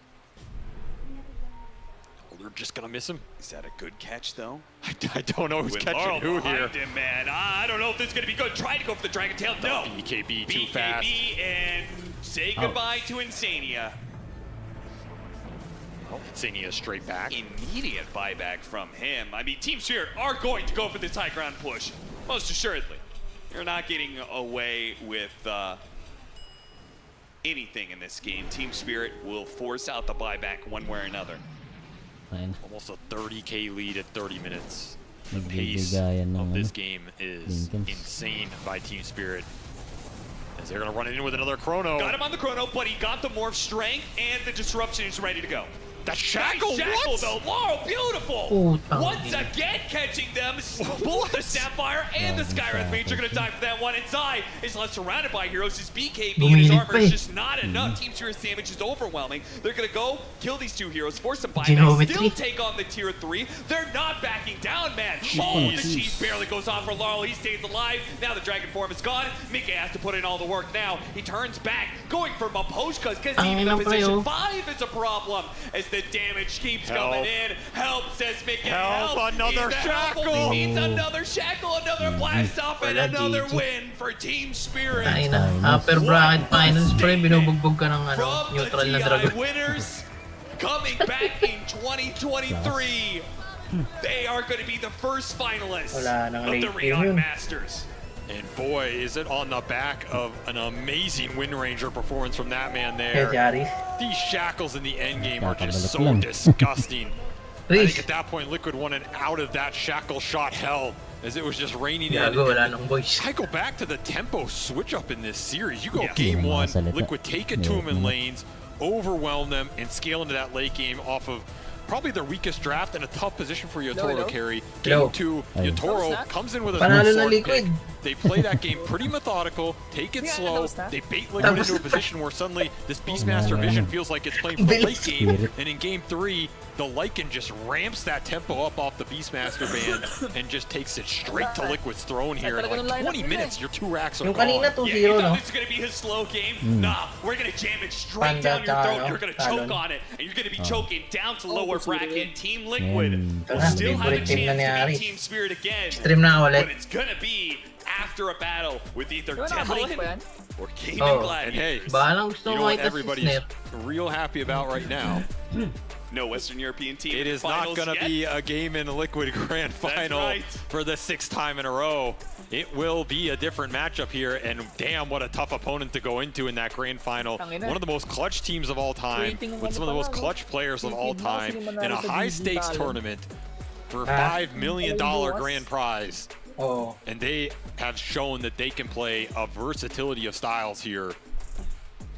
Oh, they're just gonna miss him. Is that a good catch, though? I don't know who's catching who here. Him, man. I don't know if this is gonna be good. Try to go for the Dragon Tail. No. BKB too fast. BKB and say goodbye to Insania. Oh, Insania straight back. Immediate buyback from him. I mean, Team Spirit are going to go for this high ground push. Most assuredly. You're not getting away with anything in this game. Team Spirit will force out the buyback one way or another. Almost a 30k lead at 30 minutes. The pace of this game is insane by Team Spirit. As they're going to run it in with another Chrono. Got him on the Chrono, but he got the Morph strength and the disruption is ready to go. The shackle, though, Laurel, beautiful! Once again catching them, both the Sapphire and the Skywrath Mage are gonna die for that one. Inside is left surrounded by heroes. His BKB and his armor is just not enough. Team Spirit's damage is overwhelming. They're gonna go kill these two heroes, force some buyback, still take on the tier 3. They're not backing down, man. Oh, the cheese barely goes off for Laurel. He stays alive. Now the dragon form is gone. Mika has to put in all the work now. He turns back, going for Maposhka, because even the position 5 is a problem. As the damage keeps coming in. Help, says Mika. Help. Another shackle. He needs another shackle, another blast off, and another win for Team Spirit. Upper bracket finals pre, binubugbog ka ng neutral na dragon. Winners coming back in 2023. They are going to be the first finalists of the Riot Masters. And boy, is it on the back of an amazing Wind Ranger performance from that man there. These shackles in the end game are just so disgusting. I think at that point, Liquid wanted out of that shackle shot hell as it was just raining in. I go back to the tempo switch up in this series. You go game 1, Liquid take it to them in lanes, overwhelm them, and scale into that late game off of probably their weakest draft and a tough position for Yatoro to carry. Game 2, Yatoro comes in with a sword pick. They play that game pretty methodical, take it slow. They bait Liquid into a position where suddenly this Beastmaster vision feels like it's playing for the late game. And in game 3, the Lycan just ramps that tempo up off the Beastmaster band and just takes it straight to Liquid's throne here. In like 20 minutes, your 2 racks are gone. You thought this is going to be his slow game? Nah, we're going to jam it straight down your throat. You're going to choke on it, and you're going to be choking down to lower bracket. Team Liquid will still have a chance to beat Team Spirit again, but it's going to be after a battle with either Talon or Cayman Gladiators. And hey, you know what everybody's real happy about right now? No Western European team. It is not going to be a game in the Liquid Grand Final for the 6th time in a row. It will be a different matchup here, and damn, what a tough opponent to go into in that Grand Final. One of the most clutch teams of all time, with some of the most clutch players of all time, in a high-stakes tournament for $5 million grand prize. And they have shown that they can play a versatility of styles here.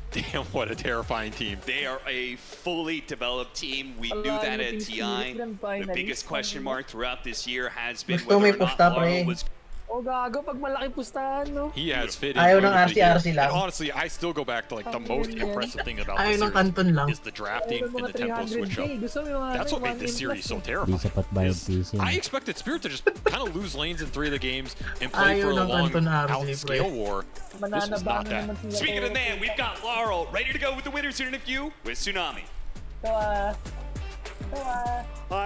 Damn, what a terrifying team. They are a fully developed team. We knew that at TI. The biggest question mark throughout this year has been whether or not Laurel was... Oh, gago, pag malaki pustahan, no? He has fit in. Ayaw ng RCRC lang. And honestly, I still go back to like the most impressive thing about this series is the drafting and the tempo switch up. That's what made this series so terrifying. I expected Spirit to just kind of lose lanes in 3 of the games and play for a long out-scale war. This was not that. Speaking of man, we've got Laurel ready to go with the winners here in a few with Tsunami. I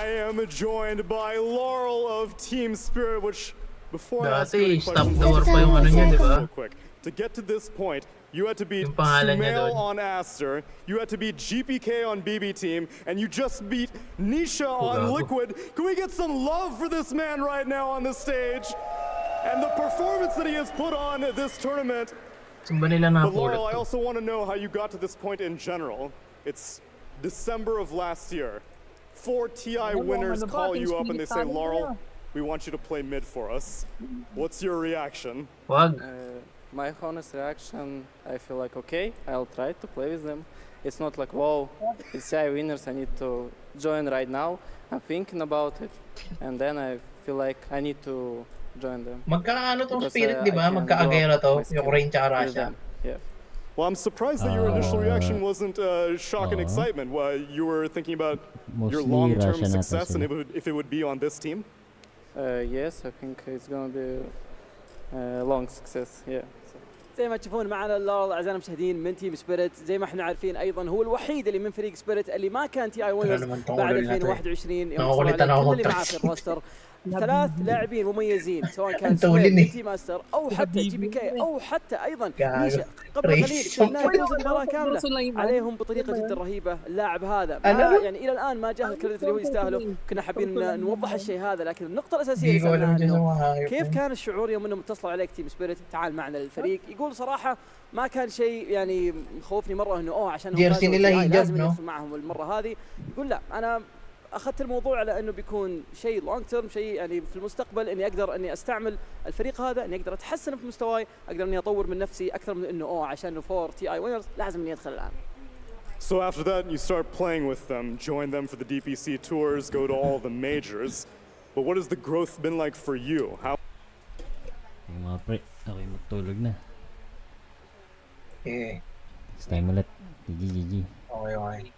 am joined by Laurel of Team Spirit, which before I ask you any questions, real quick. To get to this point, you had to beat Sumail on Aster, you had to beat GPK on BB Team, and you just beat Nisha on Liquid. Can we get some love for this man right now on the stage? And the performance that he has put on this tournament. But Laurel, I also want to know how you got to this point in general. It's December of last year. 4 TI winners call you up and they say, Laurel, we want you to play mid for us. What's your reaction? My honest reaction, I feel like, okay, I'll try to play with them. It's not like, wow, it's TI winners, I need to join right now. I'm thinking about it, and then I feel like I need to join them. Magkaano tong Spirit, di ba? Magka-agera to, yung Rain tsaka Russia. Yeah. Well, I'm surprised that your initial reaction wasn't shock and excitement. You were thinking about your long-term success and if it would be on this team? Yes, I think it's going to be a long success, yeah. زي ما تشوفون معنا لورل اعزائنا المشاهدين من تيم سبيريت، زي ما احنا عارفين ايضا هو الوحيد اللي من فريق سبيريت اللي ما كان تي اي وينرز بعد 2021 يوم كل اللي معاه في الروستر 3 لاعبين مميزين سواء كان سبيريت تي ماستر او حتى جي بي كي او حتى ايضا نيشا. قبل قليل شفناه يفوز المباراه كامله عليهم بطريقه جدا رهيبه. اللاعب هذا يعني الى الان ما جاه الكريدت اللي هو يستاهله. كنا حابين نوضح الشيء هذا، لكن النقطه الاساسيه اللي كيف كان الشعور يوم انهم اتصلوا عليك تيم سبيريت تعال معنا للفريق؟ يقول صراحه ما كان شيء يعني مخوفني مره انه عشان لازم ندخل معهم المره هذه. يقول لا، انا اخذت الموضوع على انه بيكون شيء لونج تيرم، شيء يعني في المستقبل اني اقدر اني استعمل الفريق هذا، اني اقدر اتحسن في مستواي، اقدر اني اطور من نفسي اكثر من انه عشان 4 تي اي وينرز لازم اني ادخل الان. So after that, you start playing with them, join them for the DPC tours, go to all the majors. But what has the growth been like for you? How? Mga pre, ako'y magtulog na. Okay. Next time ulit. GG. Okay.